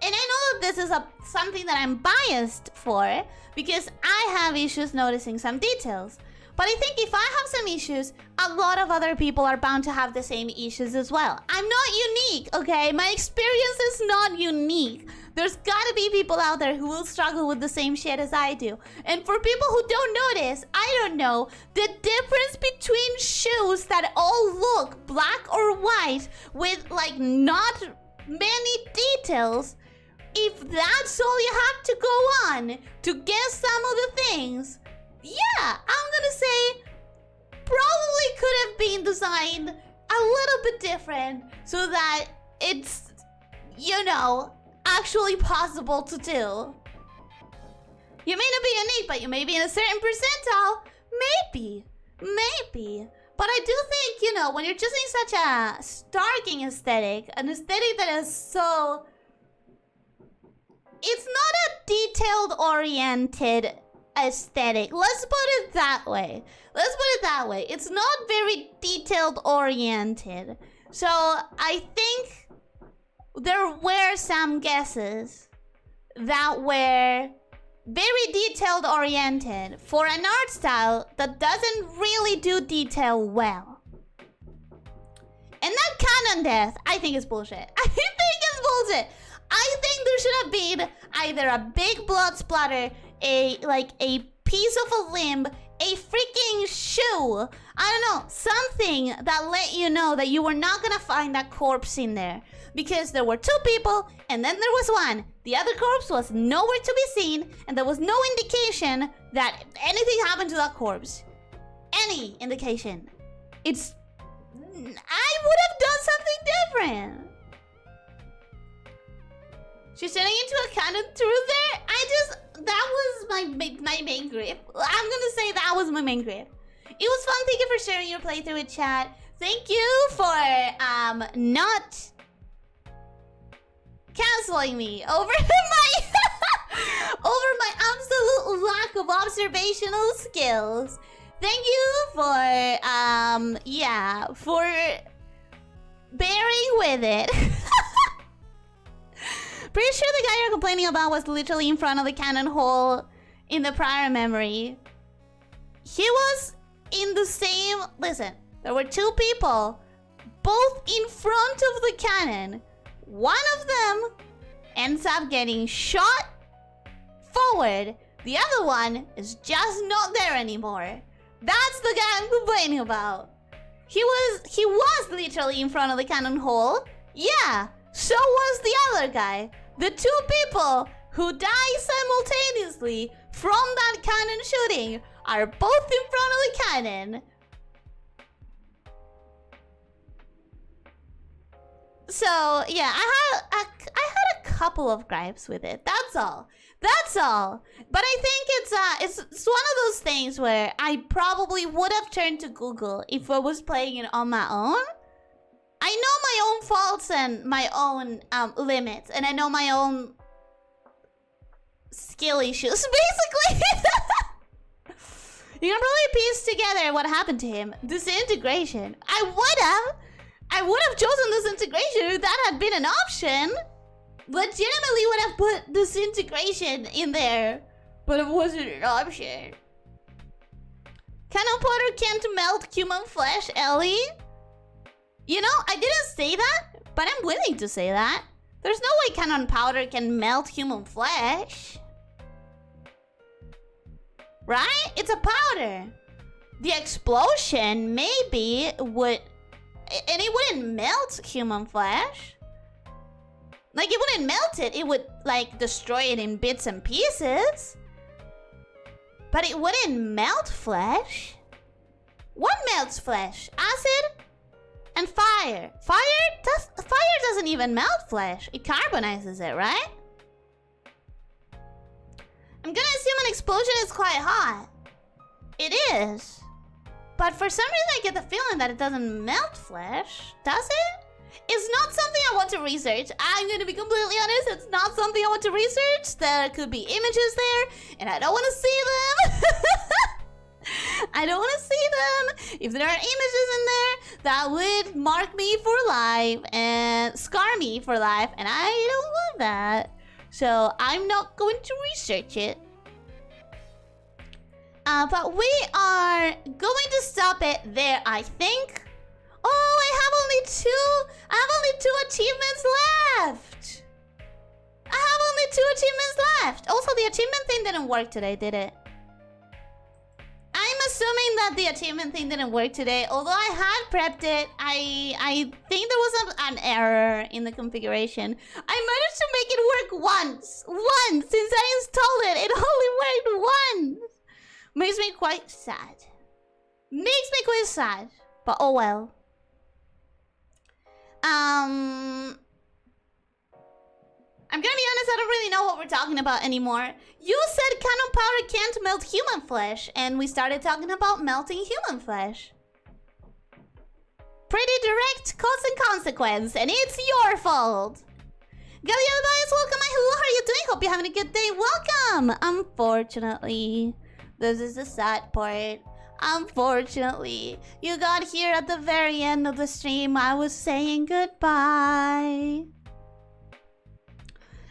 and I know that this is something that I'm biased for because I have issues noticing some details. But I think if I have some issues, a lot of other people are bound to have the same issues as well. I'm not unique, okay? My experience is not unique. There's gotta be people out there who will struggle with the same shit as I do. And for people who don't notice, I don't know, the difference between shoes that all look black or white with like not many details, if that's all you have to go on to guess some of the things, yeah, I'm gonna say probably could have been designed a little bit different so that it's, you know, actually possible to do. You may not be unique, but you may be in a certain percentile. Maybe. But I do think, you know, when you're choosing such a starking aesthetic, an aesthetic that is so... It's not a detailed-oriented aesthetic. Let's put it that way. It's not very detailed oriented. So I think there were some guesses that were very detailed oriented for an art style that doesn't really do detail well. And that canon death, I think is bullshit. I think there should have been either a big blood splatter, a piece of a limb, a freaking shoe. I don't know, something that let you know that you were not gonna find that corpse in there. Because there were two people, and then there was one. The other corpse was nowhere to be seen, and there was no indication that anything happened to that corpse. Any indication. I would have done something different. She's turning into a cannon through there? That was my main gripe. I'm gonna say that was my main gripe. It was fun. Thank you for sharing your playthrough with chat. Thank you for not canceling me over my absolute lack of observational skills. Thank you for for bearing with it. Pretty sure the guy you're complaining about was literally in front of the cannon hole in the prior memory. He was in the same... Listen, there were two people, both in front of the cannon. One of them ends up getting shot forward. The other one is just not there anymore. That's the guy I'm complaining about. He was literally in front of the cannon hole. Yeah, so was the other guy. The two people who die simultaneously from that cannon shooting are both in front of the cannon. So yeah, I had a couple of gripes with it. That's all. But I think it's one of those things where I probably would have turned to Google if I was playing it on my own. I know my own faults and my own limits, and I know my own skill issues, basically. You can probably piece together what happened to him. Disintegration. I would have chosen disintegration if that had been an option. Legitimately would have put disintegration in there, but it wasn't an option. Cannon powder can't melt human flesh, Ellie. You know, I didn't say that, but I'm willing to say that. There's no way cannon powder can melt human flesh. Right? It's a powder. The explosion maybe would... And it wouldn't melt human flesh. Like, it wouldn't melt it. It would, like, destroy it in bits and pieces. But it wouldn't melt flesh. What melts flesh? Acid and fire. Fire doesn't even melt flesh. It carbonizes it, right? I'm gonna assume an explosion is quite hot. It is. But for some reason I get the feeling that it doesn't melt flesh. Does it? It's not something I want to research. I'm gonna be completely honest. It's not something I want to research. There could be images there, and I don't want to see them. I don't want to see them. If there are images in there, that would mark me for life and scar me for life, and I don't want that. So I'm not going to research it. But we are going to stop it there, I think. Oh, I have only two achievements left. I have only 2 achievements left. Also, the achievement thing didn't work today, did it? I'm assuming that the achievement thing didn't work today. Although I had prepped it, I think there was an error in the configuration. I managed to make it work once. Once! Since I installed it, it only worked once. Makes me quite sad. Makes me quite sad. But oh well. I'm gonna be honest, I don't really know what we're talking about anymore. You said cannon powder can't melt human flesh, and we started talking about melting human flesh. Pretty direct cause and consequence, and it's your fault. Gabriel Baez, welcome. How are you doing? Hope you're having a good day. Welcome. Unfortunately, this is the sad part. Unfortunately, you got here at the very end of the stream. I was saying goodbye.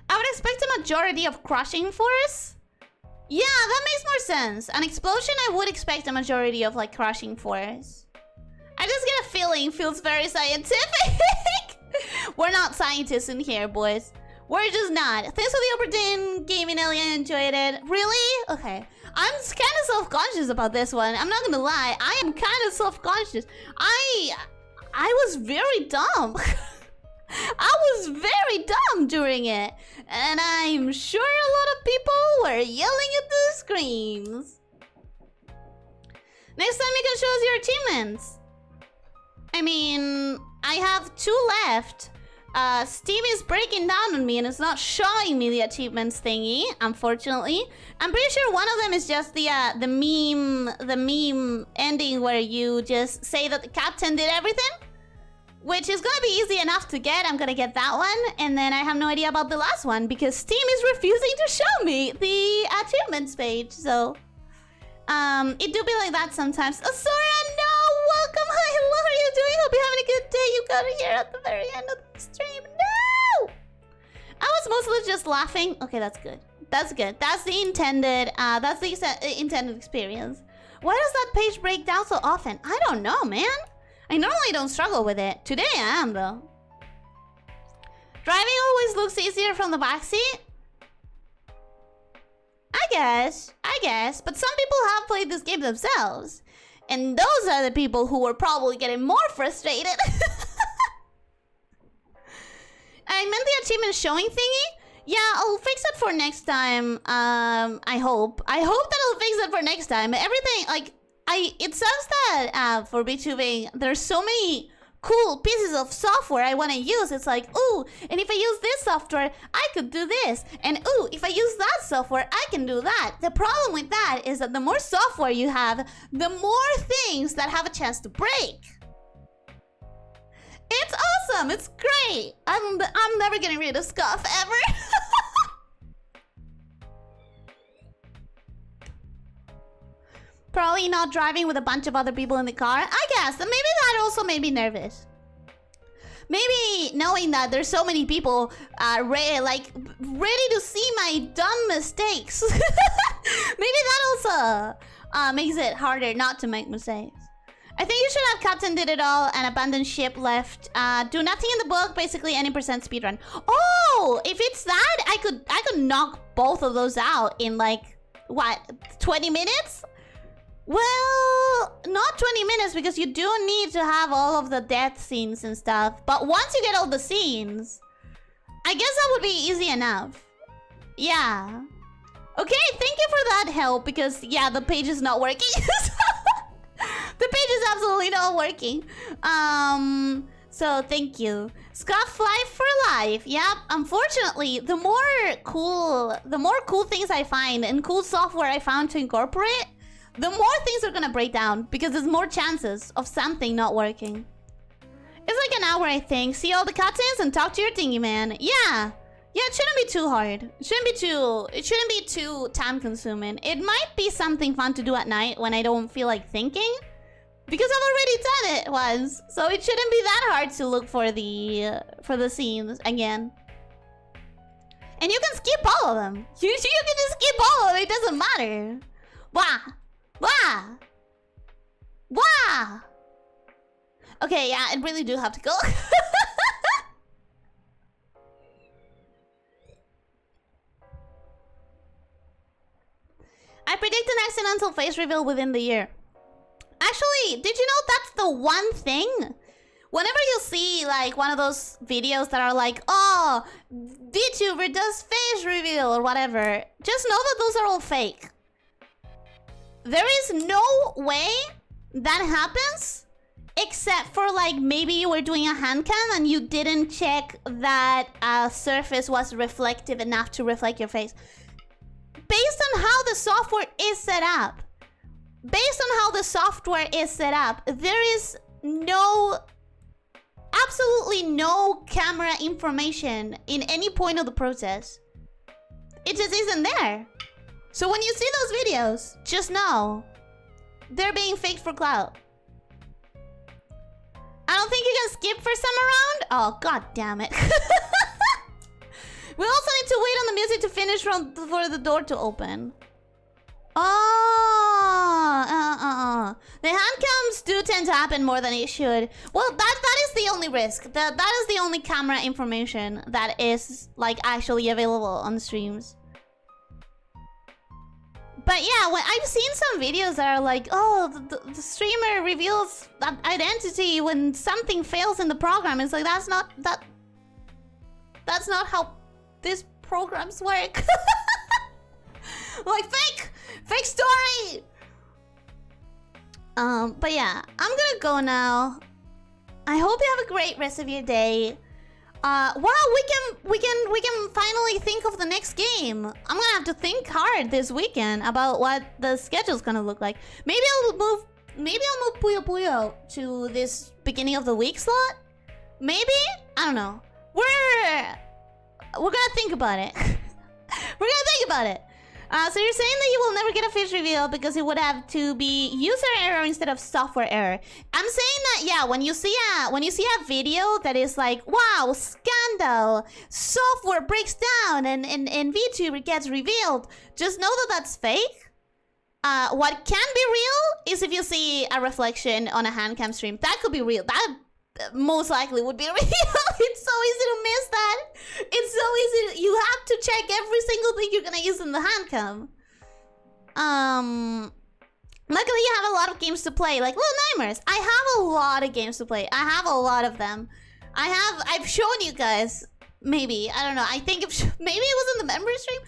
I would expect a majority of crushing force. Yeah, that makes more sense. An explosion, I would expect a majority of, like, crushing force. I just get a feeling. Feels very scientific. We're not scientists in here, boys. We're just not. Thanks for the Obra Dinn gaming, Elyssia. Enjoyed it. Really? Okay. I'm kind of self-conscious about this one. I'm not gonna lie. I am kind of self-conscious. I was very dumb. I was very dumb during it. And I'm sure a lot of people were yelling at the screens. Next time you can show us your achievements. I mean, I have 2 left. Steam is breaking down on me and it's not showing me the achievements thingy, unfortunately. I'm pretty sure one of them is just the meme ending where you just say that the captain did everything. Which is gonna be easy enough to get. I'm gonna get that one. And then I have no idea about the last one because Steam is refusing to show me the achievements page. So, it do be like that sometimes. Asura, no! Welcome! Hi, hello, how are you doing? Hope you're having a good day. You got here at the very end of the stream. No! I was mostly just laughing. Okay, that's good. That's good. That's the intended, intended experience. Why does that page break down so often? I don't know, man. I normally don't struggle with it. Today I am, though. Driving always looks easier from the backseat? I guess. But some people have played this game themselves. And those are the people who were probably getting more frustrated. I meant the achievement showing thingy. Yeah, I'll fix it for next time. I hope that I'll fix it for next time. Everything, like... it sucks that for VTubing, there's so many cool pieces of software I want to use. It's like, ooh, and if I use this software, I could do this. And ooh, if I use that software, I can do that. The problem with that is that the more software you have, the more things that have a chance to break. It's awesome. It's great. I'm never getting rid of Scuff ever. Probably not driving with a bunch of other people in the car. I guess. Maybe that also made me nervous. Maybe knowing that there's so many people ready to see my dumb mistakes. Maybe that also makes it harder not to make mistakes. I think you should have Captain Did It All and Abandoned Ship left. Do nothing in the book, basically any % speedrun. Oh, if it's that, I could knock both of those out in like, what, 20 minutes? Well, not 20 minutes because you do need to have all of the death scenes and stuff. But once you get all the scenes, I guess that would be easy enough. Yeah. Okay, thank you for that help because yeah, the page is not working. The page is absolutely not working. So thank you. Scofflife for life. Yep. Unfortunately, the more cool things I find and cool software I found to incorporate, the more things are gonna break down because there's more chances of something not working. It's like an hour, I think. See all the cutscenes and talk to your thingy man. Yeah. Yeah, it shouldn't be too hard. It shouldn't be too time consuming. It might be something fun to do at night when I don't feel like thinking. Because I've already done it once. So it shouldn't be that hard to look for the scenes again. And you can skip all of them. You can just skip all of them. It doesn't matter. Wah. Wah. Wah. Okay, yeah, I really do have to go. I predict an accidental face reveal within the year. Actually, did you know that's the one thing? Whenever you see like one of those videos that are like, oh, VTuber does face reveal or whatever, just know that those are all fake. There is no way that happens except for like maybe you were doing a hand cam and you didn't check that a surface was reflective enough to reflect your face. Based on how the software is set up, there is absolutely no camera information in any point of the process. It just isn't there. So when you see those videos, just know they're being faked for clout. I don't think you can skip for some around. Oh, god damn it. We also need to wait on the music to finish for the door to open. Oh, the hand cams do tend to happen more than it should. Well, that is the only risk. That is the only camera information that is like actually available on the streams. But yeah, when I've seen some videos that are like, oh, the streamer reveals that identity when something fails in the program. It's like that's not how these programs work. Like fake story. But yeah, I'm gonna go now. I hope you have a great rest of your day. Wow, we can finally think of the next game. I'm gonna have to think hard this weekend about what the schedule's gonna look like. Maybe I'll move Puyo Puyo to this beginning of the week slot. Maybe? I don't know. We're gonna think about it. We're gonna think about it. So you're saying that you will never get a face reveal because it would have to be user error instead of software error. I'm saying that yeah, when you see a video that is like, wow, scandal, software breaks down and VTuber gets revealed, just know that that's fake. What can be real is if you see a reflection on a handcam stream. That could be real. That most likely would be real. It's so easy to miss that. It's so easy. You have to check every single thing you're gonna use in the handcam. Luckily you have a lot of games to play, like Little Nightmares. I have a lot of games to play. I have a lot of them. I've shown you guys. Maybe, I don't know. I think maybe it was in the member stream.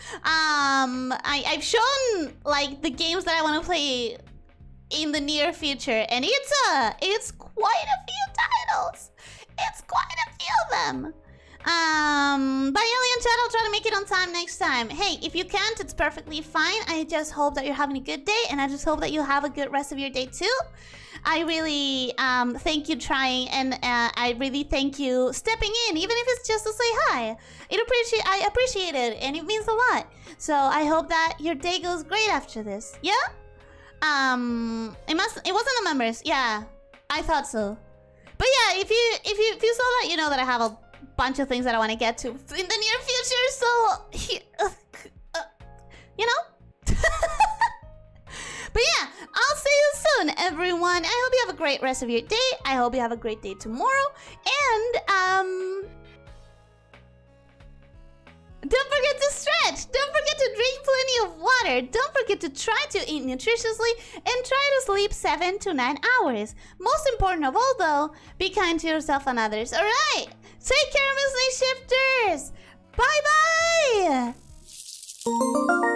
I've shown like the games that I want to play in the near future, and it's quite a few titles. It's quite a few of them. By Alien Chat, I'll try to make it on time next time. Hey, if you can't, it's perfectly fine. I just hope that you're having a good day, and I just hope that you have a good rest of your day too. I really thank you trying, and I really thank you stepping in, even if it's just to say hi. I appreciate it, and it means a lot. So I hope that your day goes great after this. Yeah? It wasn't the members. Yeah, I thought so. But yeah, if you saw that, you know that I have a bunch of things that I want to get to in the near future. So you know. But yeah, I'll see you soon, everyone. I hope you have a great rest of your day. I hope you have a great day tomorrow. And don't forget to stretch. Don't forget to drink plenty of water. Don't forget to try to eat nutritiously and try to sleep 7 to 9 hours. Most important of all, though, be kind to yourself and others. All right. Take care, Miss Shifters. Bye bye.